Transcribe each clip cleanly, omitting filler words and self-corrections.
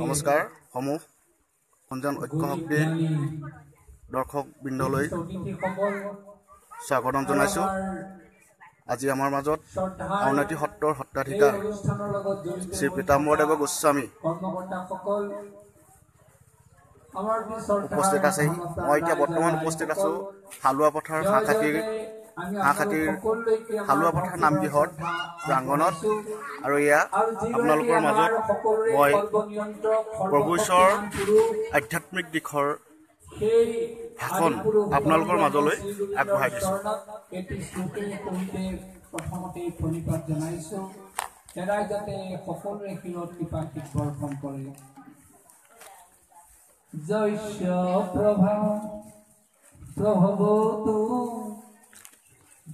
নমস্কাৰ সমূহ সঞ্জন ঐক্য শক্তিৰ দৰ্শক বৃন্দলৈ স্বাগতম জনাইছোঁ। আজি আমাৰ মাজত আউনীআটী সত্ৰৰ সত্ৰাধিকাৰ শ্ৰী পীতাম্বৰদেৱ গোস্বামী উপস্থিত আছেহি। মই এতিয়া বৰ্তমান উপস্থিত আছোঁ হালোৱা পথাৰ হাঁহখাটীৰ হালোৱা পথাৰ নামগৃহত প্ৰাংগণত। আৰু এয়া আপোনালোকৰ মাজত মই প্ৰভু ঈশ্বৰৰ আধ্যাত্মিক দিশৰ ভাষণ আপোনালোকৰ মাজলৈ আগবঢ়াই দিছোঁ। জৈশ্য প্ৰভা প্ৰভৱতু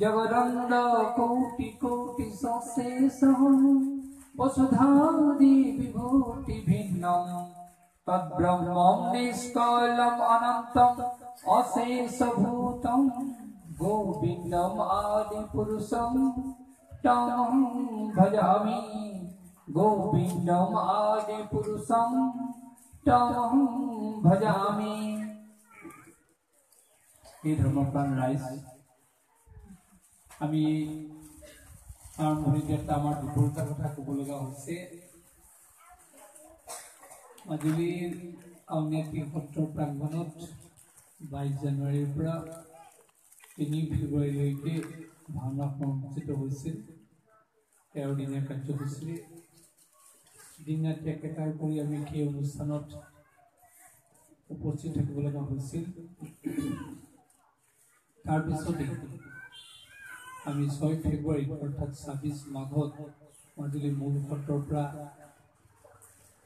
জগদণ্ড কোটি কোটি সশেষ বসুধাদি বিভূতি ভিন্নম তদ্ব্রহ্মম নিষ্কলম অনন্তম অশেষ ভূতম গোবিন্দম আদি পুরুষম তম ভজামি গোবিন্দম আদি পুরুষম তম ভজামি। এই ধৰ্মপ্ৰাণ ৰাইজ, আমি আৰম্ভণিতে আমাৰ দুপৰীয়া কথা ক'ব লগা হৈছে। মাজুলীৰ আউনীআটী সত্ৰৰ প্ৰাংগণত 22 জানুৱাৰীৰ পৰা 3 ফেব্ৰুৱাৰীলৈকে ভাওনা অনুষ্ঠিত হৈছিল। 13 দিনীয়া কাৰ্যসূচী দিন ৰাতি একেটাৰ কৰি আমি সেই অনুষ্ঠানত উপস্থিত থাকিব লগা হৈছিল। তাৰপিছতে আমি 6 ফেব্ৰুৱাৰী অৰ্থাৎ 26 মাঘত মাজুলী মূল সত্ৰৰ পৰা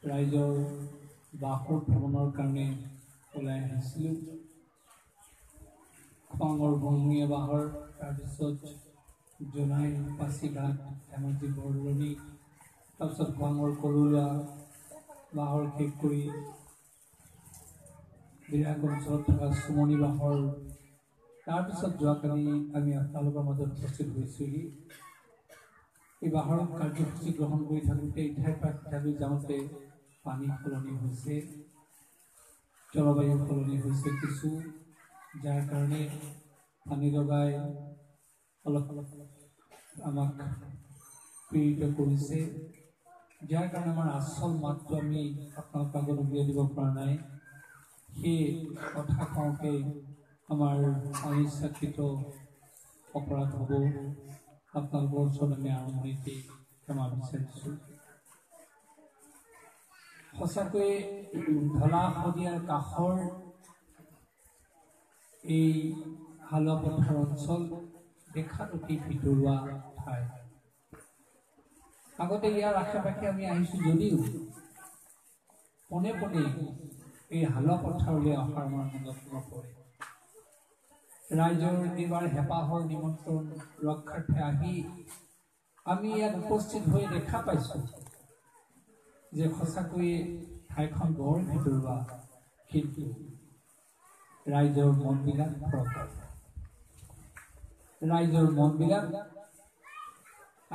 ৰাইজৰ বাহৰ ভ্ৰমণৰ কাৰণে ওলাই আহিছিলোঁ। খোৱাঙৰ বনমূৰীয়া বাহৰ, তাৰপিছত জোনাই পাচিঘাট ধেমাজি বৰদলনি, তাৰপিছত খোৱাঙৰ কলুৱা বাহৰ শেষ কৰি বিৰাগ অঞ্চলত থকা চুমনি বাহৰ, তাৰপিছত যোৱাকালি আমি আপোনালোকৰ মাজত উপস্থিত হৈছোঁহি। এই বাহৰ কাৰ্যসূচী গ্ৰহণ কৰি থাকোঁতে ইঠাইৰ পৰা সিঠাইলৈ যাওঁতে পানী সলনি হৈছে, জলবায়ু সলনি হৈছে কিছু, যাৰ কাৰণে পানী লগাই অলপ আমাক পীড়িত কৰিছে, যাৰ কাৰণে আমাৰ আচল মাতটো আমি আপোনালোকৰ আগত উলিয়াই দিব পৰা নাই। সেই কথা কওঁতে আমাৰ অনিচ্ছাকৃত অপৰাধ হ'ব। আপোনালোকৰ ওচৰত আমি আৰম্ভণিতে ক্ষমা বিচাৰিছোঁ। সঁচাকৈয়ে ঢলা শদিয়াৰ কাষৰ এই হালোৱা পথাৰ অঞ্চল দেখাত অতি ভিতৰুৱা ঠাই। আগতে ইয়াৰ আশে পাশে আমি আহিছোঁ যদিও পোনে পোনে এই হালোৱা পথাৰলৈ অহাৰ আমাৰ মনত নপৰে। ৰাইজৰ এইবাৰ হেঁপাহৰ নিমন্ত্ৰণ ৰক্ষাৰ্থে আহি আমি ইয়াত উপস্থিত হৈ দেখা পাইছোঁ যে সঁচাকৈয়ে ঠাইখন বৰ ভিতৰুৱা, কিন্তু ৰাইজৰ মনবিলাক ফৰকাল। ৰাইজৰ মনবিলাক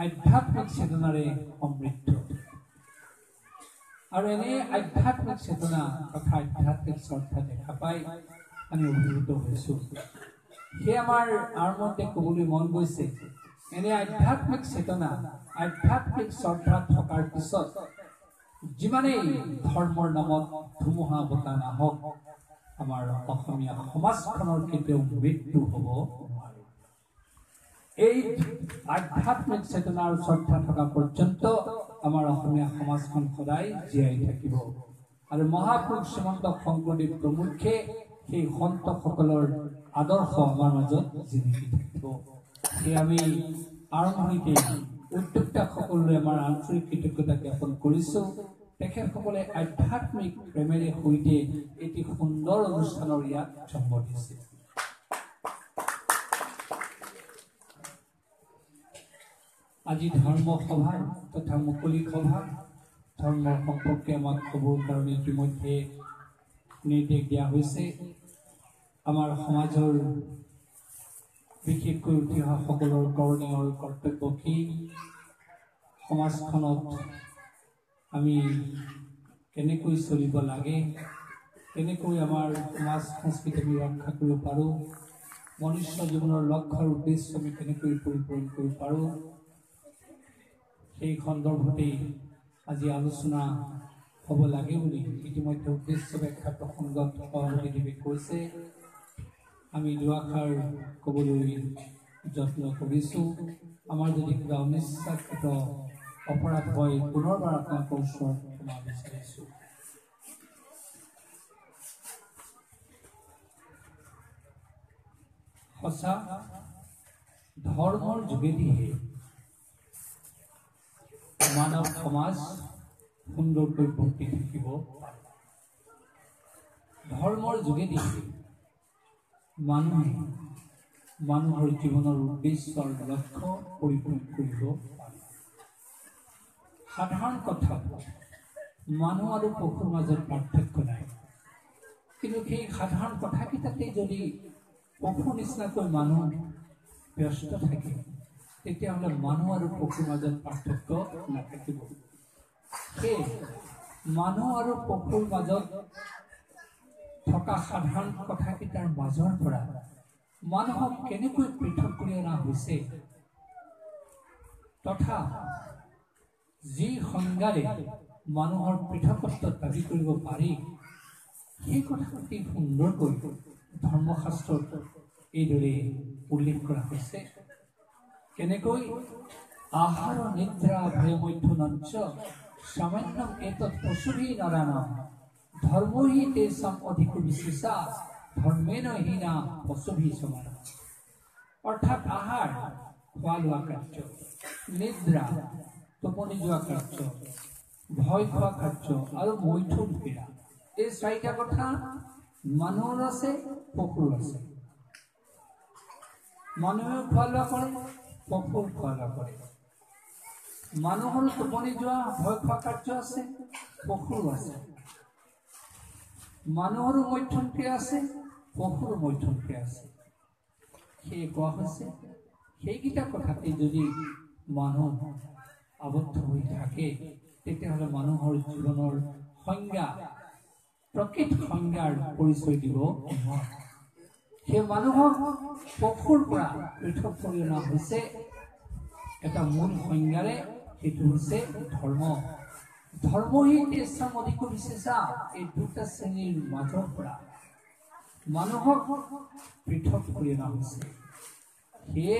আধ্যাত্মিক চেতনাৰে সমৃদ্ধ, আৰু এনে আধ্যাত্মিক চেতনা তথা আধ্যাত্মিক শ্ৰদ্ধা দেখা পাই আমি অভিভূত হৈছোঁ। সেয়ে আমাৰ আৰম্ভতে ক'বলৈ মন গৈছে, এনে আধ্যাত্মিক চেতনা, আধ্যাত্মিক শ্ৰদ্ধা থকাৰ পিছত যিমানেই ধৰ্মৰ নামত ধুমুহা বতাহ নাহক, আমাৰ অসমীয়া সমাজখনৰ কেতিয়াও মৃত্যু হ'ব নোৱাৰে। এই আধ্যাত্মিক চেতনা আৰু শ্ৰদ্ধা থকা পৰ্যন্ত আমাৰ অসমীয়া সমাজখন সদায় জীয়াই থাকিব। আৰু মহাপুৰুষ শ্ৰীমন্ত শংকৰদেৱ প্ৰমুখ্যে সেই সন্তসকলৰ আদৰ্শ আমাৰ মাজত জিলিকি থাকিব। সেয়ে আমি আৰম্ভণিতে উদ্যোক্তাসকললৈ আমাৰ আন্তৰিক কৃতজ্ঞতা জ্ঞাপন কৰিছোঁ। তেখেতসকলে আধ্যাত্মিক প্ৰেমেৰে সৈতে এটি সুন্দৰ অনুষ্ঠানৰ ইয়াত জন্ম দিছে। আজি ধৰ্ম সভা তথা মুকলি সভা, ধৰ্মৰ সম্পৰ্কে আমাক ক'বৰ কাৰণে ইতিমধ্যে নিৰ্দেশ দিয়া হৈছে। আমাৰ সমাজৰ বিশেষকৈ উঠি অহা সকলৰ কৰ্তব্য কি, সমাজখনত আমি কেনেকৈ চলিব লাগে, কেনেকৈ আমাৰ সমাজ সংস্কৃতি আমি ৰক্ষা কৰিব পাৰোঁ, মনুষ্য জীৱনৰ লক্ষ্য আৰু উদ্দেশ্য আমি কেনেকৈ পৰিপূৰণ কৰিব পাৰোঁ, সেই সন্দৰ্ভতেই আজি আলোচনা হ'ব লাগে বুলি ইতিমধ্যে উদ্দেশ্য ব্যাখ্যা প্ৰসংগত সভাপতিদেৱে কৈছে। আমি দুআষাৰ ক'বলৈ যত্ন কৰিছোঁ। আমাৰ যদি কিবা অনিচ্ছাকৃত অপৰাধ হয় পুনৰবাৰ আপোনালোকৰ ওচৰত ক্ষমা বিচাৰিছোঁ। সঁচা ধৰ্মৰ যোগেদিহে মানৱ সমাজ সুন্দৰকৈ বৰ্তি থাকিব পাৰে। ধৰ্মৰ যোগেদি মানুহে মানুহৰ জীৱনৰ উদ্দেশ্যৰ লক্ষ্য পৰিপূৰণ কৰিব পাৰে। সাধাৰণ কথা, মানুহ আৰু পশুৰ মাজত পাৰ্থক্য নাই, কিন্তু সেই সাধাৰণ কথাকেইটাতে যদি পশুৰ নিচিনাকৈ মানুহ ব্যস্ত থাকে, তেতিয়াহ'লে মানুহ আৰু পশুৰ মাজত পাৰ্থক্য নাথাকিব। সেয়ে মানুহ আৰু পশুৰ মাজত থকা সাধাৰণ কথাকেইটাৰ মাজৰ পৰা মানুহক কেনেকৈ পৃথক কৰি অনা হৈছে, তথা যি সংজ্ঞাৰে মানুহৰ পৃথকত্ব দাবী কৰিব পাৰি, সেই কথা অতি সুন্দৰকৈ ধৰ্মশাস্ত্ৰত এইদৰে উল্লেখ কৰা হৈছে। কেনেকৈ আহাৰ নিদ্ৰা ভয়মৈথুনঞ্চ সামান্যম এতৎ পশুভি নৰাণাম ধৰ্মহি তেষাম অধিকো বিশেষা ধৰ্মেন হীনা পশুভি সমানা। অৰ্থাৎ আহাৰ খোৱা লোৱা কাৰ্য, নিদ্ৰা টোপনি যোৱা কাৰ্য, ভয় খোৱা কাৰ্য আৰু মৈথুন ক্ৰীড়া, এই চাৰিটা কথা মানুহৰ আছে, পশুৰ আছে। মানুহে খোৱা লোৱা কৰে, পশুৰ খোৱা লোৱা কৰে। মানুহৰ টোপনি যোৱা ভয় খোৱা কাৰ্য আছে, পশুৰো আছে। মানুহৰো মৈথুন ক্ৰিয়া আছে, পশুৰো মৈথুন ক্ৰিয়া আছে। সেয়ে কোৱা হৈছে, সেইকেইটা কথাতে যদি মানুহ আবদ্ধ হৈ থাকে, তেতিয়াহ'লে মানুহৰ জীৱনৰ সংজ্ঞা, প্ৰকৃত সংজ্ঞাৰ পৰিচয় দিব নোৱাৰে। সেই মানুহক পশুৰ পৰা পৃথক কৰি অনা হৈছে এটা মূল সংজ্ঞাৰে, সেইটো হৈছে ধৰ্ম। ধৰ্মহি তেষাম অধিকো বিশেষা, এই দুটা শ্ৰেণীৰ মাজৰ পৰা মানুহক পৃথক কৰি অনা হৈছে। সেয়ে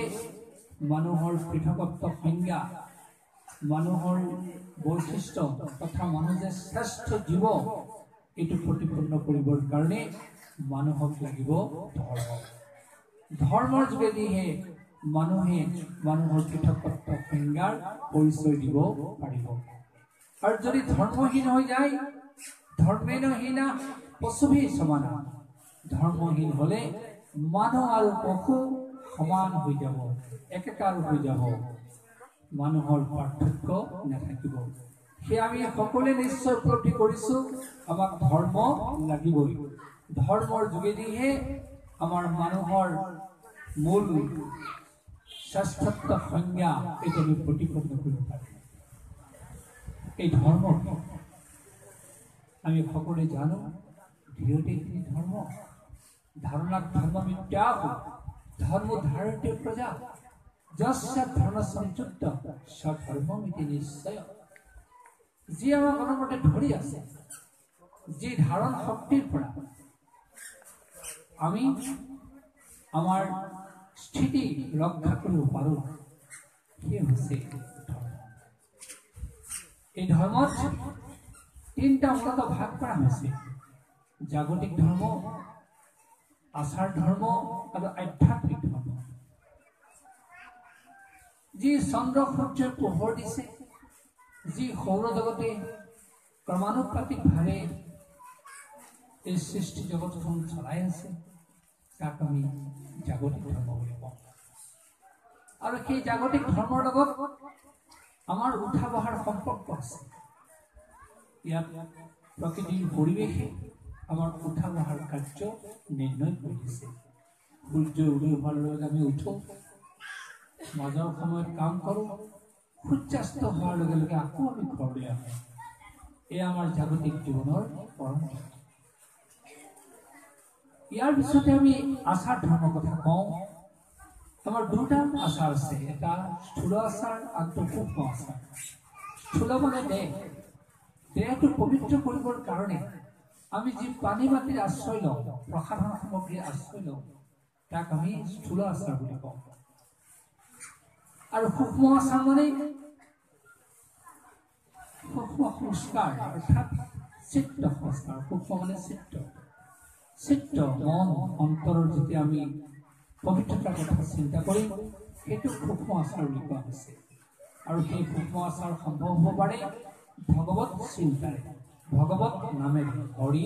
মানুহৰ পৃথকত্ব সংজ্ঞা, মানুহৰ বৈশিষ্ট্য তথা মানুহ যে শ্ৰেষ্ঠ জীৱ, এইটো প্ৰতিপন্ন কৰিবৰ কাৰণে মানুহক লাগিব ধৰ্ম। ধৰ্মৰ যোগেদিহে মানুহে মানুহৰ পৃথকত্ব সংজ্ঞাৰ পৰিচয় দিব পাৰিব। আৰু যদি ধৰ্মহীন হৈ যায়, ধৰ্মেন হীনা পশুভি সমানা, ধৰ্মহীন হলে মানুহ আৰু পশু সমান হৈ যাব, একেকাৰ হৈ যাব, মানুহৰ পাৰ্থক্য নাথাকিব। সেয়া আমি সকলোৱে নিশ্চয় উপলব্ধি কৰিছোঁ, আমাক ধৰ্ম লাগিবই। ধৰ্মৰ যোগেদিহে আমাৰ মানুহৰ মূল শ্ৰেষ্ঠত্ব সংজ্ঞা এইটো আমি প্ৰতিপন্ন কৰিব পাৰিম। এই ধৰ্ম আমি সকলোৱে জানো, ধীৰতে ধৰ্ম ধাৰণাক ধৰ্ম মিথ্যাহ ধৰ্ম ধাৰতে প্ৰজা যস্য ধৰ্ম সংযুক্ত সধৰ্মমিতি নিশ্চয়। যি আমাক অনবৰতে ধৰি আছে, যি ধাৰণ শক্তিৰ পৰা আমি আমাৰ স্থিতি ৰক্ষা কৰিব পাৰোঁ, সেই হৈছে ধৰ্ম। এই ধৰ্মত তিনিটা মূলত ভাগ কৰা হৈছে: জাগতিক ধৰ্ম, আচাৰ ধৰ্ম আৰু আধ্যাত্মিক ধৰ্ম। যি চন্দ্ৰ সূৰ্যৰ পোহৰ দিছে, যি সৌৰজগতে ক্ৰমানুপাতিকভাৱে এই সৃষ্টি জগতখন চলাই আছে, তাক আমি জাগতিক ধৰ্ম বুলি কওঁ। আৰু সেই জাগতিক ধৰ্মৰ লগত আমাৰ উঠা বহাৰ সম্পৰ্ক আছে। ইয়াত প্ৰকৃতিৰ পৰিৱেশে আমাৰ উঠা বহাৰ কাৰ্য নিৰ্ণয় কৰি দিছে। সূৰ্য উদয় হোৱাৰ লগে আমি উঠোঁ, মাজৰ সময়ত কাম কৰোঁ, সূৰ্যাস্ত হোৱাৰ লগে লগে আকৌ আমি ঘৰলৈ আহোঁ। এয়া আমাৰ জাগতিক জীৱনৰ পৰম্পৰা। ইয়াৰ পিছতে আমি আচাৰ ধৰ্মৰ কথা কওঁ। আমাৰ দুটা আচাৰ আছে, এটা স্থূল আচাৰ, আনটো সূক্ষ্ম আচাৰ। স্থূল মানে দেহটো পবিত্ৰ কৰিবৰ কাৰণে আমি যি পানী মাটিৰ আশ্ৰয় লওঁ, প্ৰসাধন সামগ্ৰীৰ আশ্ৰয় লওঁ, তাক আমি স্থূল আচাৰ বুলি কওঁ। আৰু সূক্ষ্ম আচাৰ মানে সূক্ষ্ম সংস্কাৰ, অৰ্থাৎ চিত্ত সংস্কাৰ। সূক্ষ্ম মানে চিত্ত মন অন্তৰৰ যেতিয়া আমি পবিত্ৰতাৰ কথা চিন্তা কৰিম, সেইটো সূক্ষ্ম আচাৰ বুলি কোৱা হৈছে। আৰু সেই সূক্ষ্ম আচাৰ সম্ভৱ হ'ব পাৰে ভগৱত চিন্তাৰে, ভগৱত নামেৰে, হৰি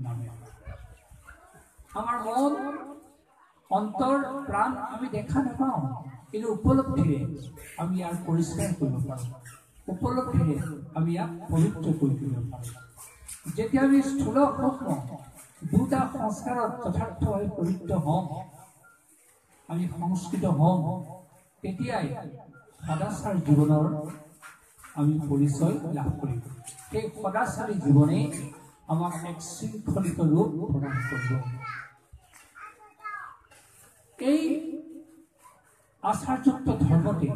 নামেৰে। আমাৰ মন অন্তৰ প্ৰাণ আমি দেখা নাপাওঁ, কিন্তু উপলব্ধিৰে আমি ইয়াক পৰিষ্কাৰ কৰিব পাৰোঁ, উপলব্ধিৰে আমি ইয়াক পবিত্ৰ কৰি তুলিব পাৰোঁ। যেতিয়া আমি স্থূল সূক্ষ্ম দুটা সংস্কাৰত যথাৰ্থভাৱে পবিত্ৰ হওঁ, আমি সংস্কৃত হওঁ, তেতিয়াই সদাচাৰ জীৱনৰ আমি পৰিচয় লাভ কৰিম। সেই সদাচাৰী জীৱনে আমাক এক শৃংখলিত ৰূপ প্ৰদান কৰিব। এই আচাৰযুক্ত ধৰ্মতে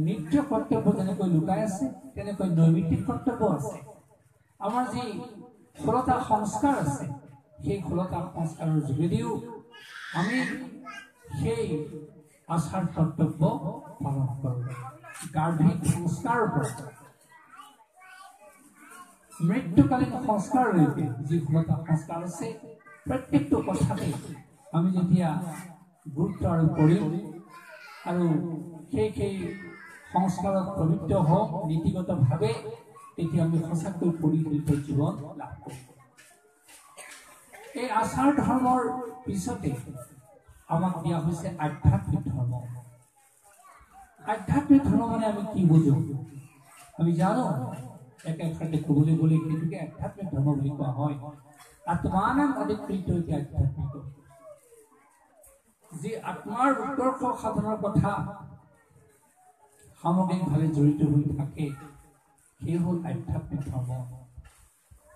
নিত্য কৰ্তব্য যেনেকৈ লুকাই আছে, তেনেকৈ নৈমিত্তিক কৰ্তব্য আছে। আমাৰ যি 16টা সংস্কাৰ আছে, সেই 16টা সংস্কাৰৰ যোগেদিও আমি সেই আচাৰ কৰ্তব্য পালন কৰোঁ। গাৰ্ভিক সংস্কাৰৰ পৰা মৃত্যুকালীন সংস্কাৰলৈকে যি 16টা সংস্কাৰ আছে, প্ৰত্যেকটো কথাতে আমি যেতিয়া গুৰুত্ব আৰোপ কৰিম আৰু সেই সংস্কাৰত পবিত্ৰ হওঁ নীতিগতভাৱে, তেতিয়া আমি সঁচাকৈ পৰিশীলিত জীৱন লাভ কৰিম। এই আচাৰ ধৰ্মৰ পিছতে আমাক দিয়া হৈছে আধ্যাত্মিক ধৰ্ম। আধ্যাত্মিক ধৰ্ম মানে আমি কি বুজো? আমি জানো একেষাৰতে ক'বলৈ গ'লে সেইটোকে আধ্যাত্মিক ধৰ্ম বুলি কোৱা হয়। আত্মানাং অধিকৃত আধ্যাত্মিক, যি আত্মাৰ উৎকৰ্ষ সাধনৰ কথা সামগ্ৰিকভাৱে জড়িত হৈ থাকে, সেই হ'ল আধ্যাত্মিক ধৰ্ম।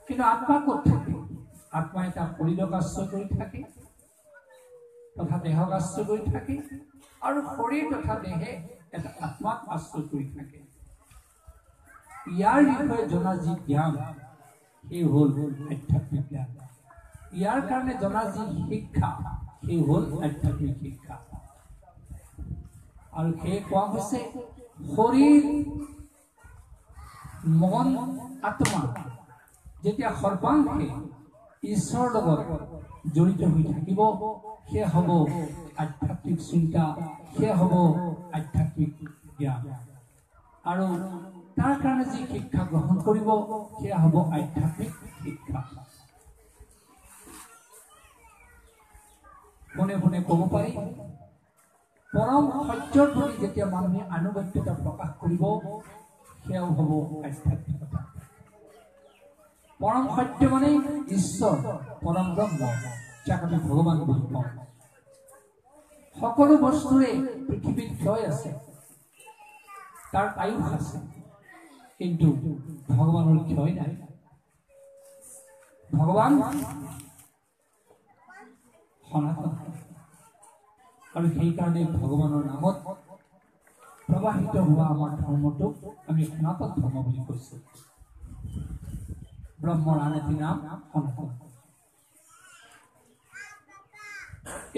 কিন্তু আত্মা ক'ত থাকে? আত্মা এটা শৰীৰক আশ্ৰয় কৰি থাকে, তথা দেহক আশ্ৰয় কৰি থাকে, আৰু শৰীৰ তথা দেহে এটা আত্মাক আশ্ৰয় কৰি থাকে। ইয়াৰ বিষয়ে জনা যি জ্ঞান, সেই হ'ল আধ্যাত্মিক জ্ঞান। ইয়াৰ কাৰণে জনা যি শিক্ষা, সেই হ'ল আধ্যাত্মিক শিক্ষা। আৰু সেয়ে কোৱা হৈছে শৰীৰ মন আত্মা যেতিয়া সৰ্বাংশে ঈশ্বৰৰ লগত জড়িত হৈ থাকিব, সেয়া হ'ব আধ্যাত্মিক চিন্তা, সেয়া হ'ব আধ্যাত্মিক জ্ঞান। আৰু তাৰ কাৰণে যি শিক্ষা গ্ৰহণ কৰিব, সেয়া হ'ব আধ্যাত্মিক শিক্ষা। মনে মনে ক'ব পাৰি, পৰম সত্যৰ প্ৰতি যেতিয়া মানুহে আনুগত্যতা প্ৰকাশ কৰিব, সেয়াও হ'ব আধ্যাত্মিকতা। পৰম সত্য মানে ঈশ্বৰ, পৰম ব্ৰহ্ম, যাক আমি ভগৱান বুলি কওঁ। সকলো বস্তুৰে পৃথিৱীত ক্ষয় আছে, তাৰ আয়ুস আছে, কিন্তু ভগৱানৰ ক্ষয় নাই। ভগৱান সনাতন, আৰু সেইকাৰণে ভগৱানৰ নামত প্ৰবাহিত হোৱা আমাৰ ধৰ্মটোক আমি সনাতন ধৰ্ম বুলি কৈছোঁ। ব্ৰহ্মৰ আন এটি নাম সনাতন।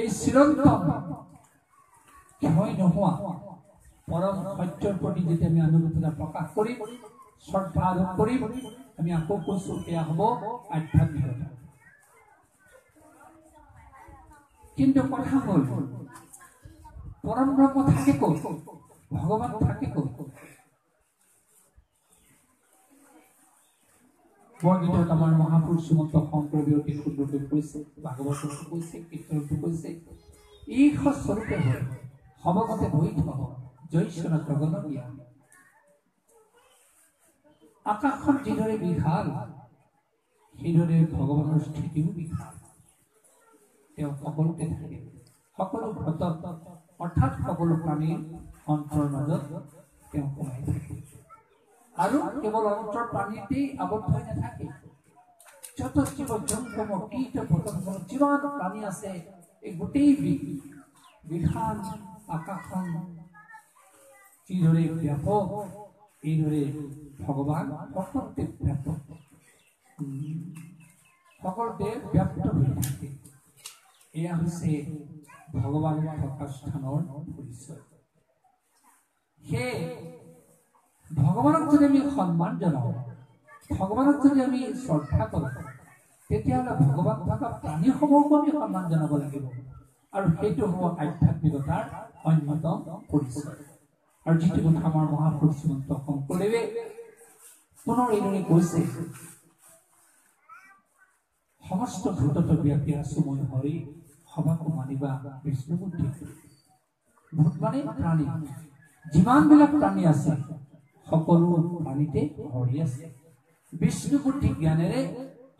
এই চিৰন্তন ক্ষয় নোহোৱা পৰম সত্যৰ প্ৰতি যেতিয়া আমি আনুগত্যতা প্ৰকাশ কৰিম, শ্ৰদ্ধা আৰোপ কৰিম, আমি আকৌ কৈছোঁ এয়া হ'ব আধ্যাত্মিকতা। কিন্তু কথা হ'ল, পৰম ব্ৰহ্ম থাকে ক'ত? ভগৱান থাকে ক'ত? বৰগীতত আমাৰ মহাপুৰুষ শ্ৰীমন্ত শংকৰদেৱে অতি সুন্দৰকৈ কৈছে, ভাগৱততো কৈছে, কীৰ্তনতো কৈছে, ঈশ স্বৰূপে হয় সমগতে বৈধ জৈশ্বন গগন জ্ঞান। আকাশখন যিদৰে বিশাল, সেইদৰে ভগৱানৰ স্থিতিও বিশাল। তেওঁ সকলোতে থাকে, সকলো ভটত অৰ্থাৎ সকলো প্ৰাণীৰ অন্তৰৰ মাজত তেওঁ সোমাই থাকে আৰু কেৱল অন্তৰ প্ৰাণীতেই আবদ্ধ হৈ নাথাকে যত জীৱ জন্তু কীট পতংগ যিমান প্ৰাণী আছে এই গোটেই বিশাল আকাশখন যিদৰে ব্যাপক এইদৰে ভগৱান সকলোতে ব্যাপক সকলোতে ব্যাপ্ত হৈ থাকে এয়া হৈছে ভগৱান থকা স্থানৰ পৰিচয় সেই ভগৱানক যদি আমি সন্মান জনাওঁ ভগৱানক যদি আমি শ্ৰদ্ধা কৰোঁ তেতিয়াহ'লে ভগৱান থকা প্ৰাণীসমূহকো আমি সন্মান জনাব লাগিব আৰু সেইটো হ'ব আধ্যাত্মিকতাৰ অন্যতম পৰিচয় আৰু যিটো কথা আমাৰ মহাপুৰুষ শ্ৰীমন্ত শংকৰদেৱে পুনৰ এইদৰে কৈছে সমস্ত ভূতত ব্যাপী আছো মই হৰি সবাকো মানিবা বিষ্ণু বুদ্ধি ভূত মানে প্ৰাণী যিমানবিলাক প্ৰাণী আছে সকলো প্ৰাণীতে হৰি আছে বিষ্ণু বুদ্ধি জ্ঞানেৰে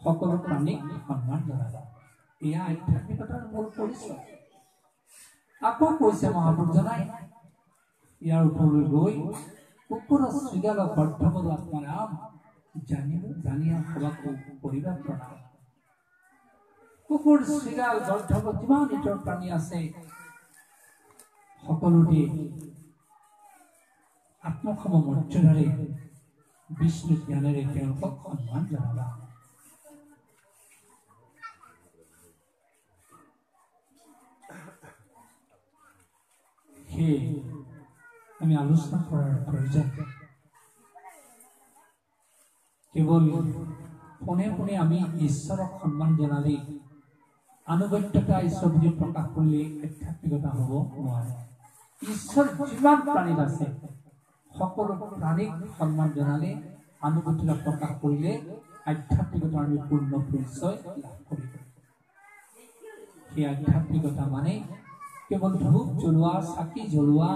সকলো প্ৰাণীক সন্মান জনাবা এয়া আধ্যাত্মিকতাৰ মূল পৰিচয় আকৌ কৈছে মহাপুৰুষজনাই ইয়াৰ ওপৰলৈ গৈ কুকুৰ শৃগাল বৰ্ধবল আত্মাৰাম জানিয়া সবাকো কৰিবা প্ৰণাম কুকুৰ শৃগাল বৰ্ধবল যিমান ইতৰ প্ৰাণী আছে সকলোতে আত্মসম মৰ্যাদাৰে বিষ্ণু জ্ঞানেৰে তেওঁলোকক সন্মান জনাবা সেয়ে আমি আলোচনা কৰাৰ প্ৰয়োজন কেৱল পোনে পোনে আমি ঈশ্বৰক সন্মান জনালে আনুগত্যতা ঈশ্বৰ বুলি প্ৰকাশ কৰিলে আধ্যাত্মিকতা হ'ব নোৱাৰে ঈশ্বৰ যিমান প্ৰাণীত আছে সকলো প্ৰাণীক সন্মান জনালে আনুগত্যতা প্ৰকাশ কৰিলে আধ্যাত্মিকতাৰ আমি পূৰ্ণ পৰিচয় লাভ কৰিব সেই আধ্যাত্মিকতা মানে কেৱল ধূপ জ্বলোৱা চাকি জ্বলোৱা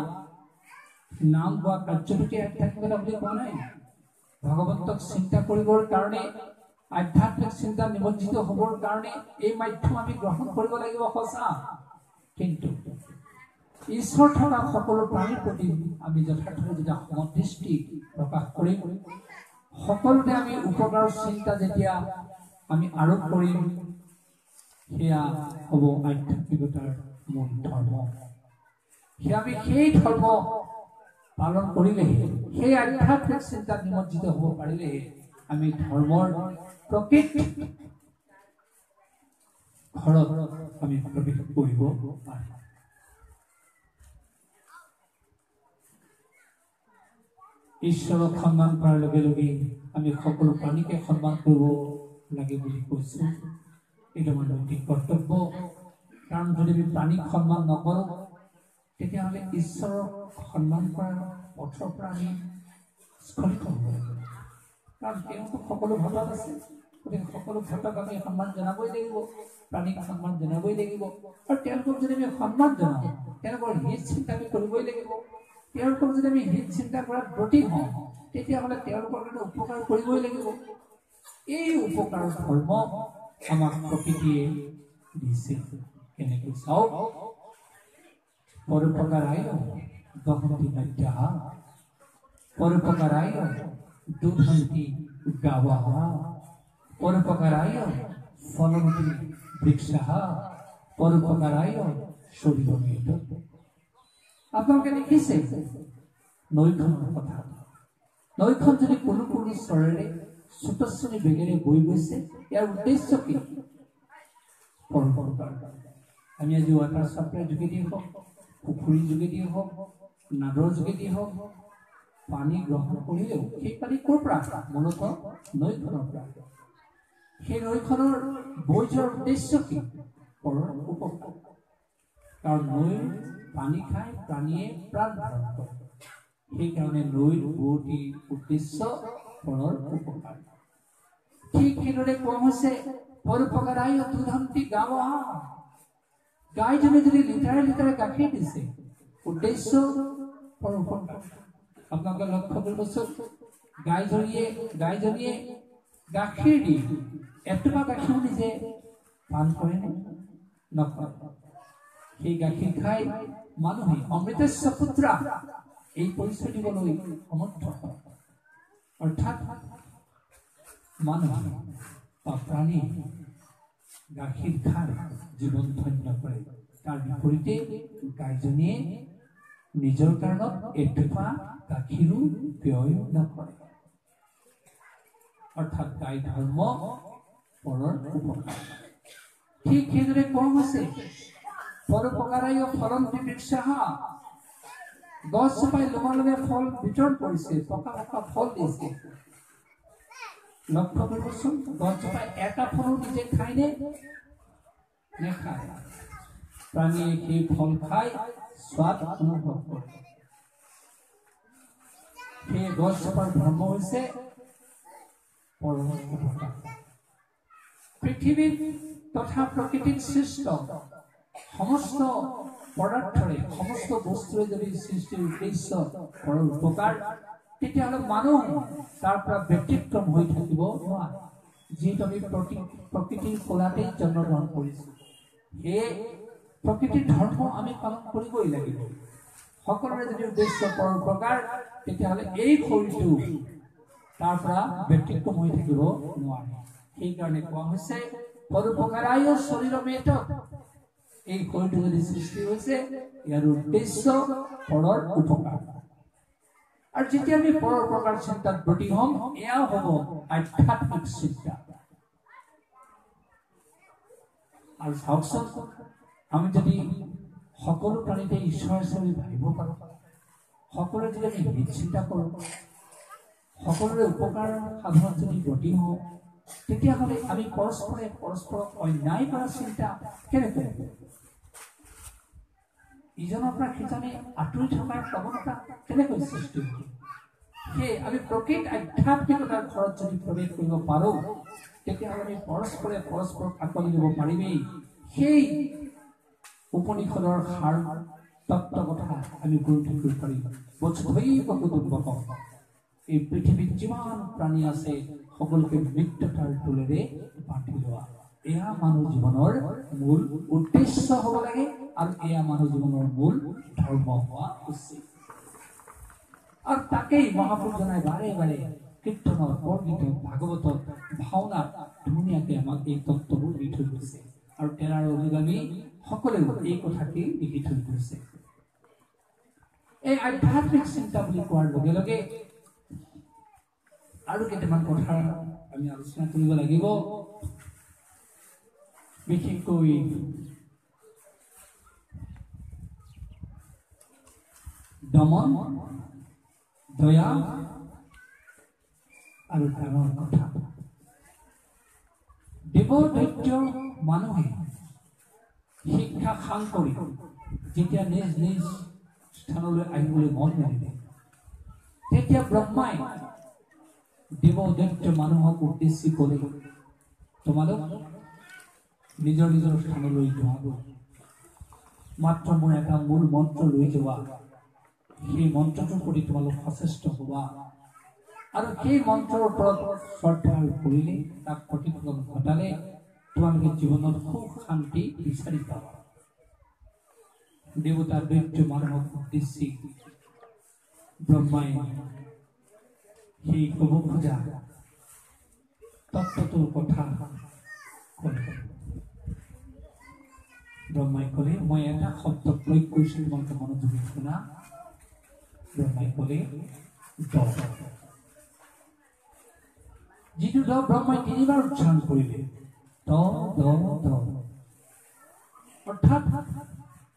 নাম গোৱা কাৰ্যটোকে আধ্যাত্মিকতা বুলি কোৱা নাই ভগৱন্তক চিন্তা কৰিবৰ কাৰণে আধ্যাত্মিক চিন্তা নিমজ্জিত হ'বৰ কাৰণে এই মাধ্যম আমি গ্ৰহণ কৰিব লাগিব সঁচা কিন্তু ঈশ্বৰ থকা সকলো প্ৰাণীৰ প্ৰতি আমি যথাৰ্থ যেতিয়া সমদৃষ্টি প্ৰকাশ কৰিম সকলোতে আমি উপকাৰৰ চিন্তা যেতিয়া আমি আৰোপ কৰিম সেয়া হ'ব আধ্যাত্মিকতাৰ মূল ধৰ্ম সেয়া আমি সেই ধৰ্ম পালন কৰিলেহে সেই আধ্যাত্মিক চিন্তাত নিমজ্জিত হ'ব পাৰিলেহে আমি ধৰ্মৰ প্ৰকৃত ঘৰত আমি প্ৰৱেশ কৰিব পাৰিম ঈশ্বৰক সন্মান কৰাৰ লগে লগে আমি সকলো প্ৰাণীকে সন্মান কৰিব লাগে বুলি কৈছো এইটো আমাৰ নৈতিক কৰ্তব্য কাৰণ যদি আমি প্ৰাণীক সন্মান নকৰোঁ তেতিয়াহ'লে ঈশ্বৰক সন্মান কৰাৰ পথৰ পৰা আমি স্খলিত হ'ব লাগিব কাৰণ তেওঁতো সকলো ভগৱান আছে গতিকে সকলো ভক্তক আমি সন্মান জনাবই লাগিব প্ৰাণীক সন্মান জনাবই লাগিব আৰু তেওঁলোকক যদি আমি সন্মান জনাওঁ তেওঁলোকৰ হিত চিন্তা আমি কৰিবই লাগিব তেওঁলোকক যদি আমি হিত চিন্তা কৰাত ব্ৰতী হওঁ তেতিয়াহ'লে তেওঁলোকৰ কাৰণে উপকাৰ কৰিবই লাগিব এই উপকাৰৰ ধৰ্ম আমাক প্ৰকৃতিয়ে দিছে কেনেকৈ চাওক পৰোপকাৰায় দহন্তি নদ্যাঃ পৰোপকাৰায় দুধন্তি গাৱঃ পৰোপকাৰায় ফলন্তি বৃক্ষাঃ পৰোপকাৰায় শৰীৰমেত আপোনালোকে দেখিছে নৈখনৰ কথা নৈখন যদি কোনো কোনো চৰেৰে চুটছনি বেগেৰে বৈ গৈছে ইয়াৰ উদ্দেশ্য কি পৰোপকাৰ আমি আজি ৱাটাৰ চাপ্লাইৰ যোগেদি হওক পুখুৰীৰ যোগেদি হওক নাদৰ যোগেদি হওক পানী গ্ৰহণ কৰিলেও সেই পানী ক'ৰ পৰা মূলতঃ নৈখনৰ পৰা সেই নৈখনৰ বৈ যোৱাৰ উদ্দেশ্য কি পৰৰ উপকাৰ কাৰণ নৈৰ পানী খাই প্ৰাণীয়ে প্ৰাণ ধাৰণ কৰে সেইকাৰণে নৈৰ বৌতি উদ্দেশ্য পৰৰ উপকাৰ ঠিক সেইদৰে কোৱা হৈছে পৰোপকাৰায় দুধন্তি গাৱঃ গাইজনী যদি লিটাৰে লিটাৰে গাখীৰ দিছে উদ্দেশ্য পৰোপকাৰ আপোনালোকে লক্ষ্য কৰিবচোন গাইজনীয়ে গাখীৰ দি এটোপা গাখীৰ নিজে পান কৰে নকৰে সেই গাখীৰ খাই মানুহে অমৃতস্য পুত্ৰা এই পৰিচয় দিবলৈ সমৰ্থ হয়। অৰ্থাৎ মানুহ বা প্ৰাণী গাখীৰ খাই জীৱন ধন্য কৰে, তাৰ বিপৰীতে গাইজনীয়ে নিজৰ কাৰণত এটোপা গাখীৰো ব্যয় নকৰে। অৰ্থাৎ গাই ধৰ্ম পৰৰ উপকাৰ। ঠিক সেইদৰে কোৱা হৈছে পৰোপকাৰাই ফলন্তি বৃক্ষঃ, গছজোপাই লগে ফল বিতৰণ কৰিছে, পকা পকা ফল দিছে। লক্ষ্য কৰিবচোন, গছজোপাই এটা ফলো নিজে খায়নে? নেখায়। প্ৰাণীয়ে সেই ফল খাই স্বাদ অনুভৱ কৰে। সেই গছজোপাৰ ধৰ্ম হৈছে পৰৰ উপকাৰ। পৃথিৱীত তথা প্ৰকৃতিত সৃষ্ট সমস্ত পদাৰ্থৰে, সমস্ত বস্তুৰে যদি সৃষ্টিৰ উদ্দেশ্য পৰৰ উপকাৰ, তেতিয়াহ'লে মানুহ তাৰ পৰা ব্যতিক্ৰম হৈ থাকিব নোৱাৰে। যিহেতু আমি প্ৰকৃতিৰ কোলাতেই জন্মগ্ৰহণ কৰিছোঁ, সেয়ে প্ৰকৃতিৰ ধৰ্ম আমি পালন কৰিবই লাগিব। সকলোৰে যদি উদ্দেশ্য পৰৰ উপকাৰ, তেতিয়াহ'লে এই শৰীৰটো তাৰ পৰা ব্যতিক্ৰম হৈ থাকিব নোৱাৰে। সেইকাৰণে কোৱা হৈছে পৰোপকাৰাই শৰীৰমেত। এই শৰীৰটো যদি সৃষ্টি হৈছে, ইয়াৰ উদ্দেশ্য পৰৰ উপকাৰ। আৰু যেতিয়া আমি পৰৰ উপকাৰ চিন্তাত ব্ৰতী হ'ম, এয়াও হ'ব আধ্যাত্মিক চিন্তা। আৰু চাওকচোন, আমি যদি সকলো প্ৰাণীতে ঈশ্বৰ আছে বুলি ভাবিব পাৰোঁ, সকলোৰে যদি আমি হিত চিন্তা কৰোঁ, সকলোৰে উপকাৰ সাধনত যদি ব্ৰতী হওঁ, তেতিয়াহ'লে আমি পৰস্পৰক অন্যায় কৰা চিন্তা কেনেকৈ হ'ব? ইজনৰ পৰা সিজনে আঁতৰি থকাৰ প্ৰৱণতা কেনেকৈ সৃষ্টি হ'ব? সেয়ে আমি প্ৰকৃত আধ্যাত্মিকতাৰ ঘৰত যদি প্ৰৱেশ কৰিব পাৰোঁ, তেতিয়াহ'লে আমি পৰস্পৰক আঁকোৱালি ল'ব পাৰিমেই। সেই উপনিষদৰ সাৰ তত্ত্ব কথা আমি গুৰু থাকিব পাৰিম। বসুধৈৱ কুটুম্বকম। এই পৃথিৱীত যিমান প্ৰাণী আছে, সকলোকে মিত্ৰতাৰ টোলেৰে বান্ধি লোৱা, এয়া মানুহ জীৱনৰ মূল উদ্দেশ্য হ'ব লাগে, আৰু এয়া মানুহ জীৱনৰ মূল ধৰ্ম হোৱা উচিত। আৰু তাকেই মহাপুৰুষজনাই বাৰে বাৰে কীৰ্তনত, বৰগীতত, ভাগৱতত, ভাওনাত ধুনীয়াকে আমাক এই তত্ত্ববোৰ দি থৈ গৈছে। আৰু তেৰাৰ অনুগামী সকলেও এই কথাটি লিখি থৈ গৈছে। এই আধ্যাত্মিক চিন্তা বুলি কোৱাৰ লগে লগে আৰু কেইটামান কথা আমি আলোচনা কৰিব লাগিব। বিশেষকৈ দমন, দয়া আৰু ডাঙৰ কথা। দেৱ-দৈত্য মানুহে শিক্ষা সাং কৰি যেতিয়া নিজ নিজ স্থানলৈ আহিবলৈ মন মেলিলে, তেতিয়া ব্ৰহ্মাই দেৱ-দৈত্য মানুহক উদ্দেশ্যি ক'লে, তোমালোক নিজৰ নিজৰ স্থানলৈ যোৱাগৈ, মাত্ৰ মোৰ এটা মূল মন্ত্ৰ লৈ যোৱা। সেই মন্ত্ৰটোৰ প্ৰতি তোমালোক সচেষ্ট হোৱা, আৰু সেই মন্ত্ৰৰ ওপৰত শ্ৰদ্ধা কৰিলে, তাক প্ৰতিফলন ঘটালে, তোমালোকে জীৱনত সুখ শান্তি বিচাৰি পাবা। দেৱতা দৈত্য মানুহক উদ্দেশ্যি ব্ৰহ্মাই সেই ক'ব খোজা তত্ত্বটোৰ কথা ক'লে। ব্ৰহ্মাই ক'লে, মই এটা শব্দ প্ৰয়োগ কৰিছোঁ, তোমালোকে মনোযোগী শুনা। ব্ৰহ্মাই ক'লে দ। যিটো দ ব্ৰহ্মাই 3বাৰ উচ্চাৰণ কৰিলে, দ দ দ। অৰ্থাৎ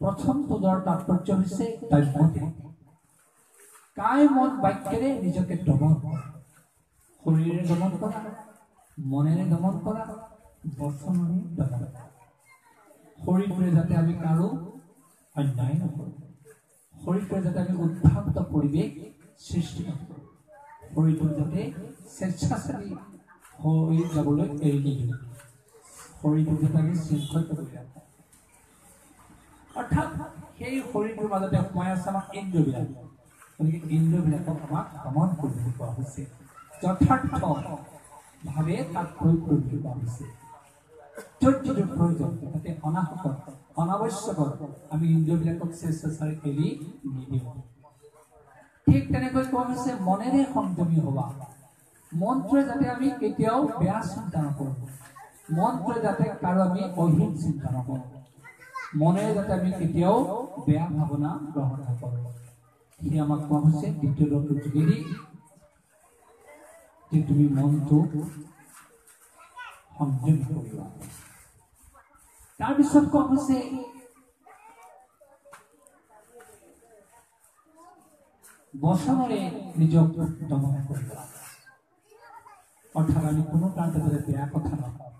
প্ৰথম পদৰ তাৎপৰ্য হৈছে দম্ভতে। কায় মন বাক্যেৰে নিজকে দমন কৰা, শৰীৰেৰে দমন কৰা, মনেৰে দমন কৰা, বচনেৰে দমন কৰা। শৰীৰটোৰে যাতে আমি কাৰো অন্যায় নকৰোঁ, শৰীৰটোৰে যাতে আমি উদ্ভ্ৰান্ত পৰিৱেশ সৃষ্টি নকৰোঁ, শৰীৰটো যাতে স্বেচ্ছাচাৰী হৈ যাবলৈ এৰি নিদিওঁ, শৰীৰটো যাতে আমি শৃংখলিত কৰি ৰাখোঁ। অৰ্থাৎ সেই শৰীৰটোৰ মাজতে সোমাই আছে আমাৰ ইন্দ্ৰিয়বিলাক, গতিকে ইন্দ্ৰিয়বিলাকক আমাক দমন কৰিবলৈ কোৱা হৈছে, যথাৰ্থভাৱে তাক প্ৰয়োগ কৰিবলৈ কোৱা হৈছে। ধৈৰ্য্যৰ প্ৰয়োজন, যাতে অনাৱশ্যকত আমি ইন্দ্ৰিয়বিলাকক স্বেচ্ছাচাৰী এৰি নিদিওঁ। ঠিক তেনেকৈ কোৱা হৈছে মনেৰে সংযমী হ'বা মনটোৱে যাতে আমি কেতিয়াও বেয়া চিন্তা নকৰোঁ মনটোৱে যাতে কাৰো আমি অহিত চিন্তা নকৰোঁ মনেৰে যাতে আমি কেতিয়াও বেয়া ভাৱনা গ্ৰহণ নকৰোঁ সি আমাক কোৱা হৈছে দ্বিতীয় দণ্ডৰ যোগেদি যে তুমি মনটো সংযম কৰিবা তাৰপিছত কোৱা হৈছে বচনেৰে নিজক দমন কৰিবা অৰ্থাৎ আমি কোনো কাৰণতে যাতে বেয়া কথা নকওঁ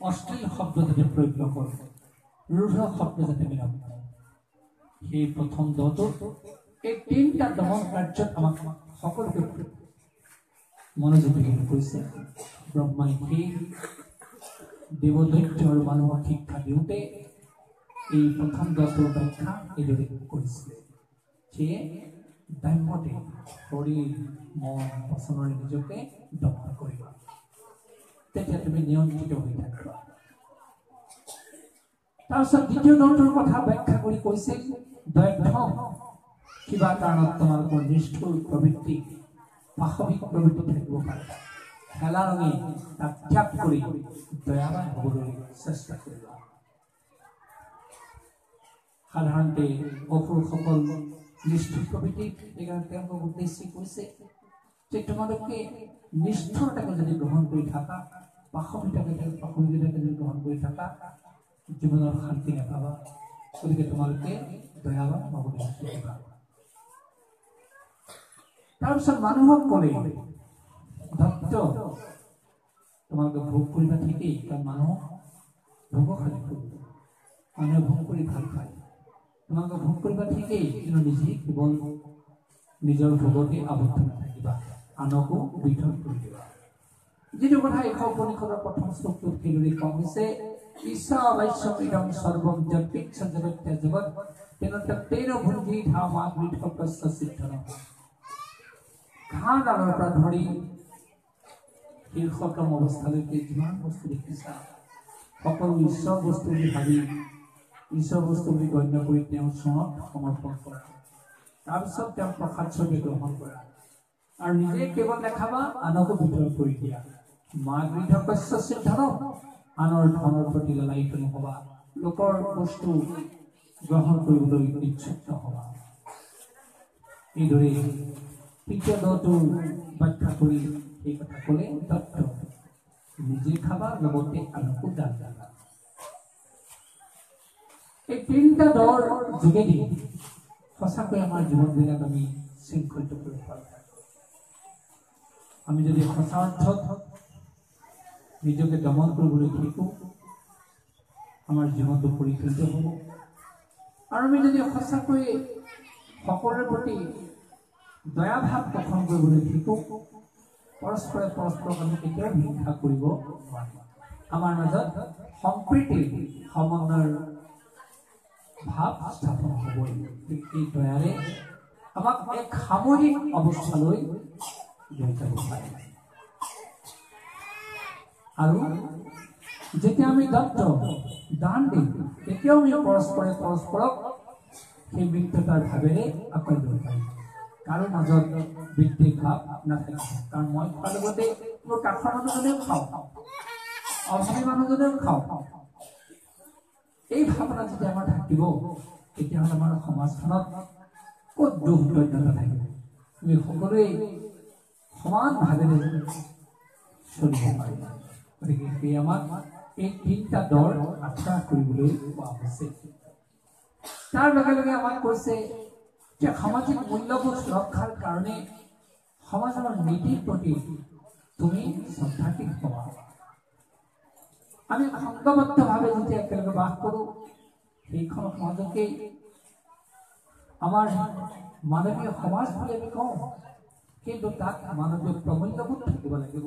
অশ্লীল শব্দ যাতে প্ৰয়োগ নকৰোঁ ৰুঢ় শব্দ যাতে আমি নকওঁ সেই প্ৰথম দহটোত এই তিনিটা দমন কাৰ্যত আমাক সকলোকে মনোযোগ দিব কৈছে ব্ৰহ্মাই সেই দেৱদৈত্য আৰু মানুহক শিক্ষা দিওঁতে এই প্ৰথম দহটোৰ ব্যাখ্যা এইদৰে কৰিছিলে সেয়ে দাম্যতে শৰীৰ মন বচনেৰে নিজকে দমন কৰিবা তেতিয়া তুমি নিয়ন্ত্ৰিত হৈ থাকিবা তাৰপিছত দ্বিতীয় দণ্ডৰ কথা ব্যাখ্যা কৰি কৈছে দৈৰ্ঘ্য কিবা কাৰণত তোমালোকৰ নিষ্ঠুৰ প্ৰবৃত্তি পাশৱিক প্ৰবৃত্তি থাকিব পাৰে খেলা ৰঙে তাক ত্যাগ কৰি দয়াৱান হ'বলৈ চেষ্টা কৰিবা সাধাৰণতে অসুৰসকল নিষ্ঠুৰ প্ৰবৃত্তি সেইকাৰণে তেওঁলোকক উদ্দেশ্যে কৈছে যে তোমালোকে নিষ্ঠুৰতাকে যদি গ্ৰহণ কৰি থাকা পাশৱিকতাকে যদি গ্ৰহণ কৰি থাকা জীৱনৰ শান্তি নাপাবা গতিকে তোমালোকে দয়াৱান হ'বলৈ শিকিবা তাৰপিছত মানুহক ক'লে দত্ত তোমালোকে ভোগ কৰিবা ঠিকেই কাৰণ মানুহ ভোগশালী কৰিব মানুহে ভোগ কৰি ভাল পায় তোমালোকে ভোগ কৰিবা ঠিকেই কিন্তু নিজে কেৱল নিজৰ ভোগতে আবদ্ধ নাথাকিবা আনকো বিতৰণ কৰি দিবা যিটো কথা এই উপনিষদৰ প্ৰথম শ্লোকটোত সেইদৰে কোৱা হৈছে ঈশা বৈশ্বমিদং সৰ্বম জগৎ জগত্য জগৎ তেন ভুঞ্জি ধামা গৃহকস্য সিদ্ধন ঘাঁ ডালৰ পৰা ধৰি শীৰ্ষতম অৱস্থালৈকে যিমান বস্তু দেখিছা সকলো ঈশ্বৰ বস্তু বুলি ভাবি ঈশ্বৰ বস্তু বুলি গণ্য কৰি তেওঁ চৰণত সমৰ্পণ কৰা তাৰপিছত তেওঁ প্ৰসাদ স্বৰূপে গ্ৰহণ কৰা আৰু নিজে কেৱল দেখাবা আনকো বিতৰণ কৰি দিয়া মা গৃহকস্য সিদ্ধন আনৰ ধনৰ প্ৰতি লালায়িত নহবা লোকৰ বস্তু গ্ৰহণ কৰিবলৈ ইচ্ছুক নহবা এইদৰে তৃতীয় দহটো ব্যাখ্যা কৰি এই কথা ক'লে দত্ত নিজে খাবা লগতে আনকো দান দিবা এই তিনিটা দৰ যোগেদি সঁচাকৈ আমাৰ জীৱনবিলাক আমি শৃংখলিত কৰিব পাৰোঁ আমি যদি সঁচা অৰ্থত নিজকে দমন কৰিবলৈ শিকোঁ আমাৰ জীৱনটো পৰিচালিত হ'ব আৰু আমি যদি সঁচাকৈ সকলোৰে প্ৰতি দয়াভাৱ গঠন কৰিবলৈ শিকোঁ পৰস্পৰে পৰস্পৰক আমি কেতিয়াও হিংসা কৰিব নোৱাৰিম আমাৰ মাজত সম্প্ৰীতিৰ সমন্বয়ৰ ভাৱ স্থাপন হ'বই এই দয়াৰে আমাক এক সামৰিক অৱস্থালৈ লৈ যাব পাৰে আৰু যেতিয়া আমি দত্ত দান দিম তেতিয়াও আমি পৰস্পৰে পৰস্পৰক সেই মিত্ৰতাৰ ভাৱেৰে আঁকোৱালি ল'ব পাৰিম কাৰো মাজত বিদ্বেষ ভাৱ নাথাকিব কাৰণ মই খোৱাৰ লগতে মোৰ কাষৰ মানুহজনেও খাওঁ অভাৱী মানুহজনেও খাওঁ এই ভাৱনা যদি আমাৰ থাকিব তেতিয়াহ'লে আমাৰ সমাজখনত ক'ত দুখ দৈন্যতা থাকিব আমি সকলোৱে সমান ভাৱেৰে চলিব পাৰিম গতিকে সেই আমাক এই তিনিটা দৰ আঁঠুৱা কৰিবলৈ কোৱা হৈছে তাৰ লগে লগে আমাক কৈছে যে সামাজিক মূল্যবোধ ৰক্ষাৰ কাৰণে সমাজৰ নীতিৰ প্ৰতি তুমি শ্ৰদ্ধাশীল হ'বা আমি সংঘবদ্ধভাৱে যেতিয়া একেলগে বাস কৰোঁ সেইখন সমাজকেই আমাৰ মানৱীয় সমাজ বুলি আমি কওঁ কিন্তু তাত মানৱীয় প্ৰমূল্যবোধ থাকিব লাগিব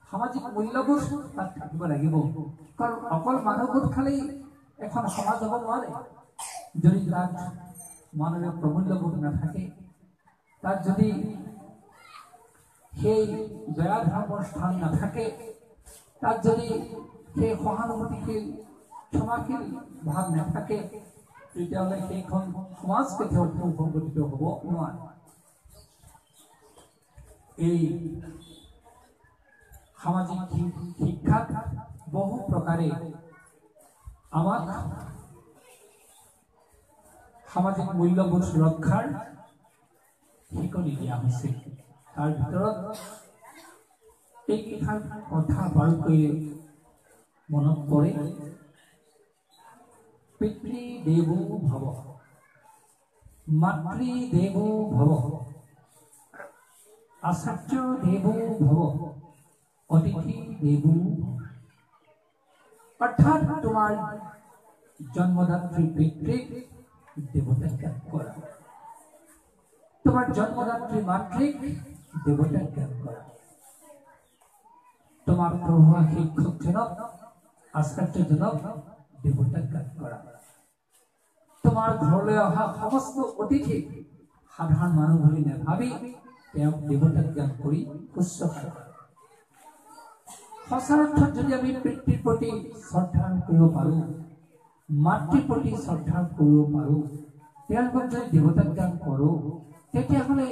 সামাজিক মূল্যবোধ তাত থাকিব লাগিব কাৰণ অকল মানুহবোধ খালেই এখন সমাজ হ'ব নোৱাৰে যদি তাত মানৱীয় প্ৰমূল্যবোধ নাথাকে তাত যদি সেই দয়া ধৰ্মৰ স্থান নাথাকে তাত যদি সেই সহানুভূতিশীল ক্ষমাশীল ভাৱ নাথাকে তেতিয়াহ'লে সেইখন সমাজ কেতিয়াও সুসংগঠিত হ'ব নোৱাৰে। এই সামাজিক শিক্ষাত বহু প্ৰকাৰে আমাক সামাজিক মূল্যবোধ সুৰক্ষাৰ শিকনি দিয়া হৈছে। তাৰ ভিতৰত এইকেইটাৰ কথা বাৰুকৈ মনত পৰে। পিতৃ দেৱো ভৱ, মাতৃ দেৱো ভৱ, আচাৰ্য দেৱো ভৱ, অতিথি দেৱো ভৱ। অৰ্থাৎ তোমাৰ জন্মদাত্ৰী পিতৃক দেৱতা জ্ঞান কৰা, তোমাৰ জন্মদাত্ৰী মাতৃক দেৱতা জ্ঞান কৰা, তোমাক পঢ়োৱা শিক্ষকজনক আচাৰ্যজনক দেৱতা জ্ঞান কৰা, তোমাৰ ঘৰলৈ অহা সমস্ত অতিথিক সাধাৰণ মানুহ বুলি নাভাবি তেওঁক দেৱতা জ্ঞান কৰি শুশ্ৰূষা কৰা। সঁচা অৰ্থত যদি আমি পিতৃৰ প্ৰতি শ্ৰদ্ধা কৰিব পাৰোঁ, মাতৃৰ প্ৰতি শ্ৰদ্ধা কৰিব পাৰোঁ, তেওঁলোকক যদি দেৱতা জ্ঞান কৰোঁ, তেতিয়াহ'লে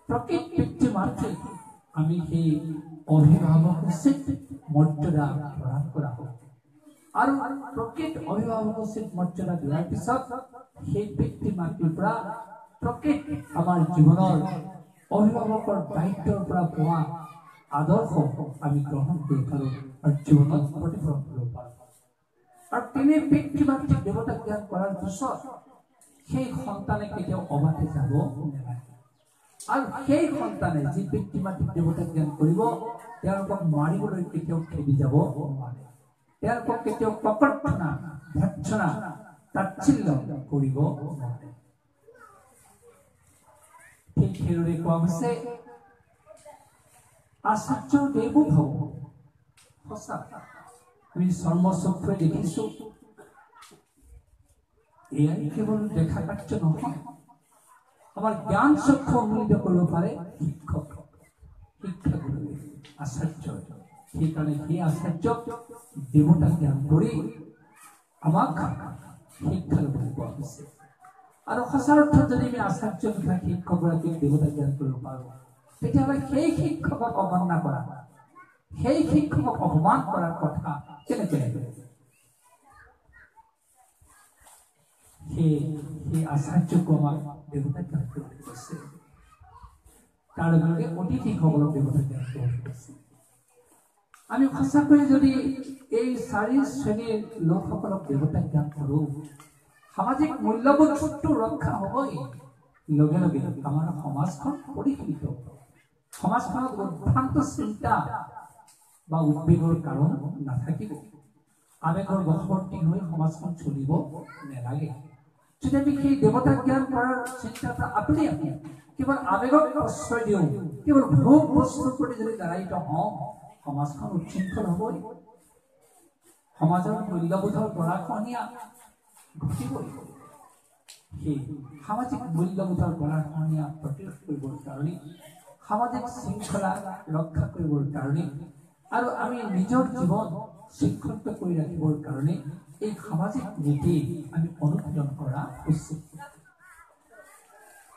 প্ৰকৃত পিতৃ মাতৃক আমি সেই অভিভাৱক উচিত মৰ্যাদা প্ৰদান কৰা হ'ব। আৰু প্ৰকৃত অভিভাৱক উচিত মৰ্যাদা দিয়াৰ পিছত সেই পিতৃ মাতৃৰ পৰা প্ৰকৃত আমাৰ জীৱনৰ অভিভাৱকৰ দায়িত্বৰ পৰা পোৱা আদৰ্শ আমি গ্ৰহণ কৰিব পাৰোঁ আৰু জীৱনত প্ৰতিফলন কৰিব পাৰোঁ। আৰু তেনে পিতৃ মাতৃক দেৱতা জ্ঞান কৰাৰ পিছত সেই সন্তানে কেতিয়াও অবাধে যাব নালাগে। আৰু সেই সন্তানে যি পিতৃ মাতৃক দেৱতা জ্ঞান কৰিব, তেওঁলোকক মাৰিবলৈ কেতিয়াও খেদি যাব নোৱাৰে। তেওঁলোকক কেতিয়াও ককৰ্থনা, ভৰ্ৎসনা, তাচ্ছিল্য কৰিব নোৱাৰে। ঠিক সেইদৰে কোৱা হৈছে আচাৰ্য দেৱো ভৱ। সঁচা, আমি চৰ্মচক্ষুৰে দেখিছো। এয়াই কেৱল দেখা কাৰ্য নহয়, আমাৰ জ্ঞান চক্ষু উন্নীত কৰিব পাৰে শিক্ষক, শিক্ষাগুৰু, আচাৰ্য। সেইকাৰণে সেই আচাৰ্যক দেৱতা জ্ঞান কৰি আমাক শিক্ষা ল'বলৈ কোৱা হৈছে। আৰু সঁচা অৰ্থত যদি আমি আচাৰ্য তথা শিক্ষকগৰাকীক দেৱতা জ্ঞান কৰিব পাৰোঁ, তেতিয়াহ'লে সেই শিক্ষকক অৱমাননা কৰা, সেই শিক্ষকক অপমান কৰাৰ কথা কেনেকৈ আহিব? সেই আচাৰ্যকো আমাক দেৱতা জ্ঞান কৰিবলৈ কৈছে। তাৰ লগে লগে অতিথিসকলক দেৱতা জ্ঞান কৰিবলৈ কৈছে। আমি সঁচাকৈ যদি এই 4 শ্ৰেণীৰ লোকসকলক দেৱতা জ্ঞান কৰোঁ, সামাজিক মূল্যবোধটো ৰক্ষা হ'বই, লগে লগে আমাৰ সমাজখন পৰিশীলিত হ'ব। সমাজখনত উদ্ভ্ৰান্ত চিন্তা বা উদ্বেগৰ কাৰণ নাথাকিব। আবেগৰ বশৱৰ্তী হৈ সমাজখন চলিব নালাগে। যদি আমি সেই দেৱতা জ্ঞান কৰাৰ চিন্তাটা আপুনি কেৱল আবেগক আশ্ৰয় দিওঁ, কেৱল ভোগ বস্তুৰ প্ৰতি যদি দায়িত্ব হওঁ, সমাজখন উচ্ছৃঙ্খল হ'বই। সমাজৰ মূল্যবোধৰ গৰাখহনীয়া ঘটিবই। সেই সামাজিক মূল্যবোধৰ গৰাখহনীয়া প্ৰতিৰোধ কৰিবৰ কাৰণে, সামাজিক শৃংখলা ৰক্ষা কৰিবৰ কাৰণে আৰু আমি নিজৰ জীৱন শৃংখলিত কৰি ৰাখিবৰ কাৰণে এই সামাজিক নীতি আমি অনুশীলন কৰা উচিত।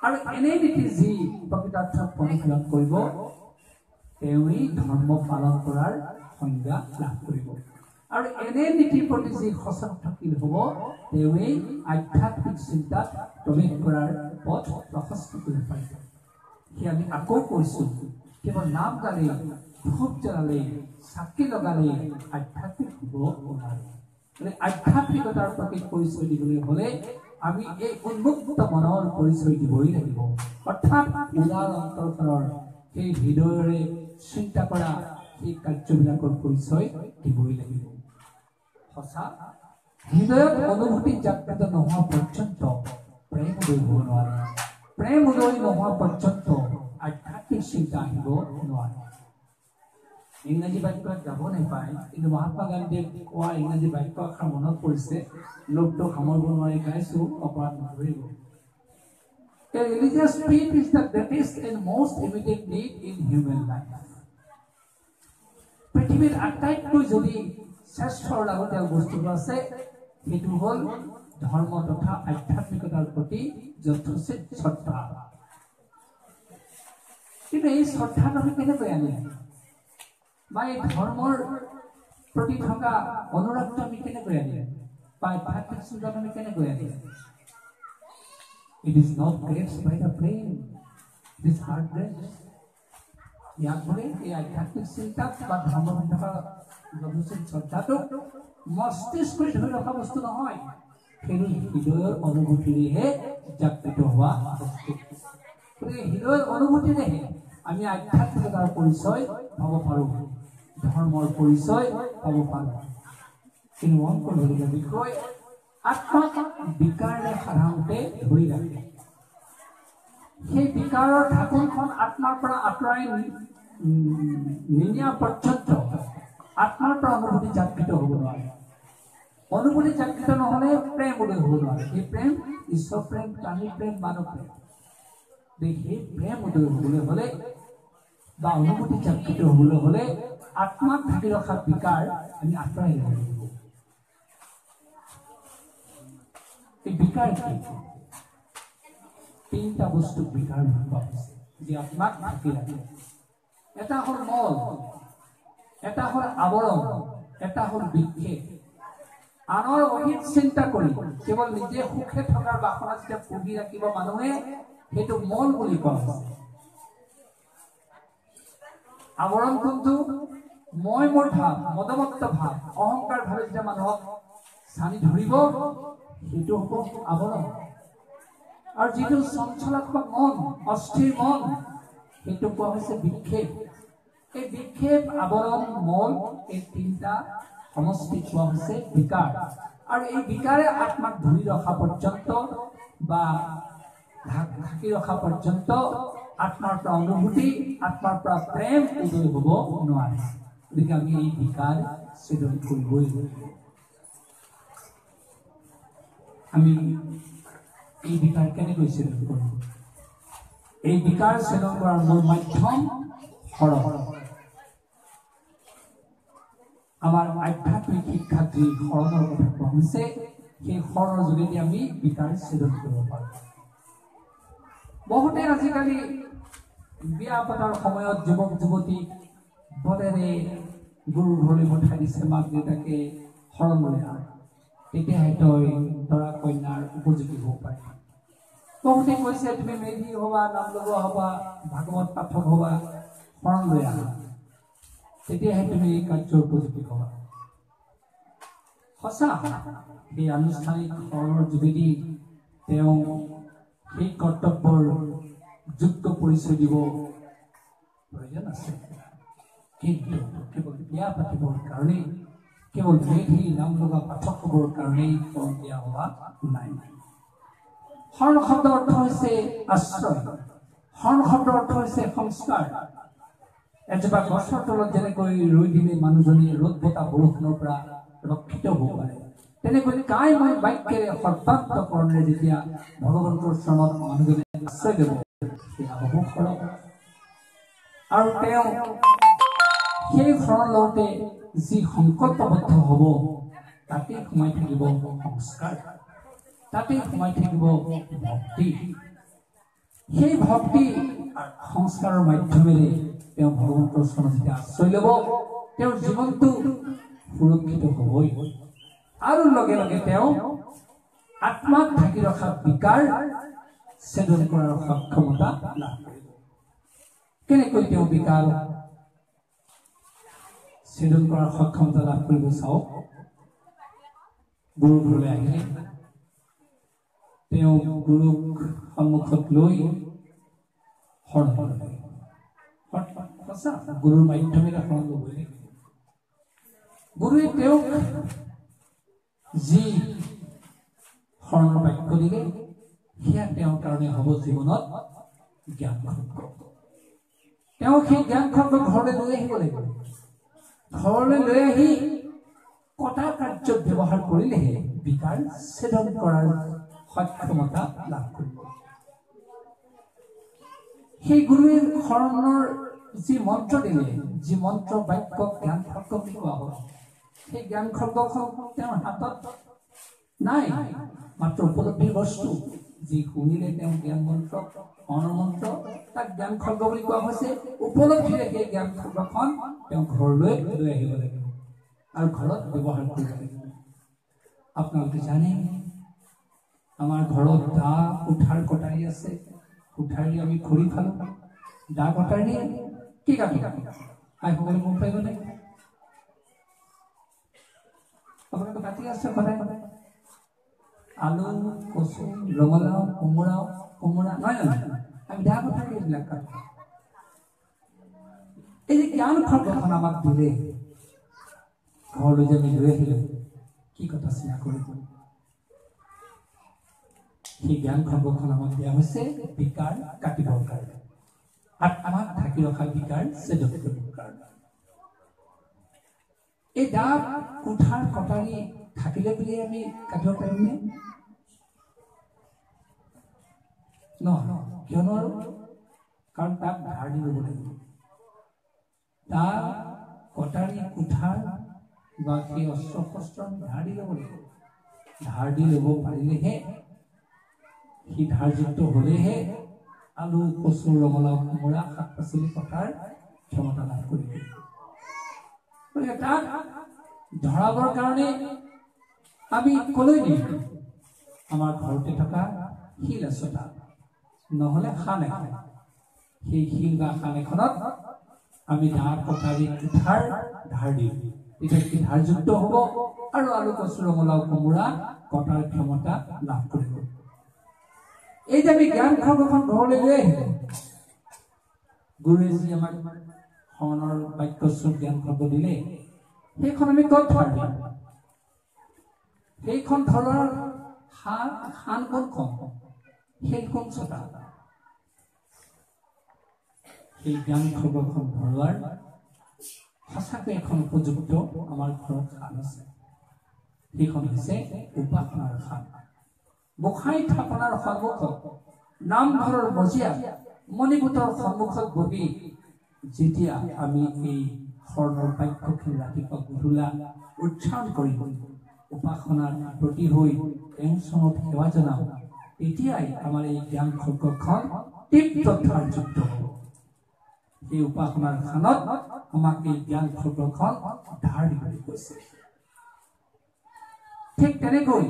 আৰু এনে নীতি যি প্ৰকৃতাৰ্থত অনুশীলন কৰিব, তেওঁই ধৰ্ম পালন কৰাৰ সংজ্ঞা লাভ কৰিব। আৰু এনে নীতিৰ প্ৰতি যি সচেতনশীল হ'ব, তেওঁই আধ্যাত্মিক চিন্তাত প্ৰৱেশ কৰাৰ পথ প্ৰশস্ত কৰিব পাৰিব। সেই আমি আকৌ কৈছো, কেৱল নাম গালে, ধূপ জ্বলালে, চাকি লগালে আধ্যাত্মিক হ'ব নোৱাৰে। আধ্যাত্মিকতাৰ প্ৰকৃত পৰিচয় দিবলৈ হ'লে আমি এই উন্মুক্ত মনৰ পৰিচয় দিবই লাগিব। অৰ্থাৎ উদাৰ অন্তৰখনৰ সেই হৃদয়ৰে চিন্তা কৰা সেই কাৰ্যবিলাকৰ পৰিচয় দিবই লাগিব। সঁচা, হৃদয়ত অনুভূতি জাগ্ৰত নোহোৱা পৰ্যন্ত প্ৰেম উদয় হ'ব নোৱাৰে। প্ৰেম উদয় নোহোৱা পৰ্যন্ত আধ্যাত্মিক চিন্তা আহিব নোৱাৰে। ইংৰাজী বাক্যত যাব নাপায়, কিন্তু মহাত্মা গান্ধীয়ে কোৱা ইংৰাজী বাক্য এষাৰ মনত পৰিছে, লোকটো সামৰিব নোৱাৰি গাইছো, অপৰাধ নধৰিব। A religious faith is the greatest and most immediate need in human life. পৃথিৱীত আটাইতকৈ যদি শ্ৰেষ্ঠ লাগতিয়াল বস্তুটো আছে, সেইটো হ'ল ধৰ্ম তথা আধ্যাত্মিকতাৰ প্ৰতি যথোচিত শ্ৰদ্ধা। কিন্তু এই শ্ৰদ্ধাটো আমি কেনেকৈ আনিম বা এই ধৰ্মৰ প্ৰতি থকা অনুৰাগটো আমি কেনেকৈ আনিম বা আধ্যাত্মিক চিন্তাটো আমি কেনেকৈ আনিম? It is not graced by the brain, it is heart grace. ইয়াক বোলে এই আধ্যাত্মিক চিন্তাত বা ধৰ্মৰ প্ৰতি থকা যথোচিত শ্ৰদ্ধাটো মস্তিষ্কই ধৰি ৰখা বস্তু নহয়, সেইটো হৃদয়ৰ অনুভূতিৰেহে জাগৃত হোৱা বস্তু। গতিকে হৃদয়ৰ অনুভূতিৰেহে আমি আধ্যাত্মিকতাৰ পৰিচয় পাব পাৰোঁ, ধৰ্মৰ পৰিচয় পাব পাৰোঁ। কিন্তু মন কৰিবলগীয়া বিষয়, আত্মাক বিকাৰে সাধাৰণতে ধৰি ৰাখে। সেই বিকাৰৰ ঢাকোনখন আত্মাৰ পৰা আঁতৰাই নিনিয়া পৰ্যন্ত আত্মাৰ পৰা অনুভূতি জাগৃত হ'ব নোৱাৰে। অনুভূতি জাগৃত নহ'লে প্ৰেম উদয় হ'ব নোৱাৰে। সেই প্ৰেম ঈশ্বৰ প্ৰেম, প্ৰাণী প্ৰেম, মানৱ প্ৰেম। সেই প্ৰেম উদয় হ'বলৈ হ'লে বা অনুভূতি জাগৃত হ'বলৈ হ'লে আত্মাক ঢাকি ৰখা বিকাৰ আমি আঁতৰাই ল'ব লাগিব। এই বিকাৰ কি? তিনিটা বস্তু বিকাৰ বুলি কোৱা হৈছে, যি আত্মাক ঢাকি ৰাখে। এটা হ'ল মল, এটা হ'ল আৱৰণ, এটা হ'ল বিক্ষেপ। আনৰ অহিত চিন্তা কৰি কেৱল নিজে সুখে থকাৰ বাসনা যেতিয়া পুহি ৰাখিব মানুহে, সেইটো মল বুলি কোৱা হৈছে। আৱৰণ কোনটো? মই মোৰ ভাৱ, মদমত্ত ভাৱ, অহংকাৰ ভাৱে যেতিয়া মানুহক চানি ধৰিব, সেইটো হ'ব আৱৰণ। আৰু যিটো চঞ্চলাত্মক মন, অস্থিৰ মন, সেইটো কোৱা হৈছে বিক্ষেপ। এই বিক্ষেপ, আৱৰণ, মল, এই তিনিটা সমষ্টি কোৱা হৈছে বিকাৰ। আৰু এই বিকাৰে আত্মাক ধৰি ৰখা পৰ্যন্ত বা ঢাকি ৰখা পৰ্যন্ত আত্মাৰ পৰা অনুভূতি, আত্মাৰ পৰা প্ৰেম উদয় হ'ব নোৱাৰে। গতিকে আমি এই বিকাৰ ছেদন কৰিবই লাগিব। আমি এই বিকাৰ কেনেকৈ ছেদন কৰোঁ? এই বিকাৰ ছেদন কৰাৰ মূল মাধ্যম সৰহ। আমাৰ আধ্যাত্মিক শিক্ষাত যি শৰণৰ কথা কোৱা হৈছে, সেই শৰণৰ যোগেদি আমি বিকাৰ ছেদন কৰিব পাৰোঁ। বহুতে আজিকালি বিয়া পতাৰ সময়ত যুৱক যুৱতীক বলেৰে গুৰু ঘৰলৈ পঠাই দিছে, মাক দেউতাকে শৰণলৈ আহ, তেতিয়াহে তই দৰা কন্যাৰ উপযোগী হ'ব পাৰে। বহুতে কৈছে তুমি মেধি হবা, নাম লগোৱা হবা, ভাগৱত পাঠক হবা, শৰণলৈ আহা, তেতিয়াহে তুমি এই কাৰ্যৰ উপযোগী হবা। সঁচা, সেই আনুষ্ঠানিক শৰণৰ যোগেদি তেওঁ সেই কৰ্তব্যৰ যোগ্য পৰিচয় দিব প্ৰয়োজন আছে। কিন্তু কেৱল বিয়া পাতিবৰ কাৰণেই, কেৱল মেধি নাম লগা পাঠক হ'বৰ কাৰণেই শৰণ দিয়া হোৱা নাই। শৰণ শব্দৰ অৰ্থ হৈছে আশ্ৰয়, শৰণ শব্দৰ অৰ্থ হৈছে সংস্কাৰ। এজোপা গছৰ তলত যেনেকৈ ৰৈ দিলে মানুহজনী ৰ'দ বতাহ বৰষুণৰ পৰা ৰক্ষিত হ'ব পাৰে, তেনেকৈ কায়ময় বাক্যেৰে সৰ্বান্তকৰণেৰে যেতিয়া ভগৱন্তৰ চৰণত মানুহজনে আশ্ৰয় দিব, সেয়া হ'ব শৰণ। আৰু তেওঁ সেই শৰণ লওঁতে যি সংকল্পবদ্ধ হ'ব, তাতেই সোমাই থাকিব সংস্কাৰ, তাতেই সোমাই থাকিব ভক্তি। সেই ভক্তি সংস্কাৰৰ মাধ্যমেৰে তেওঁ ভগৱন্তৰ চৰণত যেতিয়া আশ্ৰয় ল'ব, তেওঁৰ জীৱনটো সুৰক্ষিত হ'বই। আৰু লগে লগে তেওঁ আত্মাক ঢাকি ৰখা বিকাৰ ছেদন কৰাৰ সক্ষমতা লাভ কৰিব। কেনেকৈ তেওঁ বিকাৰ ছেদন কৰাৰ সক্ষমতা লাভ কৰিব চাওক। গুৰু ঘৰলৈ আহিলে, তেওঁ গুৰুক সন্মুখত লৈ শৰণ ল'লে। সঁচা, গুৰুৰ মাধ্যমেৰে শৰণ ল'বই লাগিব। গুৰুৱে তেওঁক যি শৰণৰ বাক্য দিলে, সেয়া তেওঁৰ কাৰণে হ'ব জীৱনত জ্ঞান খড়গ। তেওঁ সেই জ্ঞান খড়গ ঘৰলৈ লৈ আহিব লাগিব। ঘৰলৈ লৈ আহি কটা কাৰ্যত ব্যৱহাৰ কৰিলেহে বিকাৰ ছেদন কৰাৰ সক্ষমতা লাভ কৰিব। সেই গুৰুৱে শৰণৰ যি মন্ত্ৰ দিলে, যি মন্ত্ৰ বাক্য জ্ঞান খড়গ বুলি কোৱা হয়, সেই জ্ঞান খড়গখন তেওঁৰ হাতত নাই। মাত্ৰ উপলব্ধিৰ বস্তু যি শুনিলে তেওঁ জ্ঞান মন্ত্ৰ অনৰ মন্ত্ৰ তাক জ্ঞান খৰ্গ বুলি কোৱা হৈছে উপলব্ধিৰে সেই জ্ঞান খৰ্গখন তেওঁ ঘৰলৈ লৈ আহিব লাগিব আৰু ঘৰত ব্যৱহাৰ কৰিব লাগিব আপোনালোকে জানে আমাৰ ঘৰত দা কুঠাৰ কটাৰী আছে কুঠাৰী আমি খৰি খালো দা কটাৰী কি কাটি আই সকলে মোক পাই গ'লে আপোনালোকে কাটি আছে সদায় আলু কচু ৰঙালাও কোমোৰা নহয় আমি দা কটাৰী এইবিলাক কাটো এই যে জ্ঞান খৰ্গখন আমাক দিলে ঘৰলৈ যে আমি লৈ আহিলো কি কথা চিন্তা কৰিব সেই জ্ঞান খৰ্গখন আমাক দিয়া হৈছে বিকাৰ কাটিবৰ কাৰণে আৰু আমাক ঢাকি ৰখা বিকাৰ ছেদ কৰিবৰ কাৰণে এই দা কুঠাৰ কটাৰী থাকিলে বুলি আমি কাটিব পাৰিমনে কিয় নোৱাৰো কাৰণ তাক ধাৰ দি ল'ব লাগিব দা কটাৰী কুঠাৰ বা সেই অস্ত্ৰ শস্ত্ৰ ধাৰ দি ল'ব লাগিব ধাৰ দি ল'ব পাৰিলেহে সি ধাৰযুক্ত হ'লেহে আলু কচু ৰঙালাও কোমোৰা শাক পাচলি কটাৰ ক্ষমতা লাভ কৰিব গতিকে তাক ধৰাবৰ কাৰণে আমি কলৈ দিম আমাৰ ঘৰতে থকা শিল আছে তাত নহ'লে খান এখন সেই শিল বা খান এখনত আমি দা কটাৰী কুঠাৰ ধাৰ দিম তেতিয়া সি ধাৰযুক্ত হ'ব আৰু আলু কচু ৰঙালাও কোমোৰা কটাৰ ক্ষমতা লাভ কৰিব এই যে আমি জ্ঞান খৰ্গখন ঘৰলৈ লৈ আহিলে গুৰুৱে যি আমাক শৰণৰ বাক্যস্বৰূপ জ্ঞান খৰ্গ দিলে সেইখন আমি ক'ত থৈ দিম সেইখন ধৰাৰ খান কোনখন সেইখন ছটা সেই জ্ঞান খৰ্গখন ধৰোৱাৰ সঁচাকৈ এখন উপযুক্ত আমাৰ ঘৰত খান আছে সেইখন হৈছে উপাসনাৰ খান গোসাঁই থাপনাৰ সন্মুখত নামঘৰৰ মজিয়া মণিপুতৰ সন্মুখত বহি যেতিয়া আমি এই শৰণৰ বাক্যখিনি ৰাতিপুৱা গধূলা উচ্চাৰণ কৰিব উপাসনাৰ প্ৰতি হৈ তেওঁ চৰণত সেৱা জনাওঁ তেতিয়াই আমাৰ এই জ্ঞান খৰ্গখন তীব্ৰ ধাৰযুক্ত হ'ব এই উপাসনাৰ খানত আমাক এই জ্ঞান খৰ্গখন ধাৰ দিবলৈ কৈছে ঠিক তেনেকৈ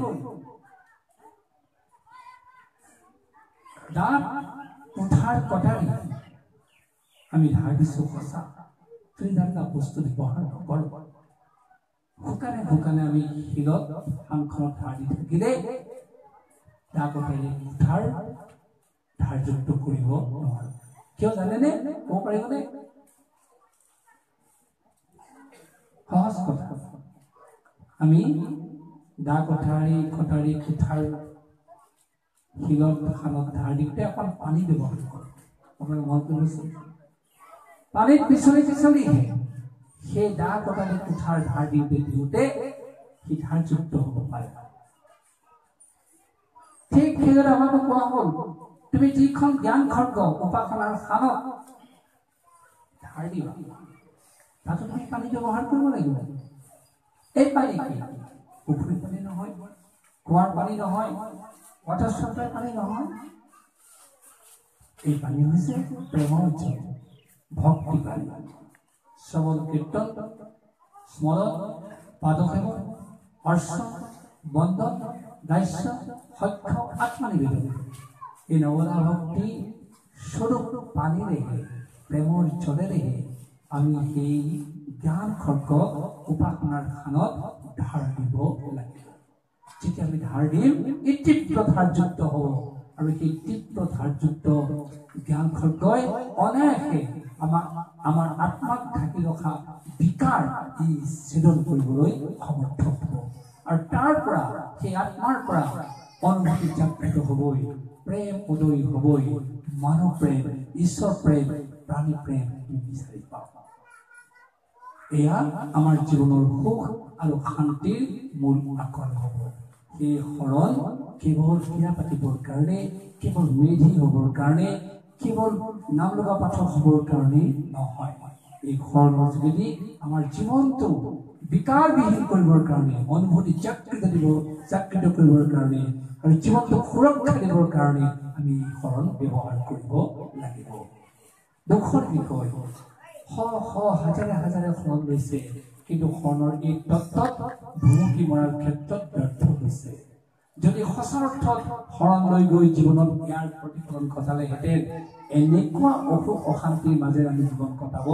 দা কুঠাৰ কটাৰী আমি ধাৰ দিছো সঁচা ত্ৰিদাঙ্গা বস্তু ব্যৱহাৰ নকৰো শুকানে আমি শিলত খানখনত ধাৰ দি থাকিলে দা কটাৰী কুঠাৰ ধাৰযুক্ত কৰিব নোৱাৰো কিয় জানেনে ক'ব পাৰিবনে সহজ কথা আমি দা কটাৰী কুঠাৰ শিলত খানত ধাৰ দিওঁতে অকণ পানী ব্যৱহাৰ কৰোঁ আপোনাৰ মন কৰিছে পানীত পিছলিহে সেই দা কটাৰী কুঠাৰ ধাৰ দিওঁতে সি ধাৰযুক্ত হ'ব পাৰে ঠিক সেইদৰে আমাক কোৱা হ'ল তুমি যিখন জ্ঞান খৰ্গ উপাসনাৰ খানত ধাৰ দিবা তাতো তুমি পানী ব্যৱহাৰ কৰিব লাগিব এই পানী কি পুখুৰীৰ পানী নহয় কুঁৱাৰ পানী নহয় ৱাটাৰ চাপ্লাই পানী নহয় এই পানী হৈছে প্ৰেমৰ জল ভক্তি পানী শ্ৰৱণ কীৰ্তন স্মৰণ পাদসেৱন অৰ্চন বন্দন দাস্য সখ্য আত্মনিবেদন এই নৱলা ভক্তি স্বৰূপ পানীৰেহে প্ৰেমৰ জলেৰেহে আমি সেই জ্ঞান খৰ্গ উপাসনাৰ খানত ধাৰ দিব লাগিব যেতিয়া আমি ধাৰ দিম এই তীব্ৰ ধাৰযুক্ত হ'ব আৰু সেই তীব্ৰ ধাৰযুক্ত জ্ঞান খৰ্গই অনায়াসে আমাৰ আত্মাক ঢাকি ৰখা বিকাৰ ই ছেদন কৰিবলৈ সমৰ্থ হ'ব আৰু তাৰ পৰা সেই আত্মাৰ পৰা অনুভূতি জাগৃত হ'বই প্ৰেম উদয় হ'বই মানৱ প্ৰেম ঈশ্বৰ প্ৰেম প্ৰাণী প্ৰেম বিচাৰি পাওঁ এয়া আমাৰ জীৱনৰ সুখ আৰু শান্তিৰ মূল আকৰ্ষণ হ'ব এই শৰণ কেৱল ক্ৰীড়া পাতিবৰ কাৰণে কেৱল মেধি হ'বৰ কাৰণে কেৱল নাম লগা পাঠক হ'বৰ কাৰণে নহয় এই শৰণৰ যোগেদি আমাৰ জীৱনটো বিকাৰবিহীন কৰিবৰ কাৰণে অনুভূতি জাগৃত কৰিবৰ কাৰণে আৰু জীৱনটো সুৰক্ষা দিবৰ কাৰণে আমি শৰণ ব্যৱহাৰ কৰিব লাগিব। দুখৰ বিষয় হাজাৰে হাজাৰে শৰণ লৈছে, কিন্তু শৰণৰ এই তত্ত্বত ভুমুকি মৰাৰ ক্ষেত্ৰত ব্যৰ্থ হৈছে। যদি সঁচা অৰ্থত শৰণ লৈ গৈ জীৱনত ইয়াৰ প্ৰতিফলন ঘটালেহেঁতেন, এনেকুৱা অসুখ অশান্তিৰ মাজেৰে আমি জীৱন কটাব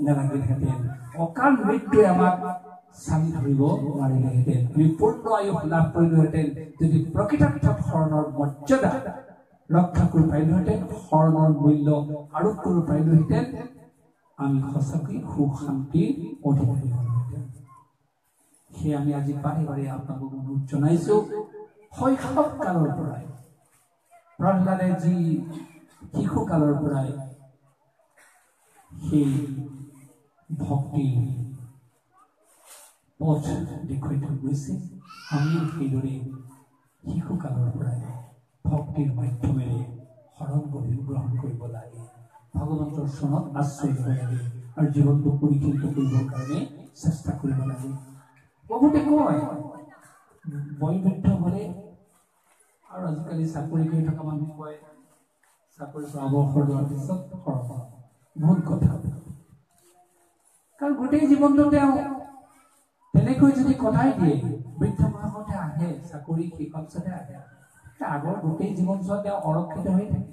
নালাগিলহেঁতেন। অকাল মৃত্যুৱে আমাক চালি ধৰিব নোৱাৰিলেহেঁতেন। আমি পূৰ্ণ আয়ুস লাভ কৰিলোহেঁতেন যদি প্ৰকৃতাৰ্থত শৰণৰ মৰ্যাদা ৰক্ষা কৰিব পাৰিলোহেঁতেন, শৰণৰ মূল্য আৰোপ কৰিব পাৰিলোহেঁতেন, আমি সঁচাকৈ সুখ শান্তিৰ অধিকাৰী হ'লোহেঁতেন। সেয়ে আমি আজি বাৰে বাৰে আপোনালোকক অনুৰোধ জনাইছো, শৈশৱ কালৰ পৰাই প্ৰহ্লাদে যি শিশু কালৰ পৰাই সেই ভক্তিৰ পথ দেখুৱাই থৈ গৈছে, আমি সেইদৰে শিশু কালৰ পৰাই ভক্তিৰ মাধ্যমেৰে শৰণ গ্ৰহণ কৰিব লাগে, ভগৱন্তৰ চৰণত আশ্ৰয় ল'ব লাগে আৰু জীৱনটো পৰিশীলিত কৰিবৰ কাৰণে চেষ্টা কৰিব লাগে। বহুতে কয় বয়োবৃদ্ধ হ'লে, আৰু আজিকালি চাকৰি কৰি থকা মানুহে কয় চাকৰিৰ পৰা অৱসৰ লোৱাৰ পিছত শৰণ। বহুত কথা, কাৰণ গোটেই জীৱনটো তেওঁ তেনেকৈ যদি কটাই দিয়ে, বৃদ্ধ বয়সতে আহে, চাকৰি শেষৰ পিছতে আহে, আগৰ গোটেই জীৱনছোৱা তেওঁ অৰক্ষিত হৈ থাকে।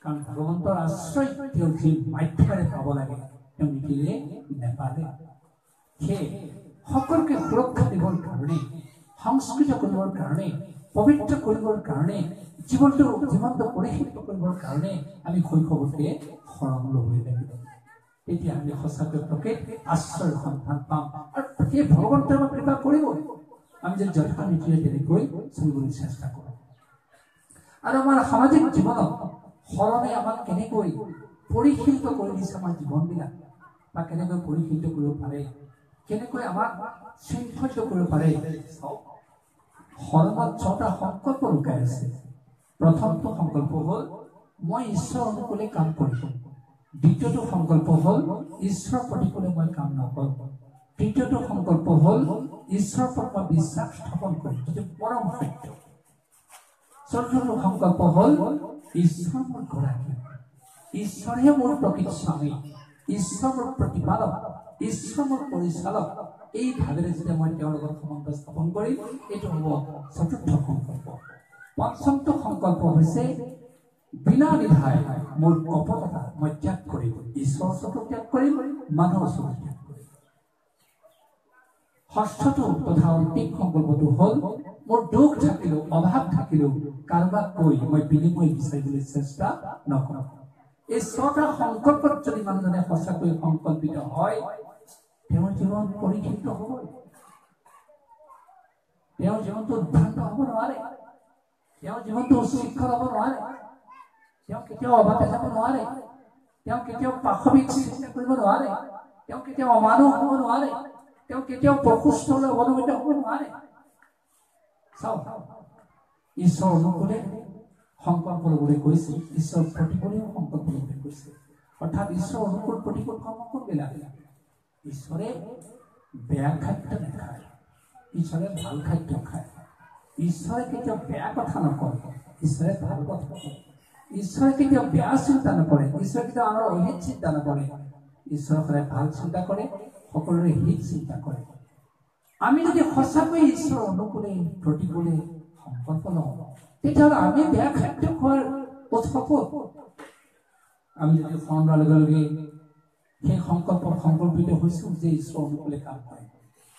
কাৰণ ভগৱন্তৰ আশ্ৰয় তেওঁ যি মাধ্যমেৰে পাব লাগে তেওঁ নিদিলে নেপালে। সেয়ে সকলোকে সুৰক্ষা দিবৰ কাৰণে, সংস্কৃত কৰিবৰ কাৰণে, পবিত্ৰ কৰিবৰ কাৰণে, জীৱনটো পৰিশীলিত কৰিবৰ কাৰণে আমি শৈশৱতে শৰণ ল'বই লাগিব। তেতিয়া আমি সঁচাকৈ প্ৰকৃত আশ্ৰয়ৰ সন্ধান পাম আৰু সেই ভগৱন্তে আমাক কৃপা কৰিব, আমি যদি যথা নীতিৰে তেনেকৈ চলিবলৈ চেষ্টা কৰোঁ। আৰু আমাৰ সামাজিক জীৱনত শৰণে আমাক কেনেকৈ পৰিশীলিত কৰি দিছে আমাৰ জীৱনবিলাক, বা কেনেকৈ পৰিশীলিত কৰিব পাৰে, কেনেকৈ আমাক শৃংখলিত কৰিব পাৰে। শৰণত 6টা সংকল্প লুকাই আছে। প্ৰথমটো সংকল্প হ'ল মই ঈশ্বৰ অনুকূলে কাম কৰিম। দ্বিতীয়টো সংকল্প হ'ল ঈশ্বৰৰ প্ৰতিকূলে মই কাম নকৰোঁ। তৃতীয়টো সংকল্প হ'ল ঈশ্বৰৰ ওপৰত মই বিশ্বাস স্থাপন কৰিম, যিটো পৰম সত্য। চতুৰ্থটো সংকল্প হ'ল ঈশ্বৰ মোৰ গৰাকী, ঈশ্বৰহে মোৰ প্ৰকৃত স্বামী, ঈশ্বৰ মোৰ প্ৰতিপালক, ঈশ্বৰ মোৰ পৰিচালক। এই ভাৱেৰে যেতিয়া মই তেওঁৰ লগত সম্বন্ধ স্থাপন কৰিম, এইটো হ'ব চতুৰ্থ সংকল্প। পঞ্চমটো সংকল্প হৈছে বিনা দ্বিধাই মোৰ কপটতা মই ত্যাগ কৰিম, ঈশ্বৰৰ ওচৰতো ত্যাগ কৰিম, মানুহৰ ওচৰতো ত্যাগ কৰিম। ষষ্ঠটো তথা অন্তিম সংকল্পটো হ'ল মোৰ দুখ থাকিলেও, অভাৱ থাকিলেও কাৰোবাক কৈ মই বিনিময় বিচাৰিবলৈ চেষ্টা নকৰোঁ। এই 6টা সংকল্পত যদি মানুহজনে সঁচাকৈ সংকল্পিত হয়, তেওঁৰ জীৱন পৰিশীলিত হ'ব। তেওঁৰ জীৱনটো উদ্ভ্ৰান্ত হ'ব নোৱাৰে, তেওঁৰ জীৱনটো উচ্ছৃঙ্খল হ'ব নোৱাৰে, তেওঁ কেতিয়াও অবাতে যাব নোৱাৰে, তেওঁ কেতিয়াও পাশবিক চিন্তা কৰিব নোৱাৰে, তেওঁ কেতিয়াও অমানুষ হ'ব নোৱাৰে, তেওঁ কেতিয়াও পশুস্থলৈ অৱনমিত হ'ব নোৱাৰে। চাওক, ঈশ্বৰ অনুকূলে সংকল্প ল'বলৈ কৈছে, ঈশ্বৰ প্ৰতিকূলেও সংকল্প ল'বলৈ কৈছে। অৰ্থাৎ ঈশ্বৰ অনুকূল প্ৰতিকূল কৰ্ম কোনবিলাক? ঈশ্বৰে বেয়া খাদ্য নাখায়, ঈশ্বৰে ভাল খাদ্য খায়। ঈশ্বৰে কেতিয়াও বেয়া কথা নকয়, ঈশ্বৰে ভাল কথা কয়। ঈশ্বৰে কেতিয়াও বেয়া চিন্তা নকৰে, ঈশ্বৰে কেতিয়াও আনৰ অহিত চিন্তা নকৰে। ঈশ্বৰে সদায় ভাল চিন্তা কৰে, সকলোৰে হিত চিন্তা কৰে। আমি যদি সঁচাকৈ ঈশ্বৰৰ অনুকূলে প্ৰতিকূলে সংকল্প লওঁ, তেতিয়াহ'লে আমি বেয়া খাদ্য খোৱাৰ উৎসৱ। আমি যদি শৰণ লোৱাৰ লগে লগে সেই সংকল্পিত হৈছোঁ যে ঈশ্বৰ অনুকূলে কাম কৰে,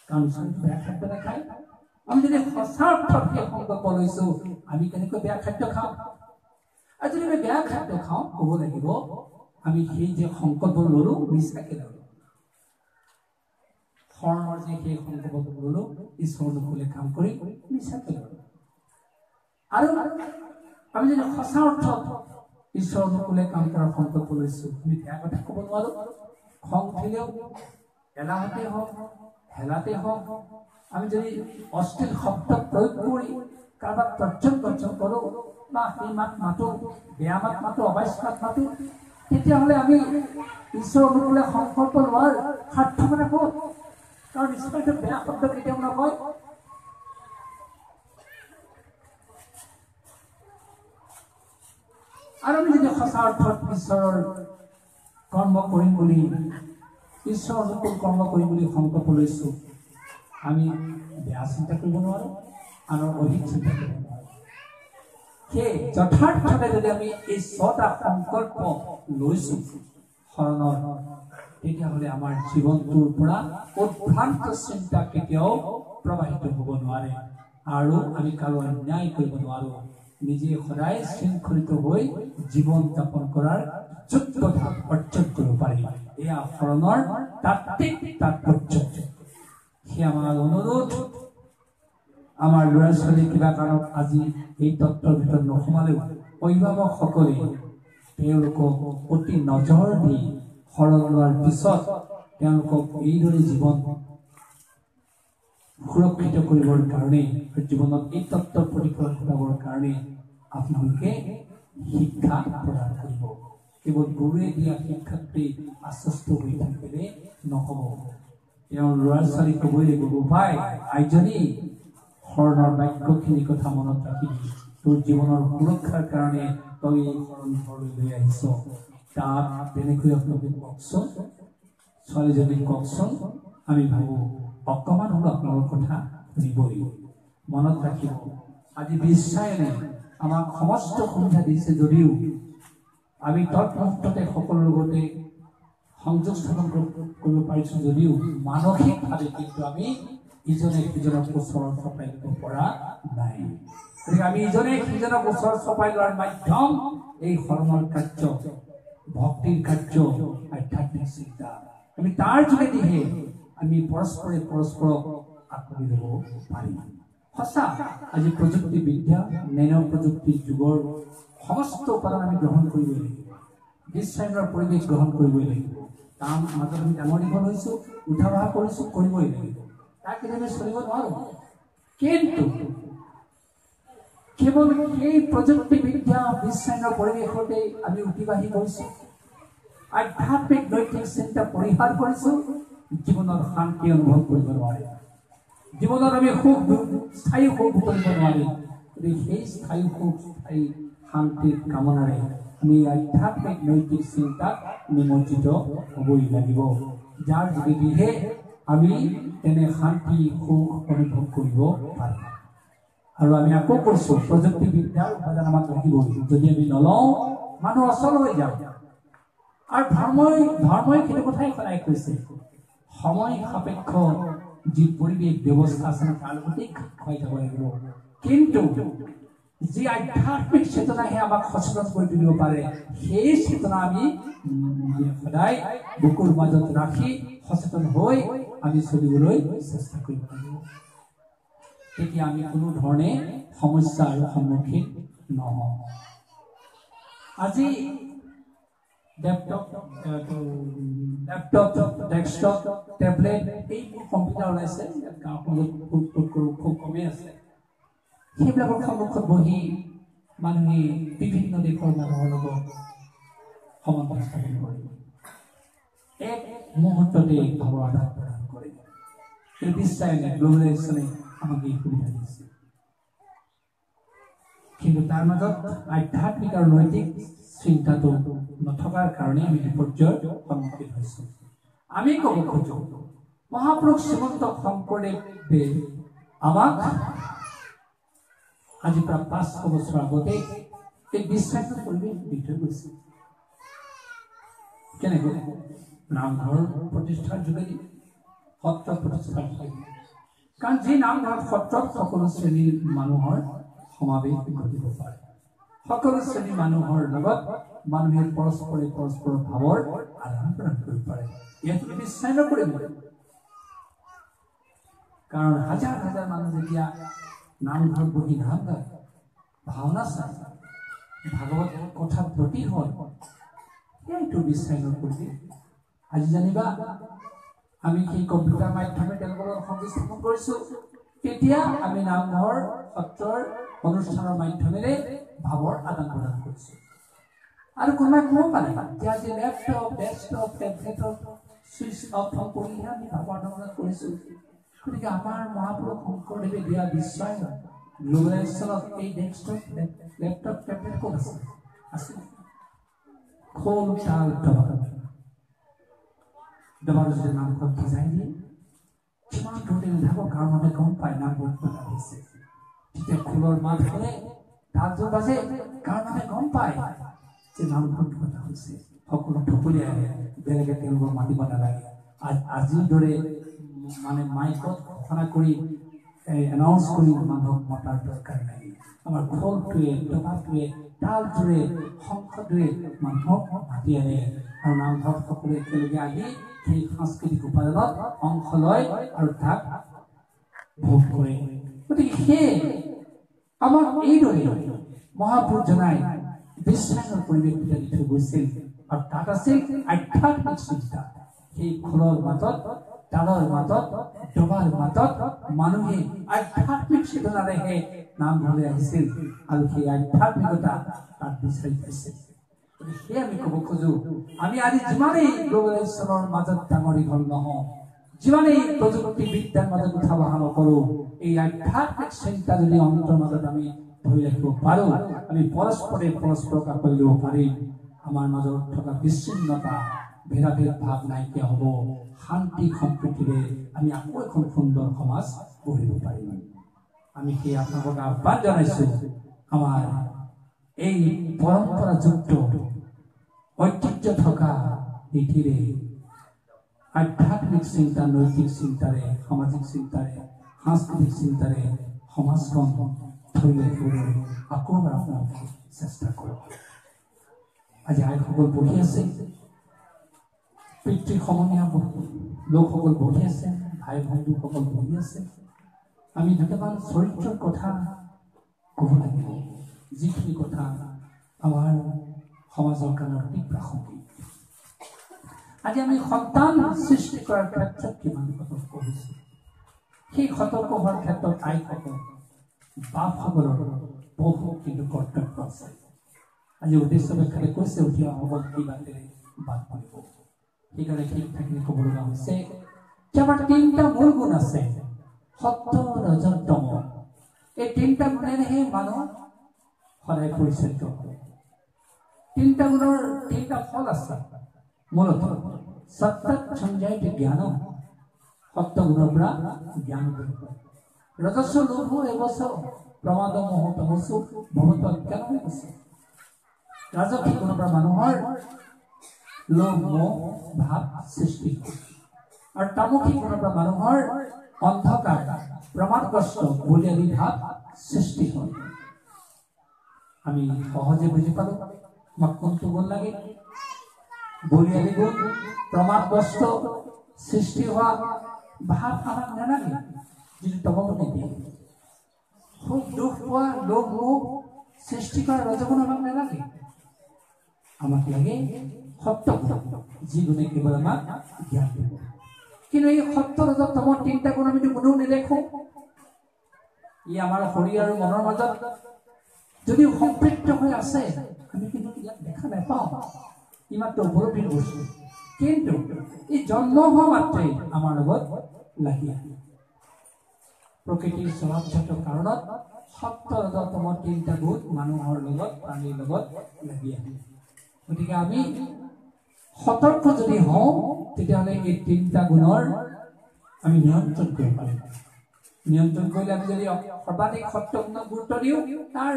কাৰণ ঈশ্বৰে বেয়া খাদ্য নাখায়। আমি যদি সঁচা অৰ্থত সেই সংকল্প লৈছোঁ, আমি কেনেকৈ বেয়া খাদ্য খাওঁ? আৰু যদি আমি বেয়া খাদ্য খাওঁ, ক'ব লাগিব আমি সেই যে সংকল্প ল'লো মিছাকে ল'লো। শৰণৰ যে সেই সংকল্প ল'লো ঈশ্বৰ অনুকূলে কাম কৰি মিছাকে ল'লো। আৰু আমি যদি সঁচা অৰ্থত ঈশ্বৰ অনুকূলে কাম কৰাৰ সংকল্প লৈছোঁ, আমি বেয়া কথা ক'ব নোৱাৰো। খং উঠিলেও, এলাহতে হওক, হেলাতে হওক, আমি যদি অশ্লীল শব্দ প্ৰয়োগ কৰি কাৰোবাক তৰ্জন কৰোঁ বা সেই মাত মাতো, বেয়া মাত মাতো, অবাইচ মাত মাতো, তেতিয়াহ'লে আমি ঈশ্বৰ অনুকূলে সংকল্প লোৱাৰ সাৰ্থকতা ক'ত? কাৰণ ঈশ্বৰে বেয়া শব্দ কেতিয়াও নকয়। আৰু আমি যদি সঁচা অৰ্থত ঈশ্বৰৰ কৰ্ম কৰিম বুলি ঈশ্বৰ অনুকূল কৰ্ম কৰিম বুলি সংকল্প লৈছোঁ, আমি বেয়া চিন্তা কৰিব নোৱাৰোঁ, আনৰ অধিক চিন্তা কৰিব নোৱাৰোঁ। সেই যথাৰ্থতে যদি আমি এই 6টা সংকল্প লৈছোঁ শৰণৰ, তেতিয়াহ'লে আমাৰ জীৱনটোৰ পৰা উদ্ভ্ৰান্ত চিন্তা কেতিয়াও প্ৰবাহিত হ'ব নোৱাৰে আৰু আমি কাৰো অন্যায় কৰিব নোৱাৰোঁ। নিজে সদায় শৃংখলিত হৈ জীৱন যাপন কৰাৰ যোগ্যতা অৰ্জন কৰিব পাৰিম। এয়া শৰণৰ তাত্ত্বিক তাৎপৰ্য। সেই আমাৰ অনুৰোধ, আমাৰ ল'ৰা ছোৱালী কিবা কাৰণত আজি এই তত্ত্বৰ ভিতৰত নোসোমালেও অভিভাৱকসকলে তেওঁলোকক অতি নজৰ দি শৰণ লোৱাৰ পিছত তেওঁলোকক এইদৰে জীৱন সুৰক্ষিত কৰিবৰ কাৰণে, জীৱনত এই তত্ত্বৰ প্ৰতিফলন ঘটাবৰ কাৰণে আপোনালোকে শিক্ষা প্ৰদান কৰিব। কেৱল গুৰুৱে দিয়া শিক্ষাতেই আশ্বস্ত হৈ থাকিলে নহ'ব। তেওঁৰ ল'ৰা ছোৱালীক ক'বই লাগিব, ভাই আইজনী শৰণৰ বাক্যখিনি কথা মনত ৰাখিবি, তোৰ জীৱনৰ সুৰক্ষাৰ কাৰণে তই এই শৰণ ঘৰলৈ লৈ আহিছ। তাক তেনেকৈ আপোনালোকে কওকচোন, ছোৱালীজনীক কওকচোন। আমি ভাবোঁ অকণমান হ'লেও আপোনালোকৰ কথা শুনিবই। মনত ৰাখিব, আজি বিশ্বায়নে আমাক সমস্ত সুবিধা দিছে যদিও আমি তৎমুহূৰ্ততে সকলোৰ লগতে সংযোগ স্থাপন কৰিব পাৰিছোঁ যদিও মানসিকভাৱে কিন্তু আমি ইজনে সিজনক ওচৰ চপাই দিব পৰা নাই। গতিকে আমি ইজনে সিজনক ওচৰ চপাই লোৱাৰ মাধ্যম এই শৰণৰ কাৰ্য, ভক্তিৰ কাৰ্য, আধ্যাত্মিক চিন্তা। আমি তাৰ যোগেদিহে আমি পৰস্পৰে পৰস্পৰক আঁকোৱালি ল'ব পাৰিম। সঁচা, আজি প্ৰযুক্তিবিদ্যা, নেনো প্ৰযুক্তিৰ যুগৰ সমস্ত উপাদান আমি গ্ৰহণ কৰিবই লাগিব। বিশ্বায়নৰ পৰিৱেশ গ্ৰহণ কৰিবই লাগিব। তাৰ মাজত আমি ডাঙৰ দীঘল হৈছোঁ, উঠা বহা কৰিছোঁ, কৰিবই লাগিব। তাক আমি চলিব নোৱাৰোঁ। কিন্তু কেৱল সেই প্ৰযুক্তিবিদ্যা বিশ্বায়নৰ পৰিৱেশতে আমি অতিবাহী কৰিছোঁ, আধ্যাত্মিক নৈতিক চিন্তা পৰিহাৰ কৰিছোঁ, জীৱনত শান্তি অনুভৱ কৰিব নোৱাৰে। জীৱনত আমি সুখ, স্থায়ী সুখ কৰিব নোৱাৰিম। গতিকে সেই স্থায়ী সুখ, স্থায়ী শান্তিৰ কামনাৰে আমি আধ্যাত্মিক নৈতিক চিন্তাত নিমজ্জিত হ'বই লাগিব, যাৰ যোগেদিহে আমি তেনে শান্তি সুখ অনুভৱ কৰিব পাৰিম। আৰু আমি আকৌ কৈছোঁ, প্ৰযুক্তিবিদ্যাৰ উপাদান আমাক লাগিবই। যদি আমি নলওঁ, মানুহ অচল হৈ যাওঁ। আৰু ধৰ্মই সেইটো কথাই সদায় কৈছে, সময় সাপেক্ষ যি পৰিৱেশ ব্যৱস্থা আছে তাৰ লগতে খাই যাব লাগিব। কিন্তু যি আধ্যাত্মিক চেতনাহে আমাক সচেতন কৰি তুলিব পাৰে, সেই চেতনা আমি সদায় বুকুৰ মাজত ৰাখি সচেতন হৈ আমি চলিবলৈ চেষ্টা কৰিব লাগিব। তেতিয়া আমি কোনো ধৰণে সমস্যাৰ সন্মুখীন নহওঁ। আজি লেপটপ, ডেস্কটপ, টেবলেট, এইবোৰ কম্পিউটাৰ ওলাইছে, গাঁৱত খুব কমেই আছে। সেইবিলাকৰ সন্মুখত বহি মানুহে বিভিন্ন দেশৰ মানুহৰ লগত সম্বন্ধ স্থাপন কৰে, এক মুহূৰ্ততে ভাৱৰ আদান প্ৰদান কৰে। এই বিশ্বায়নে, গ্ল'বেলাইজেশ্যনে আমাক এই সুবিধা দিছে। কিন্তু তাৰ মাজত আধ্যাত্মিক আৰু নৈতিক চিন্তাটো নথকাৰ কাৰণে আমি বিপৰ্যয়ৰ সন্মুখীন হৈছোঁ। আমি ক'ব খোজোঁ, মহাপুৰুষ শ্ৰীমন্ত শংকৰদেৱে আমাক আজি প্ৰায় 500 বছৰ আগতে এই বিশ্বায়নৰ পৰিৱেশ দি থৈ গৈছে। কেনেকৈ? নামঘৰ প্ৰতিষ্ঠাৰ যোগেদি, সত্ৰ প্ৰতিষ্ঠাৰ যোগেদি। কাৰণ যি নামঘৰত সত্ৰত সকলো শ্ৰেণীৰ মানুহৰ সমাৱেশ ঘটিব পাৰে, সকলো শ্ৰেণীৰ মানুহৰ লগত মানুহে পৰস্পৰে পৰস্পৰৰ ভাৱৰ আদান প্ৰদান কৰিব পাৰে। ইয়াত বিশ্বায়নৰ পৰিৱেশ। কাৰণ হাজাৰ হাজাৰ মানুহ যেতিয়া নামঘৰত বহি নাম গায়, ভাওনা চায়, ভাগৱত কথাত ব্ৰতী হয়, এইটো বিশ্বায়নৰ পৰিৱেশ। আজি জানিবা, আমি সেই কম্পিউটাৰ মাধ্যমে তেওঁলোকৰ সংযোগ স্থাপন কৰিছোঁ, তেতিয়া আমি নামঘৰ সত্ৰৰ অনুষ্ঠানৰ মাধ্যমেৰে ভাৱৰ আদান প্ৰদান কৰিছোঁ। আৰু কোনোবাই ক'ব পাৰে যে আজি লেপটপ, ডেস্কটপ, টেবলেটৰ চুইচ অফ কৰিহে আমি ভাৱৰ আদান প্ৰদান কৰিছোঁ। গতিকে আমাৰ মহাপুৰুষ শংকৰদেৱে দিয়া বিশ্বায়ন, গ্ল'বেলাইজেশ্যনত এই ডেস্কটপ, লেপটপ, টেবলেট ক'ত আছে? আছে খোল তাল দবাৰ যদি নামঘৰত বজাই দিয়ে কিমান দূৰতে নাথাকক গাঁৱৰ মানুহে গম পায় নামঘৰত বজা হৈছে তেতিয়া খোলৰ মাত শুনে তাল যোৰ বাজে গাঁৱৰ মানুহে গম পায় যে নামঘৰত বজা হৈছে সকলো ঢপলি আহে বেলেগে তেওঁলোকক মাতিব নালাগে আজিৰ দৰে মানে মাইকত ঘোষণা কৰি এনাউন্স কৰি মানুহক মতাৰ দৰকাৰ নাই আমাৰ খোলটোৱে দবাটোৱে তালটোৱে শংখটোৱে মানুহক মাতি আনে আৰু নামঘৰত সকলোৱে একেলগে আহি সেই সাংস্কৃতিক উপাদানত অংশ লয় আৰু তাক ভোগ কৰে গতিকে সেই আমাক এইদৰে মহাপুৰুষজনাই বিশ্বাসৰ পৰিৱেশ দি থৈ গৈছিল আৰু তাত আছিল আধ্যাত্মিক চিন্তা সেই খোলৰ মাজত তালৰ মাজত ডবাৰ মাজত মানুহে আধ্যাত্মিক চেতনাৰেহে নামঘৰলৈ আহিছিল আৰু সেই আধ্যাত্মিকতা তাত বিচাৰি পাইছিল সেয়ে আমি ক'ব খোজো আমি আজি যিমানেই গ্ল'বেলাইজেশ্যনৰ মাজত ডাঙৰ দীঘল নহওঁ যিমানেই প্ৰযুক্তিবিদ্যাৰ মাজত উঠা বহা নকৰোঁ এই আধ্যাত্মিক চিন্তা যদি অন্তৰৰ মাজত আমি ধৰি ৰাখিব পাৰোঁ আমি পৰস্পৰক আঁকোৱালি ল'ব পাৰিম আমাৰ মাজত থকা বিচ্ছিন্নতা ভেদাভেদ ভাৱ নাইকিয়া হ'ব শান্তি সম্প্ৰীতিৰে আমি আকৌ এখন সুন্দৰ সমাজ গঢ়িব পাৰিম আমি সেই আপোনালোকক আহ্বান জনাইছোঁ আমাৰ এই পৰম্পৰাযুক্ত ঐতিহ্য থকা নীতিৰে আধ্যাত্মিক চিন্তা নৈতিক চিন্তাৰে সামাজিক চিন্তাৰে সাংস্কৃতিক চিন্তাৰে সমাজখন ধৰি ৰাখিবলৈ আকৌ এবাৰ আপোনালোকে চেষ্টা কৰক আজি আইসকল বহি আছে পিতৃ সমনীয়া লোকসকল বহি আছে ভাই বন্ধুসকল বহি আছে আমি দুটামান চৰিত্ৰৰ কথা ক'ব লাগিব যিখিনি কথা আমাৰ সমাজৰ কাৰণে অতি প্ৰাসংগিক আজি আমি সন্তান সৃষ্টি কৰাৰ ক্ষেত্ৰত কিমান সতৰ্ক হৈছোঁ সেই সতৰ্ক হোৱাৰ ক্ষেত্ৰত আইসকল বাপসকলৰ বহু কিন্তু কৰ্তব্য আছে আজি উদ্দেশ্য ব্যাখ্যাৰে কৈছে উঠি অহাসকল এই বাটেৰে বাট মাৰিব সেইকাৰণে ঠিক থাকিলে ক'ব লগা হৈছে যে আমাৰ তিনিটা মূল গুণ আছে সত্য ৰজ তম এই তিনিটা গুণেৰেহে মানুহ সদায় পৰিচালিত হয় তিনিটা গুণৰ তিনিটা ফল আছে মূলত সত্যাত সঞ্জয়িত জ্ঞান সত্য গুণৰ পৰা জ্ঞান ৰজস্ব লোভ এবছ প্ৰমাদ মোহ তমসু ভৱত অজ্ঞান আছে ৰাজসিক গুণৰ পৰা মানুহৰ লোভ মোহ ভাৱ সৃষ্টি হয় আৰু তামসিক গুণৰ পৰা মানুহৰ অন্ধকাৰ প্ৰমাদগ্ৰস্ত বলিয়ালি ভাৱ সৃষ্টি হয় আমি সহজে বুজি পালো আমাক কোনটো গুণ লাগে বলিয়ালি গুণ প্ৰমাদগ্ৰস্ত সৃষ্টি হোৱা ভাৱ আমাক নালাগে যিটো তমগুণে দিয়ে খুব দুখ পোৱা লোভ মোহ সৃষ্টি কৰা ৰজগুণ আমাক নালাগে আমাক লাগে সত্য যি গুণে কেৱল আমাক জ্ঞান দিব কিন্তু এই সত্য ৰজ তমৰ তিনিটা গুণ আমি কোনেও নেদেখো ই আমাৰ শৰীৰ আৰু মনৰ মাজত যদিও সম্পৃক্ত হৈ আছে আমি কিন্তু ইয়াক দেখা নাপাওঁ ই মাত্ৰ উপলব্ধিৰ বস্তু কিন্তু ই জন্ম হোৱা মাত্ৰে আমাৰ লগত লাগি আহে প্ৰকৃতিৰ স্বভাৱজাত কাৰণত সত্য ৰজ তমৰ তিনিটা গুণ মানুহৰ লগত প্ৰাণীৰ লগত লাগি আহে গতিকে আমি সতৰ্ক যদি হওঁ তেতিয়াহ'লে এই তিনিটা গুণৰ আমি নিয়ন্ত্ৰণ কৰিব পাৰিম নিয়ন্ত্ৰণ কৰিলে আমি যদি সৰ্বাধিক সত্য গুণক গুৰুত্ব দিওঁ তাৰ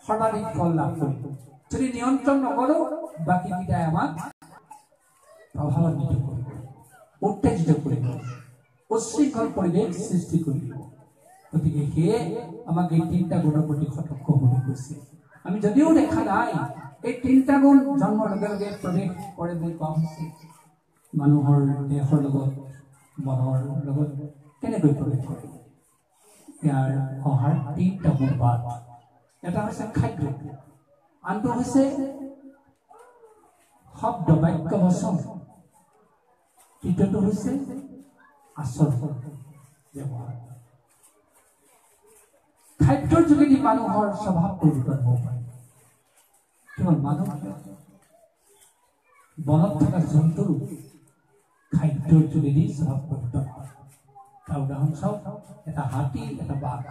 সৰ্বাধিক ফল লাভ কৰিব যদি নিয়ন্ত্ৰণ নকৰোঁ বাকীকেইটাই আমাক প্ৰভাৱান্বিত কৰিব উত্তেজিত কৰিব উচ্ছৃংখল পৰিৱেশ সৃষ্টি কৰিব গতিকে সেয়ে আমাক এই তিনিটা গুণৰ প্ৰতি সতৰ্ক হ'বলৈ কৈছে আমি যদিও দেখা নাই এই তিনিটা গুণ জন্মৰ লগে লগে প্ৰৱেশ কৰে বুলি কোৱা হৈছে মানুহৰ দেহৰ লগত মনৰ লগত কেনেকৈ প্ৰৱেশ কৰে ইয়াৰ অহাৰ তিনিটা মূল বাট এটা হৈছে খাদ্য আনটো হৈছে শব্দ বাক্য বচন তৃতীয়টো হৈছে আচৰণ ব্যৱহাৰ খাদ্যৰ যোগেদি মানুহৰ স্বভাৱ পৰিৱৰ্তন হ'ব পাৰে কেৱল মানুহ বনত থকা জন্তুৰো খাদ্যৰ যোগেদি স্বভাৱ পৰিৱৰ্তন হয় তাৰ উদাহৰণ চাওক এটা হাতী এটা বাঘ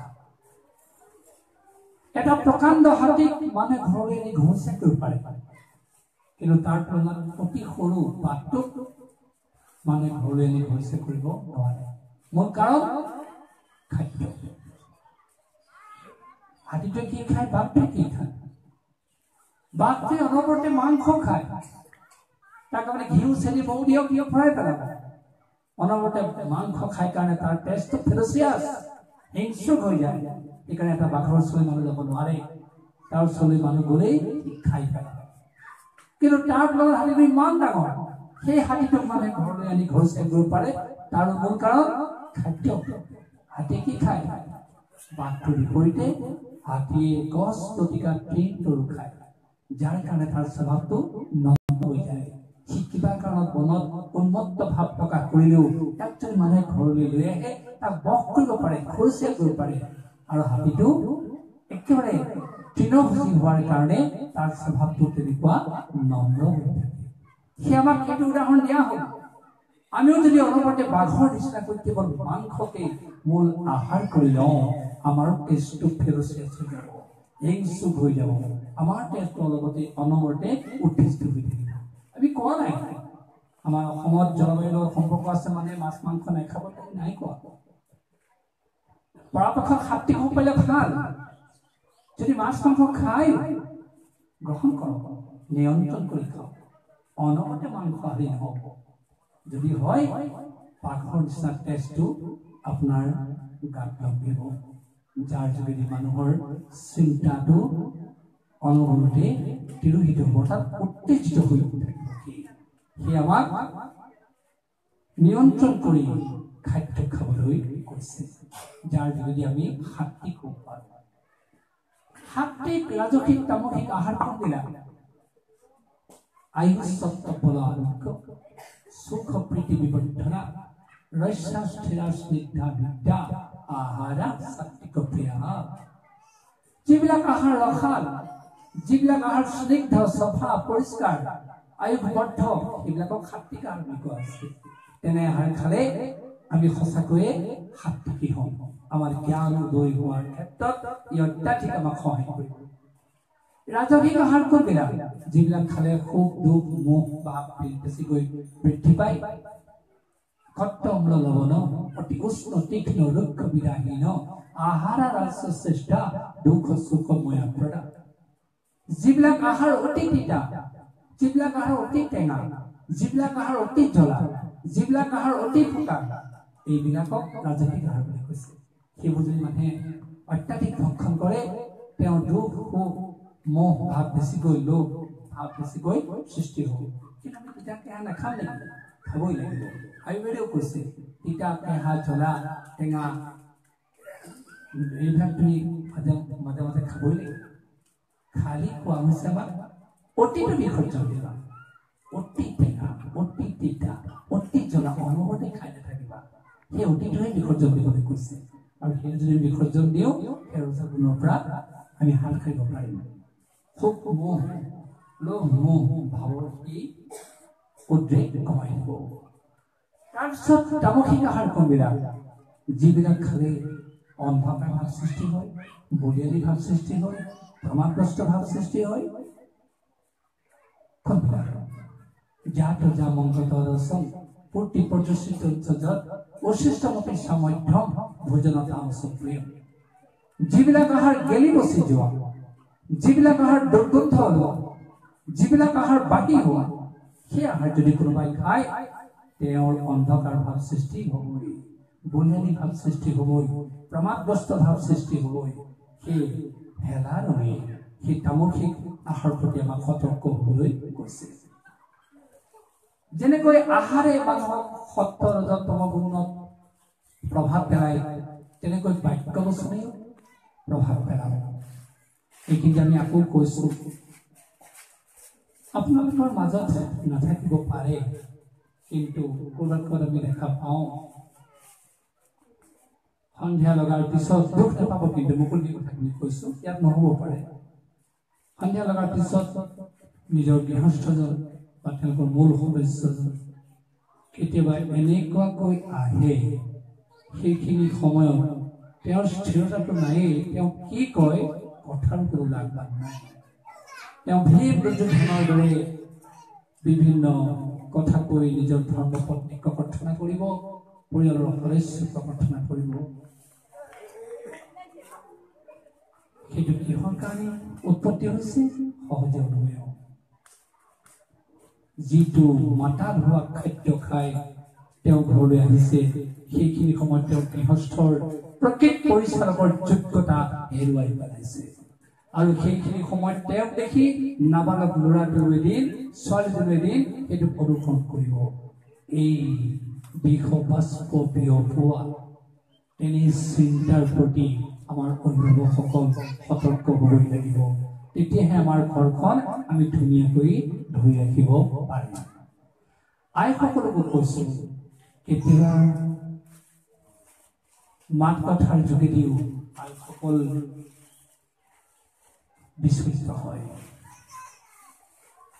এটা প্ৰকাণ্ড হাতীক মানুহে ঘৰলৈ আনি ঘৰচিয়াই কৰিব পাৰে, কিন্তু তাৰ তুলনাত অতি সৰু বাঘটোক মানুহে ঘৰলৈ আনি ঘৰচিয়াই কৰিব নোৱাৰে। মূল কাৰণ খাদ্য। হাতীটোৱে কি খায়, বাঘটোৱে কি খায়? বাঘটোৱে অনবৰতে মাংস খায়, তাক মানে ঘিউ চেনি বৌ দিয়ক ফ্ৰাই পেলাব। অনবৰতে মাংস খায় কাৰণে তাৰ টেষ্টটো ফেৰচিয়াছ, হিংস্ৰুক হৈ যায়। সেইকাৰণে এটা বাঘৰ ওচৰলৈ মানুহ যাব নোৱাৰে, তাৰ ওচৰলৈ মানুহ গ'লেই খাই পেলায়। কিন্তু তাৰ লগত হাতীটো ইমান ডাঙৰ, সেই হাতীটোক মানুহে ঘৰলৈ আনি ঘৰচিয়াই কৰিব পাৰে, তাৰ মূল কাৰণ খাদ্য। হাতীয়ে কি খায়? বাঘটোৰ বিপৰীতে হাতীয়ে গছ লতিকা তৃণতৰু খায়, যাৰ কাৰণে তাৰ স্বভাৱটো নষ্ট হৈ যায়। সি কিবা কাৰণত মনত উন্মত্ত ভাৱ প্ৰকাশ কৰিলেও একজন মানুহে ঘৰলৈ লৈ আহে, তাক বশ কৰিব পাৰে, ঘৰচিয়াই কৰিব পাৰে। আৰু হাতীটো একেবাৰে তৃণভোজী হোৱাৰ কাৰণে তাৰ স্বভাৱটো তেনেকুৱা নম্ৰ হৈ থাকে। সি আমাক সেইটো উদাহৰণ দিয়া হ'ল। আমিও যদি অনবৰতে বাঘৰ নিচিনাকৈ কেৱল মাংসকে মূল আহাৰ কৰি লওঁ, আমাৰ তেজটো ফেৰচিয়াছ হৈ যাব, হিংস্ৰুক হৈ যাব। আমাৰ তেজটো অলপতে অনবৰতে উত্তেজিত হৈ থাকিব। আমি কোৱা নাই আমাৰ অসমত জলবায়ুৰ লগত সম্পৰ্ক আছে, মানে মাছ মাংস নাখাব, নাই কোৱা। পৰাপক্ষত শান্তি হ'ব পাৰিলে ভাল। যদি মাছ মাংস খাই গ্ৰহণ কৰক, নিয়ন্ত্ৰণ কৰি খাওক, অনবৰতে মাংসাহাৰী নহ'ব। যদি হয়, বাঘৰ নিচিনা তেজটো আপোনাৰ গাত লাগিব, যাৰ যোগেদি মানুহৰ চিন্তাটো অনবৰতে তিৰোহিত হ'ব, অৰ্থাৎ উত্তেজিত হৈ থাকিব। সি আমাক নিয়ন্ত্ৰণ কৰি খাদ্য খাবলৈ কৈছে, যাৰ যোগেদি আমি শান্তি খুব পাৰোঁ। সাত্বিক, ৰাজসিক, তামসিক আহাৰ কোনবিলাক? আয়ুষ্যত্ব বল আৰোগ্য, সুখ প্ৰীতি বিবৰ্ধনা, ৰস্যা স্থিৰা স্নিগ্ধা বিদ্যা, আহাৰা সাত্বিক প্ৰিয়া। যিবিলাক আহাৰ ৰসাল, যিবিলাক আহাৰ স্নিগ্ধ, চফা, পৰিষ্কাৰ, আয়ুবৰ্ধ, সেইবিলাকক সাত্বিক আহাৰ বুলি কোৱা হৈছে। তেনে আহাৰ খালে আমি সঁচাকৈয়ে সাত্বিকী হওঁ। আমাৰ জ্ঞান উদয় হোৱাৰ ক্ষেত্ৰত ই অত্যাধিক আমাক সহায় কৰিব। ৰাজসিক আহাৰ কোনবিলাক? যিবিলাক খালে সুখ, দুখ, মোহ, ভাব বেছিকৈ বৃদ্ধি পায়। কট্ট অম্ল লৱণ, অতি উষ্ণ তীক্ষ্ণ ৰুক্ষ বিৰাহীন, আহাৰা ৰাস্য শ্ৰেষ্ঠা, দুখ সুখ ময়া প্ৰদা। যিবিলাক আহাৰ অতি তিতা, যিবিলাক আহাৰ অতি টেঙা, যিবিলাক আহাৰ অতি জ্বলা, যিবিলাক আহাৰ অতি ফুকা, এইবিলাকক ৰাজসিক আহাৰ বুলি কৈছে। সেইবোৰ যদি মানুহে অত্যাধিক ভক্ষণ কৰে, তেওঁ দুখ সুখ মোহ ভাৱ বেছিকৈ, লোভ ভাৱ বেছিকৈ সৃষ্টি হ'ব। কিন্তু আমি তিতা কেঁহা নাখাম নেকি? খাবই লাগিব। আয়ুৰ্বেদেও কৈছে তিতা কেঁহা জ্বলা টেঙা এইবিলাক তুমি মাজে মাজে খাবই লাগিব। খালি খোৱা হৈছে আমাক অতিটো বিসৰ্জন দিবা, অতি টেঙা, অতি তিতা, অতি জ্বলা অনবৰতে খাই নাথাকিবা। সেই অতিটোহে বিসৰ্জন দিবলৈ কৈছে। আৰু সেই যদি বিসৰ্জন দিওঁ, সেই ৰজা গুণৰ পৰা আমি হাত সাৰিব পাৰিম। সুখ মোহ লোভ মোহ ভাৱৰ কি উদ্ৰেক কমাই দিব। তাৰপিছত তামসিক আহাৰ কোনবিলাক? যিবিলাক খালে অন্ধকাৰ ভাৱ সৃষ্টি হয়, বলিয়ালি ভাৱ সৃষ্টি হয়, প্ৰমাদগ্ৰস্ত ভাৱ সৃষ্টি হয়। কোনবিলাক? জাত যা মংগত ৰসম পূৰ্তি প্ৰদৰ্শিত বৈশিষ্ট্যমতে সামৰ্থ্যম ভোজনতা প্ৰিয়। যিবিলাক আহাৰ গেলি বচি যোৱা, যিবিলাক আহাৰ দুৰ্গন্ধ লোৱা, যিবিলাক আহাৰ বাকী হোৱা, সেই আহাৰ যদি কোনোবাই খায়, তেওঁৰ অন্ধকাৰ ভাৱ সৃষ্টি হ'বই, বলিয়ালি ভাৱ সৃষ্টি হ'বই, প্ৰমাদগ্ৰস্ত ভাৱ সৃষ্টি হ'বই। সেই হেলা ৰঙে সেই তামসিক আহাৰ প্ৰতি আমাক সতৰ্ক হ'বলৈ কৈছে। যেনেকৈ আহাৰে মানুহক সত্য ৰজ তম গুণত প্ৰভাৱ পেলায়, তেনেকৈ বাক্য বচনেও প্ৰভাৱ পেলায়। এইখিনি আমি আকৌ কৈছো, আপোনালোকৰ মাজত নাথাকিব পাৰে, কিন্তু ক'ৰবাত আমি দেখা পাওঁ সন্ধিয়া লগাৰ পিছত দুখ নাপাব, কিন্তু মুকলি কথাখিনি কৈছো, ইয়াত নহ'ব পাৰে। সন্ধিয়া লগাৰ পিছত নিজৰ গৃহস্থজন বা তেওঁলোকৰ মূল সদস্যজন কেতিয়াবা এনেকুৱাকৈ আহে, সেইখিনি সময়ত তেওঁৰ স্থিৰতাটো নায়েই, তেওঁ কি কয় কথাৰ কোনো আগবাঢ় নাই তেওঁ ভীম দুৰ্যোধনৰ দৰে বিভিন্ন কথা কৈ নিজৰ ধৰ্মপত্নীক প্ৰাৰ্থনা কৰিব পৰিয়ালৰ সদস্যক প্ৰাৰ্থনা কৰিব সেইটো কিহৰ কাৰণে উৎপত্তি হৈছে সহজে অনুভৱ যিটো মাতা ধোৱা খাদ্য খাই তেওঁ ঘৰলৈ আহিছে সেইখিনি সময়ত তেওঁ গৃহস্থৰ প্ৰকৃত পৰিচালকৰ যোগ্যতা হেৰুৱাই পেলাইছে আৰু সেইখিনি সময়ত তেওঁক দেখি নাবালক ল'ৰাটো এদিন ছোৱালীজনী এদিন সেইটো প্ৰদূষণ কৰিব এই বিষবাষ্প বিয়পোৱা এনে চিন্তাৰ প্ৰতি আমাৰ অভিভাৱকসকল সতৰ্ক হ'বই লাগিব তেতিয়াহে আমাৰ ঘৰখন আমি ধুনীয়াকৈ ধৰি ৰাখিব পাৰিম আইসকলকো কৈছো কেতিয়াবা মাত কথাৰ যোগেদিও আইসকল বিস্মিত হয়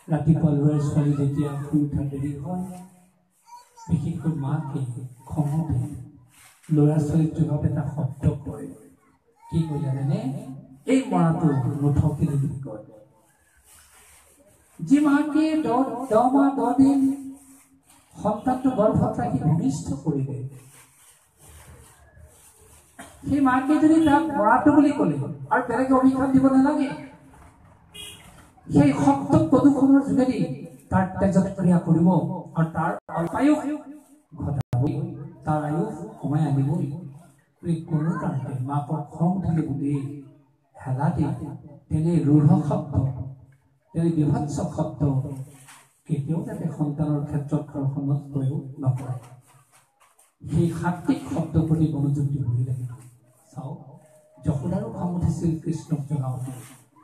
ৰাতিপুৱা ল'ৰা ছোৱালী যেতিয়া শুই উঠা দেৰি হয় বিশেষকৈ মাকে খঙতে ল'ৰা ছোৱালীৰ জোৰত এটা শব্দ কয় কি কয় জানেনে এই মৰাটো নুঠকিলে বুলি কয় যি মাকে 10 মাহ 10 দিন সন্তানটো গৰ্ভত ৰাখি ভূমিষ্ঠ কৰিলে সেই মাকে যদি তাক মৰাটো বুলি ক'লে আৰু বেলেগে অভিশাপ দিব নালাগে সেই শব্দ প্ৰদূষণৰ যোগেদি তাৰ তেজত ক্ৰিয়া কৰিব আৰু তাৰ অল্পায়ুস ঘটাব তাৰ আয়ুস কমাই আনিবই কোনো কাৰণে মাকৰ খং উঠিলে বুলি হেলাতে তেনে ৰুঢ় শব্দ তেনে বিভৎস শব্দ কেতিয়াও যাতে সন্তানৰ ক্ষেত্ৰত ঘৰখনত প্ৰয়োগ নকৰে সেই সাত্বিক শব্দৰ প্ৰতি মনোযোগ দিবই লাগিব চাওক যশোদাৰো খং উঠিছিল কৃষ্ণক জনাওঁতে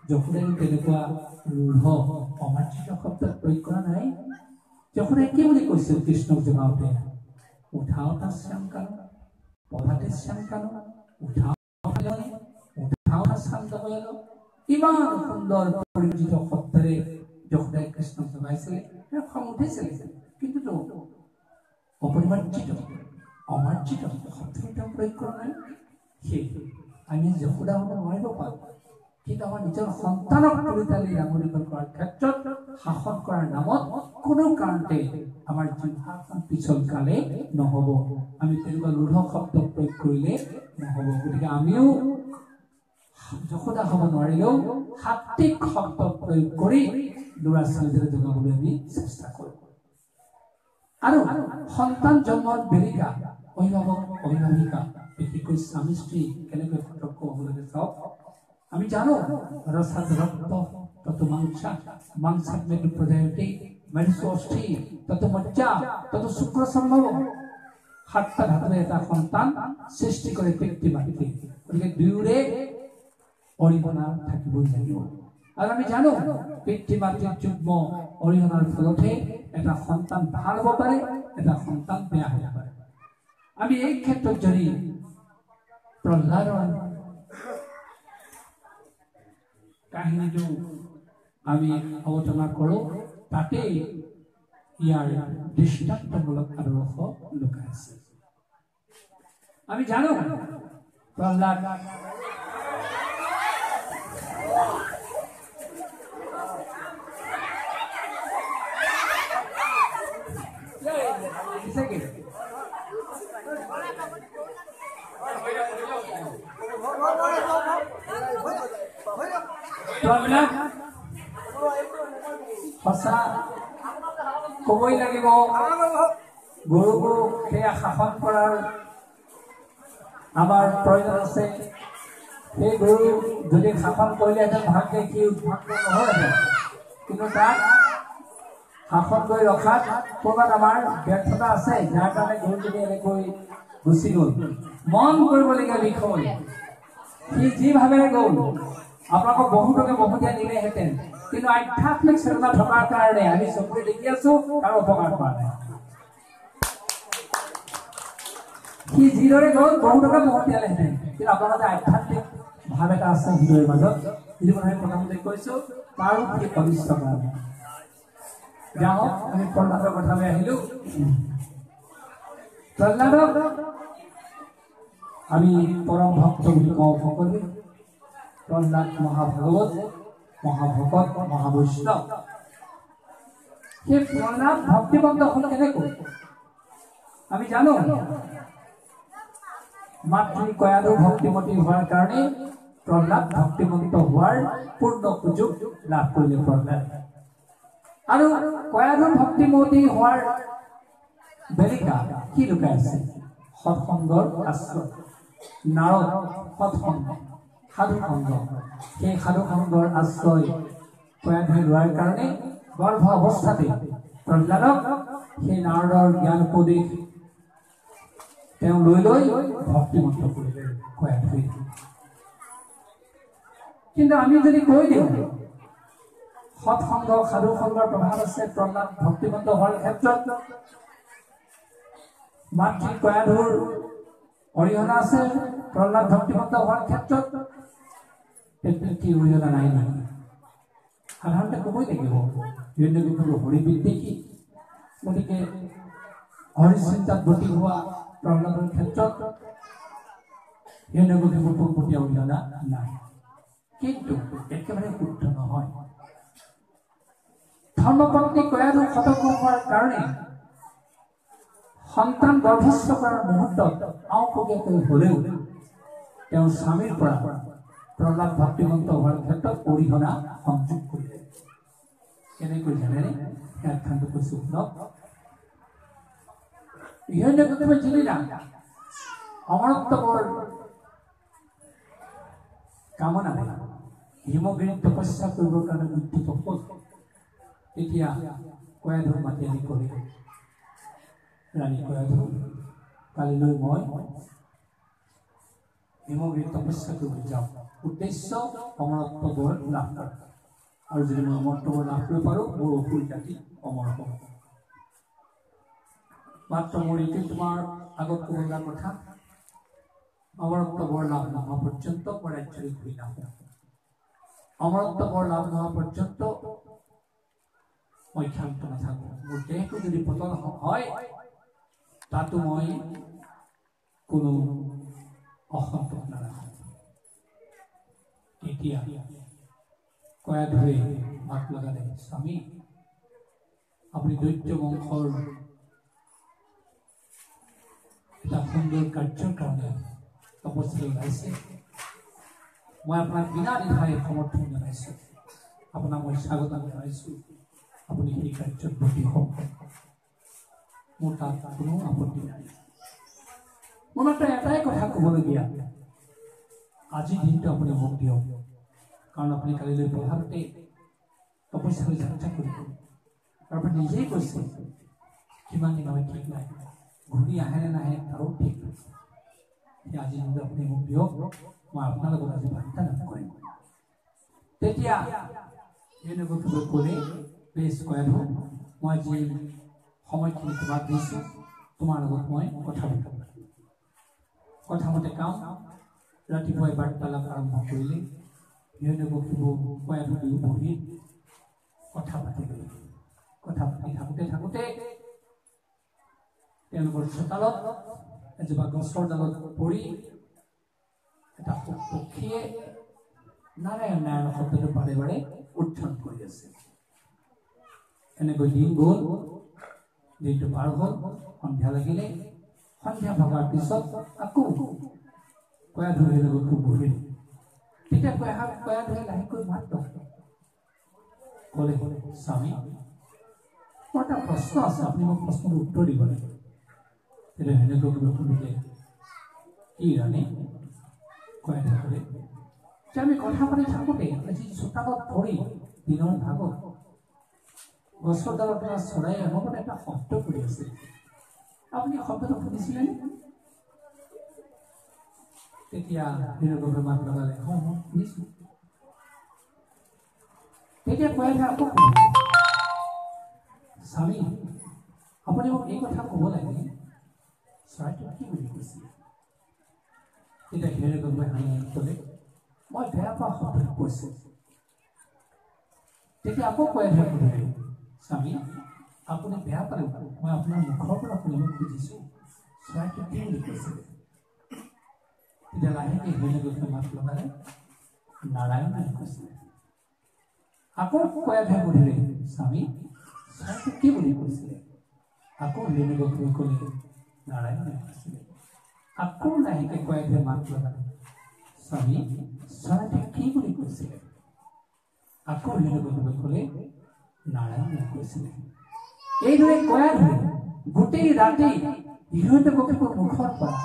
যশোদাই তেনেকুৱা ৰুঢ় অমাৰ্জিত শব্দ প্ৰয়োগ কৰা নাই যশোদাই কি বুলি কৈছিল কৃষ্ণক জনাওঁতে উঠাও তাশ্যামকাল পঢ়াতে শ্যামকাল উঠাও শান্ত হৈ ইমান সুন্দৰ পৰিচিত শব্দৰে যশোদাই কৃষ্ণক জনাইছিলে খং উঠিছিল কিন্তু অপৰিমাৰ্জিত অমাৰ্জিত শব্দ তেওঁ প্ৰয়োগ কৰা নাই সেই আমি যশোদা হ'ব নোৱাৰিব পাৰোঁ কিন্তু আমাৰ নিজৰ সন্তানক পৰিতালি ডাঙৰ কৰাৰ ক্ষেত্ৰত শাসন কৰাৰ নামত কোনো কাৰণতে আমাৰ জিভাখন পিছলকালে নহ'ব আমি তেনেকুৱা ৰুঢ় শব্দ প্ৰয়োগ কৰিলে নহ'ব গতিকে আমিও যশোদা হ'ব নোৱাৰিলেও সাত্বিক শব্দ প্ৰয়োগ কৰি ল'ৰা ছোৱালীক জনাবলৈ আমি চেষ্টা কৰোঁ আৰু সন্তান জন্মৰ বেলিকা অভিভাৱক অভিভাৱিকা বিশেষকৈ স্বামী স্ত্ৰী কেনেকৈ সতৰ্ক হ'ব লাগে চাওক আমি জানো ৰসাদ ৰক্ত তত মাংসাত মেদু প্ৰজায়তে মনুষ্য অস্থি তত মজ্জা তত শুক্ৰ সম্ভৱ 7টা ধাতুৰে এটা সন্তান সৃষ্টি কৰে পিতৃ মাতৃ গতিকে দুয়োৰে অৰিহণা থাকিবই লাগিব আৰু আমি জানো পিতৃ মাতৃৰ যুগ্ম অৰিহণাৰ ফলতহে এটা সন্তান ভাল হ'ব পাৰে এটা সন্তান বেয়া হ'ব পাৰে আমি এই ক্ষেত্ৰত যদি প্ৰহ্লাদৰ কাহিনীটো আমি আলোচনা কৰোঁ তাতে ইয়াৰ দৃষ্টান্তমূলক আদৰ্শ লুকাই আছে আমি জানো প্ৰহ্লাদ সঁচা ক'বই লাগিব গৰুকো সেয়া শাসন কৰাৰ আমাৰ প্ৰয়োজন আছে সেই গৰু যদি শাসন কৰিলেহেঁতেন ভালকৈ কি উদ্ভাৱিত নহ'লহেঁতেন কিন্তু তাক শাসন কৰি ৰখাত ক'ৰবাত আমাৰ ব্যৰ্থতা আছে যাৰ কাৰণে গৰুজনী এনেকৈ গুচি গ'ল মন কৰিবলগীয়া বিষয় সি যি ভাৱেৰে গ'ল আপোনালোকক বহুতকে বহুতীয়া দিলেহেঁতেন কিন্তু আধ্যাত্মিক চেতনা থকাৰ কাৰণে আমি চকুৰে দেখি আছো আৰু উপকাৰ কৰা নাই সি যিদৰে গ'ল বহুতকে বহুতীয়ালেহেঁতেন কিন্তু আপোনালোকে আধ্যাত্মিক ভাৱ এটা আছে হৃদয়ৰ মাজত যিটো কথা আমি প্ৰথমতে কৈছো তাৰো সি অনিষ্ট কৰা নাই যাওক আমি প্ৰহ্লাদৰ কথালৈ আহিলো প্ৰহ্লাদক আমি পৰম ভক্ত বুলি কওঁ সকলোৱে প্ৰহ্লাদ মহাভাগৱত মহাভকত মহাবৈষ্ণৱ সেই প্ৰহ্লাদ ভক্তিবন্ত হল কেনেকৈ আমি জানো মাতৃ কয়াধু ভক্তিমতী হোৱাৰ কাৰণে প্ৰহ্লাদ ভক্তিমন্ত হোৱাৰ পূৰ্ণ সুযোগ লাভ কৰিলে প্ৰহ্লাদ আৰু কয়াধু ভক্তিমতী হোৱাৰ বেলিকা কি লুকাই আছে সৎসংগৰ আশ্ৰয় নাৰদ সৎসংগ সাধু সংগ সেই সাধু সংগৰ আশ্ৰয় কয়াধুৱে লোৱাৰ কাৰণে গৰ্ভ অৱস্থাতে প্ৰহ্লাদক সেই নাৰদৰ জ্ঞান উপদেশ তেওঁ লৈ ভক্তিমন্ত কৰিলে কয়াধুৱে কিন্তু আমি যদি কৈ দিওঁ সৎসংগ সাধু সংগৰ প্ৰভাৱ আছে প্ৰহ্লাদ ভক্তিমন্ত হোৱাৰ ক্ষেত্ৰত মাতৃ কয়াধুৰ অৰিহণা আছে প্ৰহ্লাদ ভক্তিমন্ত হোৱাৰ ক্ষেত্ৰত কি অৰিহণা নাই নেকি সাধাৰণতে ক'বই লাগিব হিৰণ্যকশিপুৰ হৰিবিদ্বেষী গতিকে হৰিচিন্তাত ব্ৰতী হোৱা প্ৰহ্লাদৰ ক্ষেত্ৰত হিৰণ্যকশিপুৰ পোনপটীয়া অৰিহণা নাই কিন্তু একেবাৰে শুদ্ধ নহয় ধৰ্মপত্নী কয়াধু খতম হোৱাৰ কাৰণে সন্তান গৰ্ভস্থ কৰাৰ মুহূৰ্তত আওপকীয়াকৈ হলেও তেওঁৰ স্বামীৰ পৰা প্ৰহ্লাদ ভক্তিমন্ত হোৱাৰ ক্ষেত্ৰত অৰিহণা সংযোগ কৰিলে কেনেকৈ জানেনে ব্যাখ্যানটো কৈছো শুনক হিৰণ্যকশিপুৰ যিদিনা অমৰত্বৰ কামনা হিমগিৰিত তপস্যা কৰিবৰ কাৰণে উদ্যত হল তেতিয়া কয়াধুক মাতি আনি ক'লে ৰাণী কয়াধু কালিলৈ মই হিমগিৰিত তপস্যা কৰিব যাওঁ উদ্দেশ্য অমৰত্ব বৰ লাভ কৰা আৰু যদি মই অমৰত্ব বৰ লাভ কৰিব পাৰোঁ মোৰ অসুৰ জাতি অমৰ হ'ব মাত্ৰ মোৰ এইটো তোমাৰ আগত ক'ব লগা কথা অমৰত্ব বৰ লাভ নোহোৱা পৰ্যন্ত মই ৰাজ্যলৈ ঘূৰি নাহোঁ অমৰত্ব বৰ লাভ নোহোৱা পৰ্যন্ত মই ক্ষান্ত নাথাকোঁ মোৰ দেহটো যদি পতন হয় তাতো মই কোনো অসন্তোষ নাৰাখোঁ তেতিয়া কয়াধুৱে মাত লগালে স্বামী আপুনি দৈত্য বংশৰ এটা সুন্দৰ কাৰ্যৰ কাৰণে তপস্যা ওলাইছে মই আপোনাক বিনা দ্বিধাই সমৰ্থন জনাইছোঁ আপোনাক মই স্বাগতম জনাইছোঁ আপুনি সেই কাৰ্যত ব্ৰতী হওক মোৰ তাত কোনো আপত্তি নাই মোৰ মাত্ৰ এটাই কথা ক'বলগীয়া আজিৰ দিনটো আপুনি মোক দিয়ক কাৰণ আপুনি কালিলৈ প্ৰভাৱতে তপস্যালৈ যাত্ৰা কৰিব আৰু আপুনি নিজেই কৈছে কিমান দিন হয় ঠিক নাই ঘূৰি আহে নে নাহে তাৰো ঠিক নাই সেই আজি দিনটো আপুনি মোক দিয়ক মই আপোনাৰ লগত আজি বাৰ্তা লাভ কৰিম তেতিয়া হিৰণ্যকশিপুৰে ক'লে বেছ কয়াধু মই যি সময়খিনি তোমাক দিছোঁ তোমাৰ লগত মই কথা পাতিম কথামতে কাম ৰাতিপুৱাই বাৰ্তালাপ আৰম্ভ কৰিলে হিৰণ্যকশিপুৰ কয়াধু দুয়ো বহি কথা পাতিলে কথা পাতি থাকোঁতে তেওঁলোকৰ চোতালত এজোপা গছৰ ডালত পৰি এটা পক্ষীয়ে নাৰায়ণ নাৰায়ণ শব্দটো বাৰে বাৰে উচ্চাৰণ কৰি আছে এনেকৈ দিন গ'ল দিনটো পাৰ হ'ল সন্ধিয়া লাগিলে সন্ধিয়া ভগাৰ পিছত আকৌ কয়াধুৱে লগত বহিলে তেতিয়া কয়াধুৱে লাহেকৈ মাত ক'লে স্বামী মোৰ এটা প্ৰশ্ন আছে আপুনি মোক প্ৰশ্নটো উত্তৰ দিব লাগে তেতিয়া হিৰণ্যকশিপুৰে সুধিলে কি ৰাণী কয়াধুৱে ক'লে যে আমি কথা পাতি থাকোঁতে আজি চোতালত পৰি দিনৰ ভাগত গছৰ ডালত এটা চৰাই অনবৰত এটা শব্দ কৰি আছে আপুনি শব্দটো শুনিছিলেনে তেতিয়া হিৰণ্যকশিপুৰে মাত লগালে শুনিছোঁ তেতিয়া কয়াধুৱে আকৌ স্বামী আপুনি মোক এই কথা ক'ব লাগে চৰাইটো কি বুলি কৈছিলে তেতিয়া হিৰণ্যকশিপুৰে হাঁহি ক'লে মই বেয়া পোৱা শব্দটো কৈছোঁ তেতিয়া আকৌ কয়াধুৱে সুধিলে স্বামী আপুনি বেয়া পালে মই আপোনাৰ মুখৰ পৰা শুনিব খুজিছোঁ চৰাইটো কি বুলি কৈছিলে তেতিয়া লাহেকৈ হিৰণ্যকশিপুৰে মাত লগালে নাৰায়ণে কৈছিলে। আকৌ কয়াধে সুধিলে, স্বামী চৰাইটো কি বুলি কৈছিলে? আকৌ ৰেণুকাই ক'লে, নাৰায়ণে কৈছিলে। আকৌ লাহেকে কয়াধে মাত লগালে, স্বামী চৰাইটো কি বুলি কৈছিলে? আকৌ ৰেণুকাই ক'লে, নাৰায়ণে কৈছিলে। এইদৰে কয়াধে গোটেই ৰাতি হিৰণ্যকশিপুৰ মুখৰ পৰা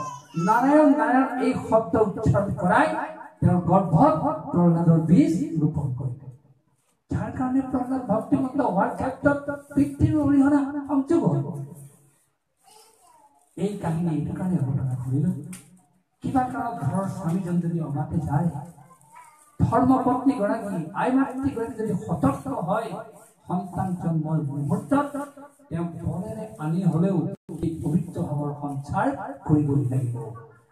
নাৰায়ণ নাৰায়ণ এই শব্দ উচ্চাৰণ কৰাই তেওঁৰ গৰ্ভত প্ৰহ্লাদৰ বীজ ৰোপণ কৰিলে। যাৰ কাৰণে প্ৰহ্লাদ ভক্তিমন্ত হোৱাৰ ক্ষেত্ৰত পিতৃৰ অৰিহণা সংযোগ হ'ল। এই কাহিনী এইটো কাৰণে ঘটনা কৰিলো, কিবা কাৰণত ঘৰৰ স্বামীজন যদি অমাতে যায়, ধৰ্মপত্নী গৰাকী আই মাতৃগৰাকী যদি সতৰ্ক হয়, সন্তান জন্মৰ মুহূৰ্তত তেওঁ বলেৰে আনি হলেও এই পবিত্ৰ ভাৱৰ সঞ্চাৰ কৰিবই লাগিব।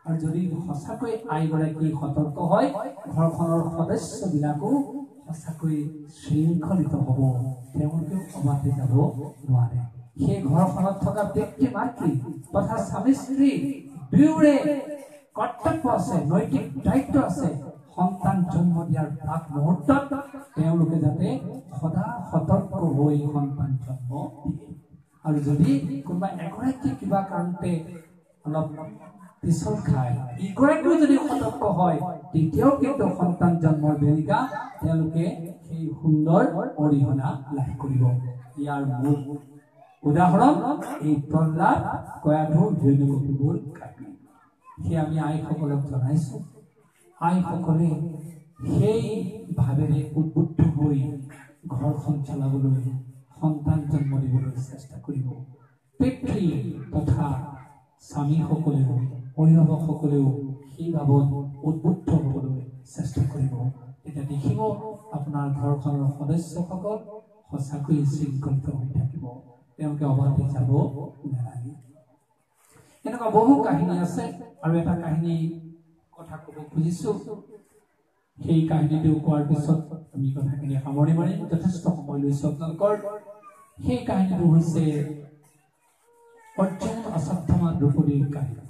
আৰু যদি সঁচাকৈ আইগৰাকী সতৰ্ক হয়, ঘৰখনৰ সদস্যবিলাকো সঁচাকৈ শৃংখলিত হ'ব, তেওঁলোকেও অবাধে যাব নোৱাৰে। সেই ঘৰখনত থকা ব্যক্তি মাতৃ তথা স্বামী স্ত্ৰী দুয়োৰে কৰ্তব্য আছে, নৈতিক দায়িত্ব আছে। সন্তান জন্ম দিয়াৰ প্ৰাক মুহূৰ্তত তেওঁলোকে যাতে সদা সতৰ্ক হৈ সন্তান জন্ম দিয়ে। আৰু যদি কোনোবা এগৰাকী কিবা কাৰণতে অলপ পিছল খায়, ইগৰাকীও যদি সতৰ্ক হয়, তেতিয়াও কিন্তু সন্তান জন্মৰ বেৰিকা তেওঁলোকে সেই সুন্দৰ অৰিহণা লাভ কৰিব। ইয়াৰ মূল উদাহৰণ এই প্ৰহ্লাদ কয়াধু ৰেণুকাইৰ কাহিনী। সেয়া আমি আইসকলক জনাইছো। আইসকলে সেই ভাৱেৰে উদ্বুদ্ধ হৈ ঘৰখন চলাবলৈ, সন্তান জন্ম দিবলৈ চেষ্টা কৰিব। পিতৃ তথা স্বামীসকলেও, অভিভাৱকসকলেও সেই ভাৱত উদ্বুদ্ধ হ'বলৈ চেষ্টা কৰিব। তেতিয়া দেখিব আপোনাৰ ঘৰখনৰ সদস্যসকল সঁচাকৈ শৃংখলিত হৈ থাকিব, তেওঁলোকে অবাধে যাব নালাগে। এনেকুৱা বহু কাহিনী আছে। আৰু এটা কাহিনী কথা ক'ব খুজিছো। সেই কাহিনীটো কোৱাৰ পিছত আমি কথাখিনি সামৰি মাৰিম, যথেষ্ট সময় লৈছো আপোনালোকৰ। সেই কাহিনীটো হৈছে অৰ্জুন অশ্বত্থামা দ্ৰৌপদীৰ কাহিনী।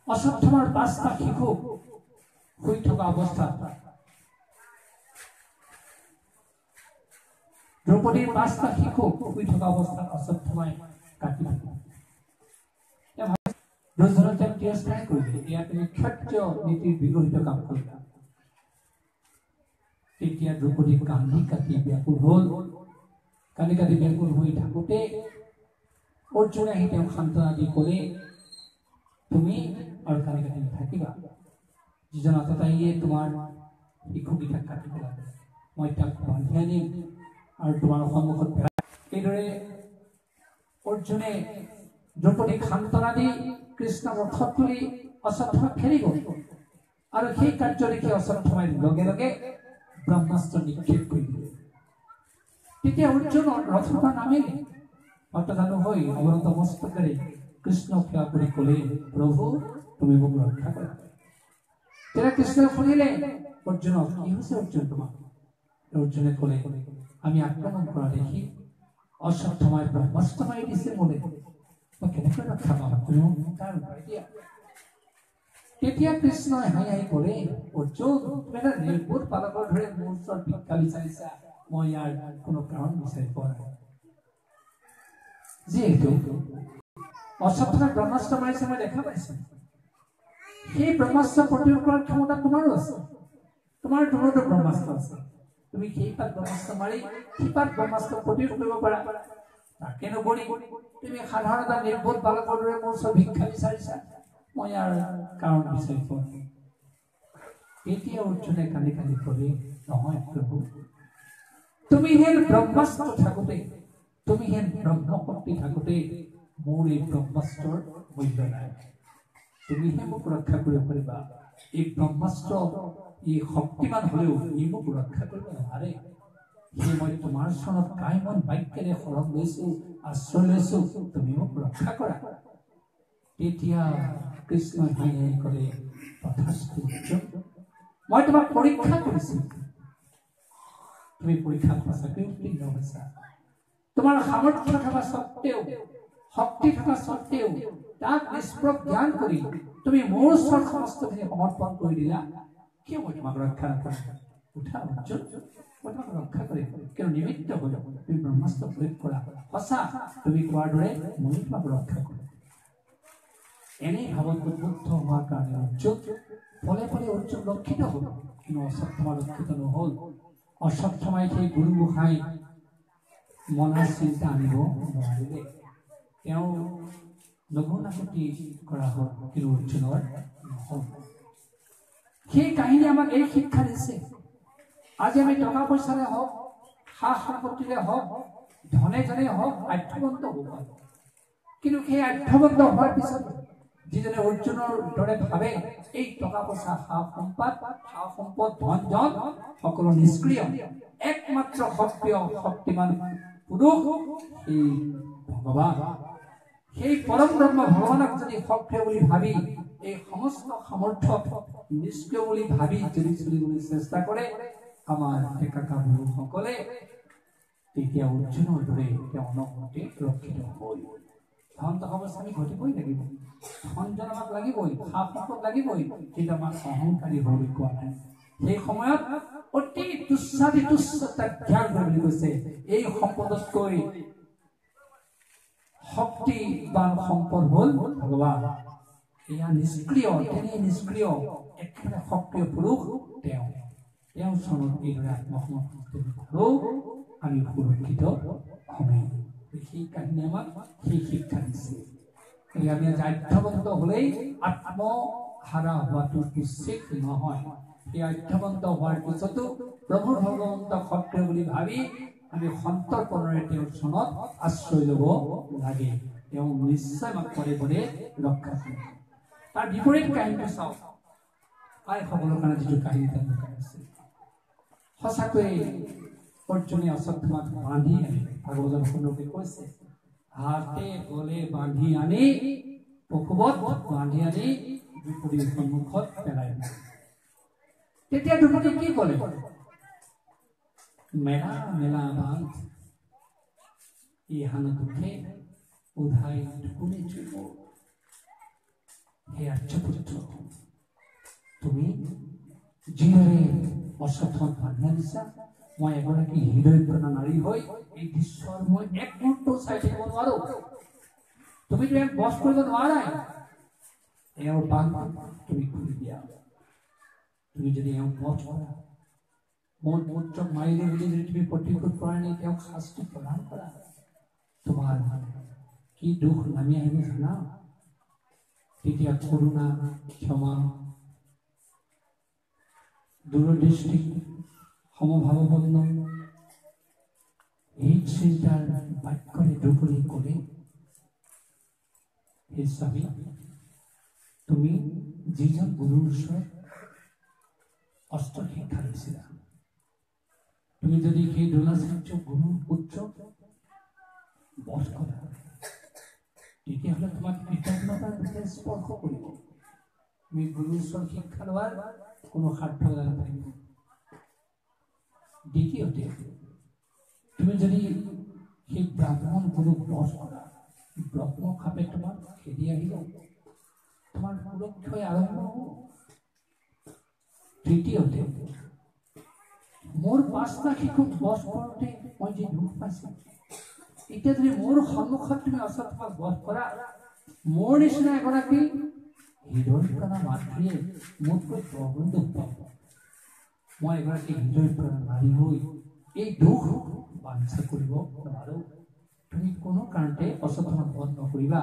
অশ্বত্থামাৰ 5টা শিশু শুই থকা অৱস্থাত দ্ৰৌপদীৰ 5টা শিশু শুই থকা অৱস্থাত অশ্বত্থামাই কাটি দিলে। দুৰ্যোধনে তিৰস্কাৰ কৰিলে, এয়া তুমি ক্ষত্ৰিয় নীতিৰ বিৰোধিত কাম কৰিলা। তেতিয়া দ্ৰৌপদী কান্দি কাটি ব্যাকুল হ'ল। কান্দি কাটি ব্যাকুল হৈ থাকোঁতে অৰ্জুনে আহি তেওঁক সান্তনা দি ক'লে, তুমি আৰু কান্দি কাটি নাথাকিবা। যিজন আততায়ীয়ে তোমাৰ শিশুকেইটাক কাটি পেলালে, মই তাক বান্ধি আনিম আৰু তোমাৰ সন্মুখত পেলাই। এইদৰে অৰ্জুনে দ্ৰৌপদীক সান্তনা দি কৃষ্ণৰ ৰথত তুলি অশ্বত্থামাক খেলি গ'ল। আৰু সেই কাৰ্য দেখি অশ্বত্থামাই লগে লগে ব্ৰহ্মাস্ত্ৰ নিক্ষেপ কৰি দিলে। তেতিয়া অৰ্জুনৰ ৰথৰ পৰা নামিলে, হতজানু হৈ অৱনত মস্তকেৰে কৃষ্ণক সেৱা কৰি ক'লে, প্ৰভু তুমি মোক ৰক্ষা কৰা। তেতিয়া কৃষ্ণই সুধিলে অৰ্জুনক, কি হৈছে অৰ্জুন তোমাৰ? অৰ্জুনে ক'লে, আমি আক্ৰমণ কৰা দেখি অশ্বত্থামাই ব্ৰহ্মাস্ত্ৰ মাৰি দিছে মোলে, মই কেনেকৈ ৰক্ষা পাম? তুমি মোক তাৰ উপায় দিয়া। তেতিয়া কৃষ্ণই হাঁহি হাঁহি ক'লে, অৰ্জুন তুমি এটা নিৰ্বোধ বালকৰ দৰে মোৰ ওচৰত ভিক্ষা বিচাৰিছা, মই ইয়াৰ কোনো কাৰণ বিচাৰি পোৱা নাই। যিহেতু অশ্বত্থামাই ব্ৰহ্মাস্ত্ৰ মাৰিছে মই দেখা পাইছো, সেই ব্ৰহ্মাস্ত্ৰ প্ৰতিৰোধ কৰাৰ ক্ষমতা তোমাৰো আছে। তোমাৰ দূৰতো ব্ৰহ্মাস্ত্ৰ আছে, তুমি সেই পাত ব্ৰহ্মাস্ত্ৰ মাৰি সিপাত ব্ৰহ্মাস্ত্ৰ প্ৰতিৰোধ কৰিব পাৰা। তাকে নকৰি তুমি সাধাৰণ এটা নিৰ্বোধ বালকৰ দৰে মোৰ ওচৰত ভিক্ষা বিচাৰিছা, মই ইয়াৰ কাৰণ বিচাৰি পোৱা নাই। এতিয়া অৰ্জুনে কান্দি কান্দি ক'লে, নহয় প্ৰভু, তুমি হেন ব্ৰহ্মাস্ত্ৰ থাকোঁতে, তুমি হেন ব্ৰহ্মশক্তি থাকোঁতে মোৰ এই ব্ৰহ্মাস্ত্ৰৰ মূল্য নাই। তুমিহে মোক ৰক্ষা কৰিব পাৰিবা। এই ব্ৰহ্মাস্ত্ৰ ই শক্তিমান হলেও ই মোক ৰক্ষা কৰিব নোৱাৰে। সেই মই তোমাৰ চৰণত কাইমন বাক্যেৰে শৰণ লৈছো, আশ্ৰয় লৈছো, তুমি মোক ৰক্ষা কৰা। তেতিয়া কৃষ্ণই হাঁহি ক'লে, তথাস্তু, মই তোমাক পৰীক্ষা কৰিছো, তুমি পৰীক্ষাত সঁচাকৈ উত্তীৰ্ণ হৈছা। তোমাৰ সামৰ্থ্য থকা স্বত্তেও শক্তি থকা স্বত্তেও তাক নিষ্প্ৰভ জ্ঞান কৰি তুমি মোৰ ওচৰত সমস্তখিনি সমৰ্পণ কৰি দিলা কিয় মই তোমাক ৰক্ষা নকৰিম উঠা অৰ্জুন মই তোমাক ৰক্ষা কৰিম কিয় নিমিত্ত হ'ল তুমি ব্ৰহ্মাস্ত্ৰ প্ৰয়োগ কৰা সঁচা তুমি কোৱাৰ দৰে মই তোমাক ৰক্ষা কৰিম এনে ভাৱত উদ্বুদ্ধ হোৱাৰ কাৰণে অৰ্জুন ফলে ফলে অৰ্জুন ৰক্ষিত হ'ল কিন্তু অশ্বত্থামা ৰক্ষিত নহ'ল অশ্বত্থামাই সেই গুৰু গোসাঁই মনৰ চিন্তা আনিব নোৱাৰিলে তেওঁ লঘুনাকতি কৰা হ'ল কিন্তু অৰ্জুনৰ নহ'ল সেই কাহিনী আমাক এই শিক্ষা দিছে আজি আমি টকা পইচাৰে হওক সা সম্পত্তিৰে হওক ধনে জনে হওক আধ্যবন্ত হ'ব পাৰোঁ কিন্তু সেই আধ্যবন্ত হোৱাৰ পিছত যিজনে অৰ্জুনৰ দৰে ভাবে এই টকা পইচা সা সম্পদ ধন জন সকলো নিষ্ক্ৰিয় একমাত্ৰ সক্ৰিয় শক্তিমান পুৰুষ এই ভগৱান সেই পৰম ব্ৰহ্ম ভগৱানক যদি সক্ৰিয় বুলি ভাবি এই সমস্ত সামৰ্থ্য নিষ্ক্ৰিয় বুলি ভাবি যদি চলিবলৈ চেষ্টা কৰে আমাৰ ডেকা গাভৰুসকলে তেতিয়া অৰ্জুনৰ দৰে তেওঁ অনৱৰতে ৰক্ষিত হ'ল ধন টকা পইচা আমি ঘটিবই লাগিব ধন জন আমাক লাগিবই সা সম্পদ লাগিবই কিন্তু আমাৰ অহংকাৰী হ'বলৈ কোৱা নাই সেই সময়ত অতি তুচ্ছাতি তুচ্ছতা ত্যাগ বুলি কৈছে এই সম্পদতকৈ শক্তিবান সম্পদ হ'ল ভগৱান এয়া নিষ্ক্ৰিয় তেনে নিষ্ক্ৰিয় একেবাৰে সক্ৰিয় পুৰুষ তেওঁ চনত এইদৰে আত্মসমৰ্পণ আৰু আমি সুৰক্ষিত হ'মেই সেই কাহিনী আমাক সেই শিক্ষা দিছে আমি আধ্যবন্ত হ'লেই আত্মহাৰা হোৱাটো উচিত নহয় এই আধ্যবন্ত হোৱাৰ পিছতো প্ৰভু ভগৱন্তক সক্ৰিয় বুলি ভাবি আমি সন্তৰ্পণেৰে তেওঁৰ চনত আশ্ৰয় ল'ব লাগে তেওঁ নিশ্চয় আমাক পৰে পৰে ৰক্ষা কৰিব তাৰ বিপৰীত কাহিনীটো চাওক প্ৰায় সকলৰ কাৰণে যিটো কাহিনী তাত লুকাই আছে সঁচাকৈ অৰ্জুনে অশ্বত্থামাক বান্ধি আনি ভাগৱতৰ সুন্দৰকৈ কৈছে হাতে গলে বান্ধি আনি পশুবত বান্ধি আনি বিপৰীৰ সন্মুখত পেলাই দিলে তেতিয়া দ্ৰৌপদীয়ে কি ক'লে মেলা মেলা বান্ধ ইহান দুখে উধাই ঢুকুনি চুব হে আৰ্যপুত্ৰ তুমি যিদৰে অশ্বত্থামাক বান্ধি আনিছা মই এগৰাকী হৃদয়প্ৰণা নাৰী হৈ এই দৃশ্যৰ মই এক মুহূৰ্ত চাই থাকিব নোৱাৰো তুমিতো ইয়াক বশ কৰিব নোৱাৰাই এওঁৰ বান্ধ তুমি খুলি দিয়া তুমি যদি এওঁক বশ কৰা মোৰ পুত্ৰক মাৰিলে বুলি যদি তুমি প্ৰতিশোধ কৰা নাই তেওঁক শাস্তি প্ৰদান কৰা তোমাৰ কি দুখ নামি আহিব জানা তেতিয়া কৰুণা ক্ষমা দূৰদৃষ্টি সমভাৱাপন্ন এই চিন্তাৰ বাক্যৰে দ্ৰৌপদীয়ে ক'লে হে স্বামী তুমি যিজন গুৰুৰ ওচৰত অস্ত্ৰ শিক্ষা লৈছিলা তুমি যদি সেই দ্ৰোণাচাৰ্য গুৰুৰ পুত্ৰক বধ কৰা তেতিয়াহ'লে তোমাক কৃতজ্ঞতাৰ ৰূপে স্পৰ্শ কৰিব তুমি গুৰুৰ ওচৰত শিক্ষা লোৱাৰ কোনো সাৰ্থকতা নাথাকিব দ্বিতীয়তে তুমি যদি সেই ব্ৰাহ্মণ গুৰুক বধ কৰা ব্ৰহ্ম খাপে তোমাক খেদি আহিব তোমাৰ সুৰক্ষাই আৰম্ভ হ'ব তৃতীয়তে মোৰ 5টা শিশুক বধ কৰোঁতে মই যি দুখ পাইছোঁ এতিয়া যদি মোৰ সন্মুখত তুমি অশ্বত্থামাক বধ কৰা মোৰ নিচিনা এগৰাকী হৃদয়প্ৰণা মাতৃয়ে মোতকৈ বহু দুখ পাব মই এগৰাকী হৃদয়প্ৰণা নাৰী হৈ এই দুখ বাঞ্ছা কৰিব নোৱাৰো তুমি কোনো কাৰণতে অশ্বত্থামাক বধ নকৰিবা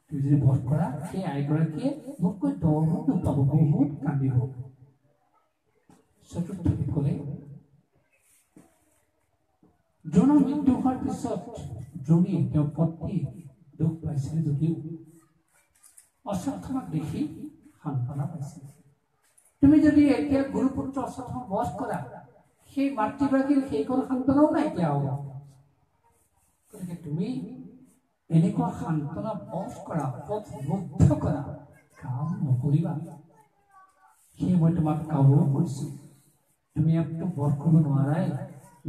তুমি যদি বধ কৰা সেই আইগৰাকীয়ে মোতকৈ বহু দুখ পাব বহুত কান্দিব চতুৰ্থতে ক'লে দ্ৰোণৰ মৃত্যু হোৱাৰ পিছত দ্ৰোণীয়ে তেওঁৰ পত্নী দুখ পাইছিল যদিও অশ্বত্থামাক দেখি সান্তনা পাইছিল তুমি যদি এতিয়া গুৰুপুত্ৰ অশ্বত্থামাক বধ কৰা সেই মাতৃগৰাকীৰ সেইকণ সান্তনাও নাইকিয়া হ'ব গতিকে তুমি এনেকুৱা সান্তনা বধ কৰা পথ কৰা কাম নকৰিবা সেয়ে মই তোমাক কাবৌ কৰিছোঁ তুমি ইয়াকতো বধ কৰিব নোৱাৰাই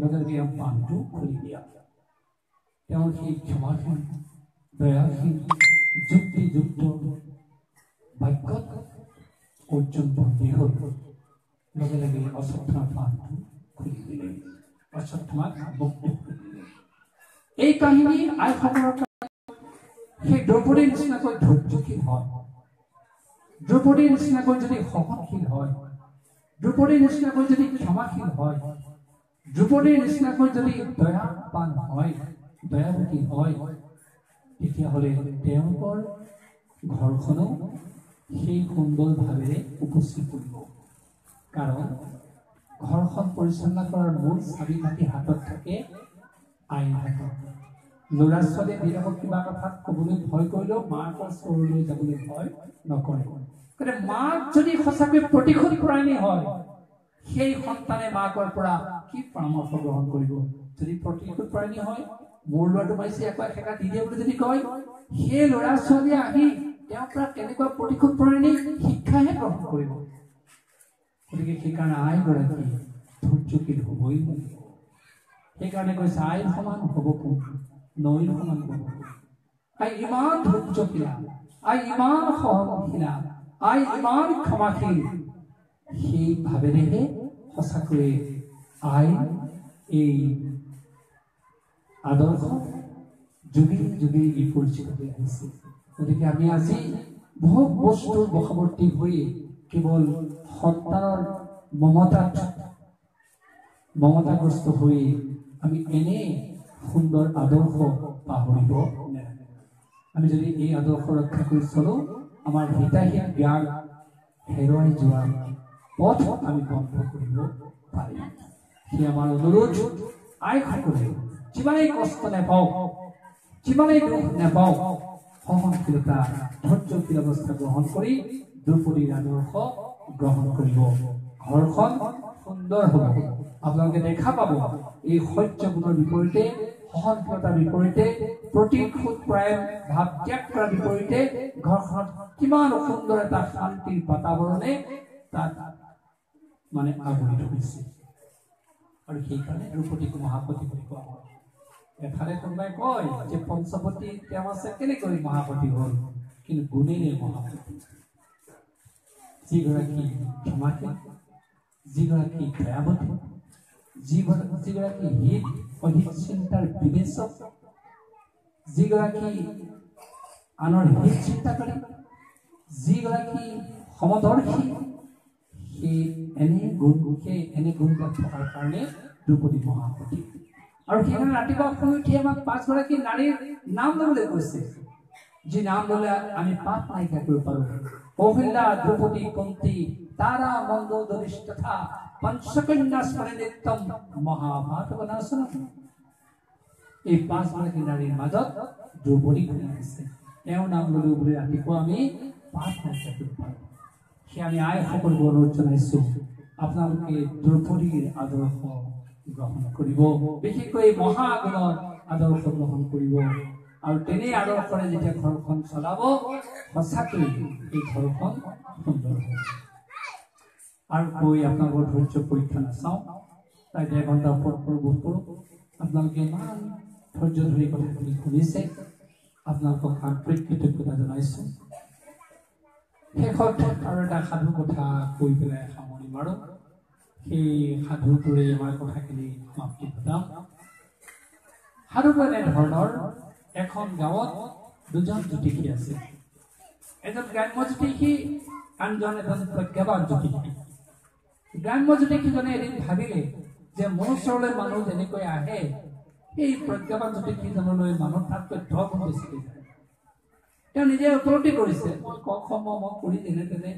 লগে লগে ইয়াক বান্ধটো খুলি দিয়া তেওঁৰ সেই ক্ষমাখিনি দয়াশীল যুক্তিযুক্ত বাক্যত অৰ্জুন বন্দী হ'ল লগে লগে অশ্বত্থামাৰ বান্ধ খুলি দিলে অশ্বত্থামাক মুক্তি কৰি দিলে এই কাহিনী আইসকলৰ সেই দ্ৰৌপদীৰ নিচিনাকৈ ধৈৰ্যশীল হয় দ্ৰৌপদীৰ নিচিনাকৈ যদি সহনশীল হয় দ্ৰৌপদীৰ নিচিনাকৈ যদি ক্ষমাশীল হয় দ্ৰৌপদীৰ নিচিনাকৈ যদি দয়াবান হয় দয়াৱতী হয় তেতিয়াহ'লে তেওঁলোকৰ ঘৰখনো সেই সুন্দৰভাৱে উপস্থিত কৰিব কাৰণ ঘৰখন পৰিচালনা কৰাৰ মূল চাবি কাঠি হাতত থাকে আইন হাতত ল'ৰা ছোৱালীয়ে বেলেগক কিবা কথা ক'বলৈ ভয় কৰিলেও মাকৰ ওচৰলৈ যাবলৈ ভয় নকৰে কাৰণ মাক যদি সঁচাকৈ প্ৰতিশোধ পৰায়ণী হয় সেই সন্তানে মাকৰ পৰা কি পৰামৰ্শ গ্ৰহণ কৰিব যদি প্ৰতিশোধ পৰায়ণী হয় মোৰ ল'ৰাটো মাৰিছে আকৌ একেটা দি দিয়ে বুলি যদি কয় সেই ল'ৰা ছোৱালীয়ে আহি তেওঁৰ পৰা কেনেকুৱা প্ৰতিশোধ পৰায়ণী শিক্ষাহে গ্ৰহণ কৰিব গতিকে সেইকাৰণে আইগৰাকী ধৈৰ্যশীল হ'বই লাগিব সেইকাৰণে কৈছে আইৰ সমান হ'ব কোন নৈৰ সমান হ'ব আই ইমান ধৈৰ্যশীলা আই ইমান সহনশীলা আই ইমান ক্ষমাশীল সেই ভাৱেৰেহে সঁচাকৈয়ে আই এই আদৰ্শ যুগে যুগে পৰিচিত হৈ আহিছে গতিকে আমি আজি বহু বস্তুৰ বশৱৰ্তী হৈ কেৱল সন্তানৰ মমতাগ্ৰস্ত হৈ আমি এনে সুন্দৰ আদৰ্শ পাহৰিব নালাগে আমি যদি এই আদৰ্শ ৰক্ষা কৰি চলো আমাৰ হিতাহিত জ্ঞান হেৰুৱাই যোৱা পথ আমি বন্ধ কৰিব পাৰিম সেই আমাৰ অনুৰোধ আইসকলে যিমানেই কষ্ট নাপাওক যিমানেই দুখ নাপাওক সহনশীলতা ধৈৰ্যশীল অৱস্থা গ্ৰহণ কৰি দ্ৰৌপদীৰ আদৰ্শ গ্ৰহণ কৰিব ঘৰখন সুন্দৰ হ'ব আপোনালোকে দেখা পাব এই সহ্য গুণৰ বিপৰীতে সহনশীলতাৰ বিপৰীতে প্ৰতিশোধ পৰায়ণ ভাৱ ত্যাগ কৰাৰ বিপৰীতে ঘৰখনত কিমান সুন্দৰ এটা শান্তিৰ বাতাবৰণে তাত মানে আগুৰি ধৰিছে আৰু সেইকাৰণে দ্ৰৌপদীক মহাপতি বুলি কোৱা হয় এফালে কোনোবাই কয় যে পঞ্চপতি তেওঁ আছে কেনেকৈ মহাপতি হ'ল কিন্তু গুণেৰে মহাপতি যিগৰাকী ক্ষমাশীল যিগৰাকী দয়াৱতী যিগৰাকী হিত অহিত চিন্তাৰ বিবেচক যিগৰাকী আনৰ হিত চিন্তা কৰে যিগৰাকী সমদৰ্শী সেই এনে গুণবিলাক থকাৰ কাৰণে দ্ৰৌপদী মহাপতি আৰু সেইকাৰণে ৰাতিপুৱা শুই উঠি আমাক 5গৰাকী নাৰীৰ নাম ল'বলৈ কৈছে যি নাম ল'লে আমি পাপ নাইকিয়া কৰিব পাৰোঁ কৌশল্যা দ্ৰৌপদী কুন্তি তাৰা মণ্ডোদৰী তথা পঞ্চকন্যা স্মৰণিত্যম মহাভাৰত বনাসনম এই 5গৰাকী নাৰীৰ মাজত দ্ৰৌপদী আছে তেওঁৰ নাম ল'লেও বুলি ৰাতিপুৱা আমি পাপ নাইকিয়া কৰিব পাৰোঁ সেই আমি আইসকলক অনুৰোধ জনাইছোঁ আপোনালোকে দ্ৰৌপদীৰ আদৰ্শ গ্ৰহণ কৰিব বিশেষকৈ মহাগুণৰ আদৰ্শ গ্ৰহণ কৰিব আৰু তেনে আদৰ্শৰে যেতিয়া ঘৰখন চলাব সঁচাকৈ এই ঘৰখন সুন্দৰ হ'ব আৰু কৈ আপোনালোকৰ ধৈৰ্য পৰীক্ষা নাচাওঁ প্ৰায় 1.5 ঘণ্টা ওপৰত বোধ কৰোঁ আপোনালোকে ইমান ধৈৰ্য ধৰি কথাখিনি শুনিছে আপোনালোকক আন্তৰিক কৃতজ্ঞতা জনাইছোঁ শেষত আৰু এটা সাধু কথা কৈ পেলাই সামৰণি মাৰোঁ সেই সাধুটোৰে আমাৰ কথাখিনি সমাপ্তি ঘটাম সাধুটো এনেধৰণৰ এখন গাঁৱত দুজন জ্যোতিষী আছে এজন গ্ৰাম্য জ্যোতিষী আনজন এজন প্ৰজ্ঞাবান জ্যোতিষী গ্ৰাম্য জ্যোতিষীজনে এদিন ভাবিলে যে মোৰ ওচৰলৈ মানুহ যেনেকৈ আহে এই প্ৰজ্ঞাবান জ্যোতিষীজনলৈ মানুহ তাতকৈ 10 গুণ বেছিকৈ যায় তেওঁ নিজে উপলব্ধি কৰিছে মই মই কৰি যেনে তেনে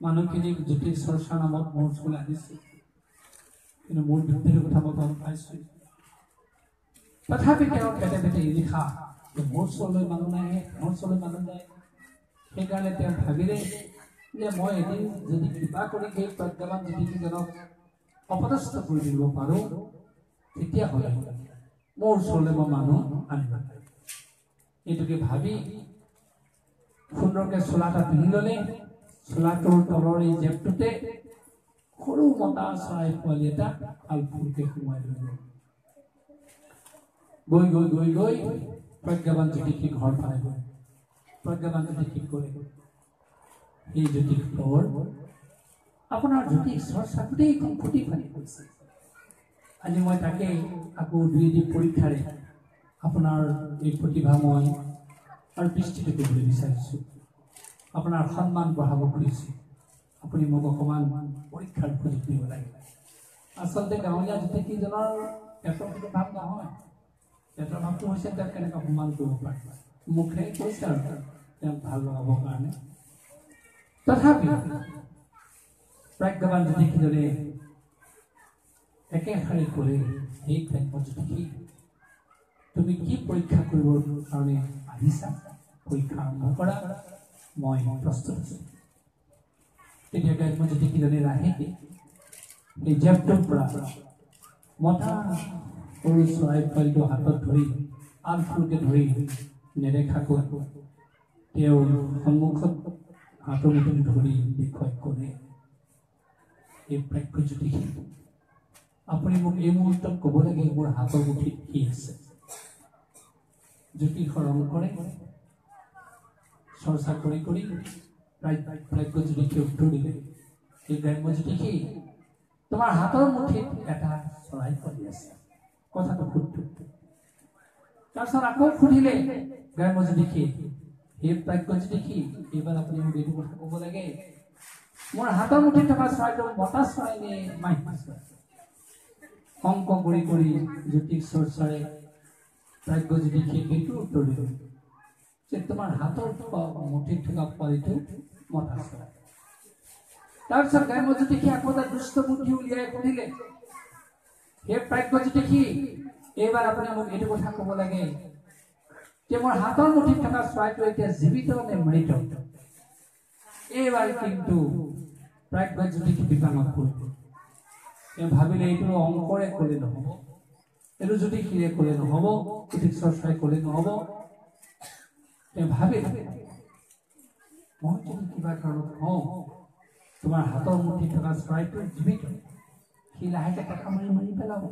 মানুহখিনিক জ্যোতিষ চৰ্চা নামত মোৰ ওচৰলৈ আনিছোঁ কিন্তু মোৰ বিদ্যুতৰ কথা মই গম পাইছোঁ তথাপি তেওঁ পেটে পেটে লিখা যে মোৰ ওচৰলৈ মানুহ নাহে মোৰ ওচৰলৈ মানুহ যায় সেইকাৰণে তেওঁ ভাবিলে যে মই এদিন যদি কৃপা কৰি সেই প্ৰজ্ঞাবান জ্যোতিষীজনক অপদস্থ কৰি দিব পাৰোঁ তেতিয়াহ'লে মোৰ ওচৰলৈ মই মানুহ আনিব পাৰিম এইটোকে ভাবি সুন্দৰকৈ চোলা এটা পিন্ধি ল'লে চোলাটোৰ তলৰ এই জেপটোতে সৰু মতা চৰাই পোৱালি এটা আলফুলকৈ সোমাই ল'লে গৈ প্ৰজ্ঞাবান জ্যোতিষী ঘৰ পালে গৈ প্ৰজ্ঞাবান জ্যোতিষী কৰে এই জ্যোতিষ ফ্লৰ আপোনাৰ জ্যোতিষ চৰ্চা গোটেইখন ফুটি ফালি গৈছে আজি মই তাকে আকৌ 2 পৰীক্ষাৰে আপোনাৰ এই প্ৰতিভা মই আৰু দৃষ্টিত কৰিবলৈ বিচাৰিছোঁ আপোনাৰ সন্মান বঢ়াব খুজিছোঁ আপুনি মোক অকণমান পৰীক্ষাৰ সুযোগ দিব লাগে আচলতে গাঁৱলীয়া জ্যোতিষীজনৰ পেটৰ কোনো ভাৱ নহয় পেটৰ ভাৱটো হৈছে তেওঁক কেনেকৈ সন্মান কৰিব পাৰে মুখে কৈছে আৰু তেওঁক ভাল লগাবৰ কাৰণে তথাপি প্ৰাজ্ঞাবান জ্যোতিষীজনে একেষাৰে ক'লে এই জ্যোতিষী তুমি কি পৰীক্ষা কৰিবৰ কাৰণে আহিছা পৰীক্ষা আৰম্ভ কৰা মই প্ৰস্তুত আছোঁ তেতিয়া জ্যোতিষীজনে লাহেকৈ এই জেপটোৰ পৰা মতা সৰু চৰাই পোৱালিটো হাতত ধৰি আলফুলকৈ ধৰি নেদেখাকৈ তেওঁৰ সন্মুখত হাতৰ মুঠি ধৰি দেখুৱাই ক'লে এই প্ৰাজ্ঞ জ্যোতিষী আপুনি মোক এই মুহূৰ্তত ক'ব লাগে মোৰ হাতৰ মুঠিত কি আছে জ্যোতিষৰ ৰং কৰে চৰ্চা কৰি কৰি প্ৰাজ্ঞ জ্যোতিষীয়ে উত্তৰ দিলে এই গ্ৰাম্য জ্যোতিষী তোমাৰ হাতৰ মুঠিত এটা চৰাই পোৱালি আছে কথাটো শুদ্ধ তাৰপিছত আকৌ সুধিলে গ্ৰাম্য জ্যোতিষী এই প্ৰাজ্ঞ জ্যোতিষী এইবাৰ আপুনি মোক এইটো কথা ক'ব লাগে মোৰ হাতৰ মুঠিত থকা চৰাইটো মতা চৰাই নে মাইকী চৰাই অংক কৰি কৰি জ্যোতিষ চৰ্চাৰে প্ৰাজ্ঞ জ্যোতিষীয়ে এইটো উত্তৰ দিলে যে তোমাৰ হাতৰ মুঠিত থকা পোৱালিটো মতা চৰাই তাৰপিছত গ্ৰাম্য জ্যোতিষী আকৌ এটা দুষ্ট বুদ্ধি উলিয়াই সুধিলে সেই প্ৰাজ্ঞ জ্যোতিষী এইবাৰ আপুনি মোক এইটো কথা ক'ব লাগে যে মোৰ হাতৰ মুঠিত থকা চৰাইটো এতিয়া জীৱিত নে মৃত এইবাৰ কিন্তু প্ৰাজ্ঞ জ্যোতিষী বিপাঙত পৰিব তেওঁ ভাবিলে এইটো অংকৰে ক'লে নহ'ব এইটো জ্যোতিষীৰে ক'লে নহ'ব জ্যোতিষ চৰ্চাই ক'লে নহ'ব তেওঁ ভাবিলে মই যদি কিবা কাৰণত কওঁ তোমাৰ হাতৰ মুঠিত থকা চৰাইটো জীৱিত সি লাহেকৈ টকা মাৰি মাৰি পেলাব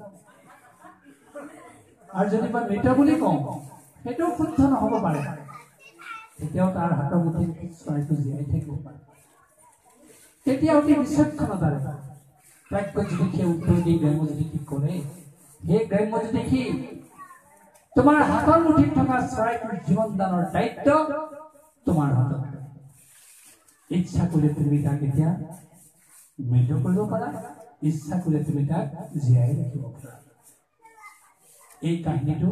আৰু যদি মই মৃত বুলি কওঁ সেইটোও শুদ্ধ নহ'ব পাৰে তেতিয়াও তাৰ হাতৰ মুঠিত চৰাইটো জীয়াই থাকিব পাৰে তেতিয়া অতি বিচক্ষণতাৰে প্ৰাজ্ঞ জ্যোতিষীয়ে উত্তৰ দি গ্ৰাম্য জ্যোতিষীক ক'লে হে গ্ৰাম্য জ্যোতিষী তোমাৰ হাতৰ মুঠিত থকা চৰাইটোৰ জীৱন দানৰ দায়িত্ব তোমাৰ হাতত ইচ্ছা কৰিলে তুমি তাক এতিয়া মৃত কৰিব পাৰা ইচ্ছা কৰিলে তুমি তাক জীয়াই ৰাখিব পাৰা এই কাহিনীটো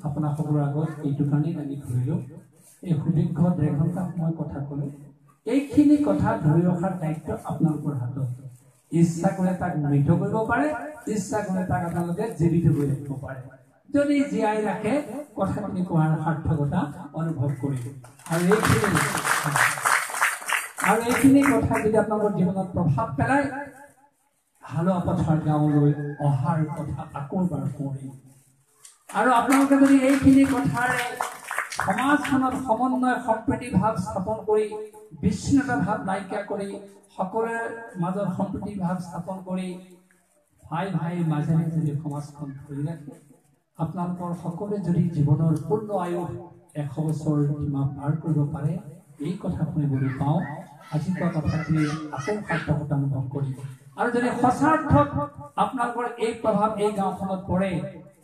আপোনাৰ সকলোৰে আগত এইটো কাৰণেই দাঙি ধৰিলোঁ এই সুদীৰ্ঘ 1.5 ঘণ্টা সময় কথা ক'লোঁ এইখিনি কথা ধৰি ৰখাৰ দায়িত্ব আপোনালোকৰ হাতত ইচ্ছা কৰিলে তাক মৃত কৰিব পাৰে ইচ্ছা কৰিলে তাক আপোনালোকে জীৱিত কৰি ৰাখিব পাৰে যদি জীয়াই ৰাখে কথাখিনি কোৱাৰ সাৰ্থকতা অনুভৱ কৰিব আৰু এইখিনি কথা যদি আপোনালোকৰ জীৱনত প্ৰভাৱ পেলায় হালোৱা পথাৰ গাঁৱলৈ অহাৰ কথা আকৌ এবাৰ কৰিম আৰু আপোনালোকে যদি এইখিনি কথাৰে সমাজখনত সমন্বয় সম্প্ৰীতি ভাৱ স্থাপন কৰি বিচ্ছিন্নতা ভাৱ নাইকিয়া কৰি সকলোৰে মাজত সম্প্ৰীতি ভাৱ স্থাপন কৰি ভাই ভাইৰ মাজেৰে যদি সমাজখন ধৰি ৰাখে আপোনালোকৰ সকলোৱে যদি জীৱনৰ পূৰ্ণ আয়ুস 100 বছৰ সীমা পাৰ কৰিব পাৰে এই কথা শুনিবলৈ পাওঁ আজি কোৱা কথাখিনি আকৌ সাৰ্থকতা অনুভৱ কৰিব আৰু যদি সঁচাৰ্থত আপোনালোকৰ এই প্ৰভাৱ এই গাঁওখনত পৰে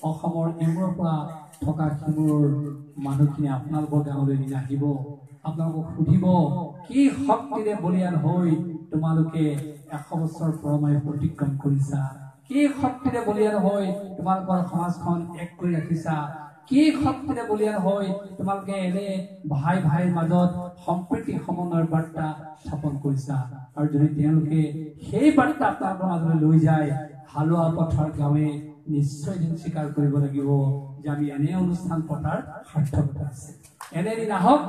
অসমৰ ইমূৰৰ পৰা থকা সিমূৰৰ মানুহখিনি আপোনালোকৰ গাঁৱলৈ আহিব আপোনালোকক সুধিব কি শক্তিৰে বলিয়ান হৈ তোমালোকে 100 বছৰ পৰমায়ু অতিক্ৰম কৰিছা কি শক্তিৰে বলিয়ান হৈ তোমালোকৰ সমাজখন এক কৰি ৰাখিছা কি শক্তিৰে বলিয়ান হৈ তোমালোকে এনে ভাই ভাইৰ মাজত সম্প্ৰীতি সমন্বয়ৰ বাৰ্তা স্থাপন কৰিছা আৰু যদি তেওঁলোকে সেই বাৰ্তা আপোনালোকৰ মাজলৈ লৈ যায় হালোৱা পথাৰ গাঁৱে নিশ্চয় দিন স্বীকাৰ কৰিব লাগিব যে আমি এনে অনুষ্ঠান পতাৰ সাৰ্থকতা আছে এনে দিন আহক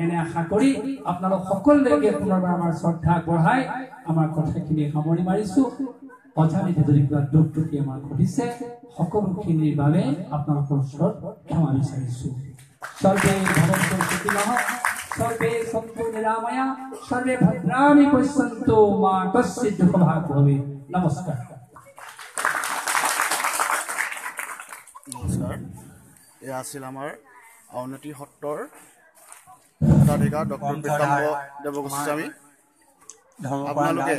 এনে আশা কৰি আপোনালোক সকলোলৈকে পুনৰবাৰ আমাৰ শ্ৰদ্ধা আগবঢ়াই আমাৰ কথাখিনি সামৰি মাৰিছো অজানিতে যদি কিবা দুখ ত্ৰুটি আমাৰ ঘটিছে সকলোখিনিৰ বাবে আপোনালোকৰ ওচৰত ক্ষমা বিচাৰিছো সৰ্বে ভৱন্তু সুখিনঃ সৰ্বে সন্তু নিৰাময়া সৰ্বে ভদ্ৰাণি পশ্যন্তু মা কশ্চিৎ দুঃখভাগ ভবেৎ নমস্কাৰ নমস্কাৰ এয়া আছিল আমাৰ আউনীআটী সত্ৰৰ সত্ৰাধিকাৰ ডক্টৰ পীতাম্বৰ দেৱ গোস্বামী আপোনালোকে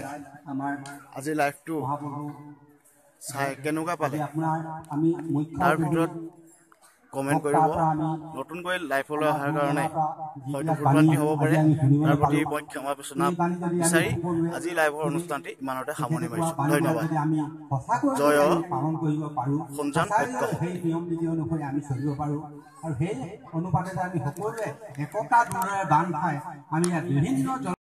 আজি লাইভটো চাই কেনেকুৱা পালে তাৰ ভিতৰত কমেণ্ট কৰিব নতুনকৈ লাইভলৈ অহাৰ কাৰণে হয়তো ভুলভ্ৰান্তি হ'ব পাৰে তাৰ প্ৰতি মই ক্ষমা প্ৰাৰ্থনা বিচাৰি আজি লাইভৰ অনুষ্ঠানটি ইমানতে সামৰণি মাৰিছোঁ ধন্যবাদ জয় সঞ্জান আৰু সেই অনুপাতে আমি সকলোৱে একতা দূৰেৰে বান্ধ খাই আমি ইয়াত বিভিন্ন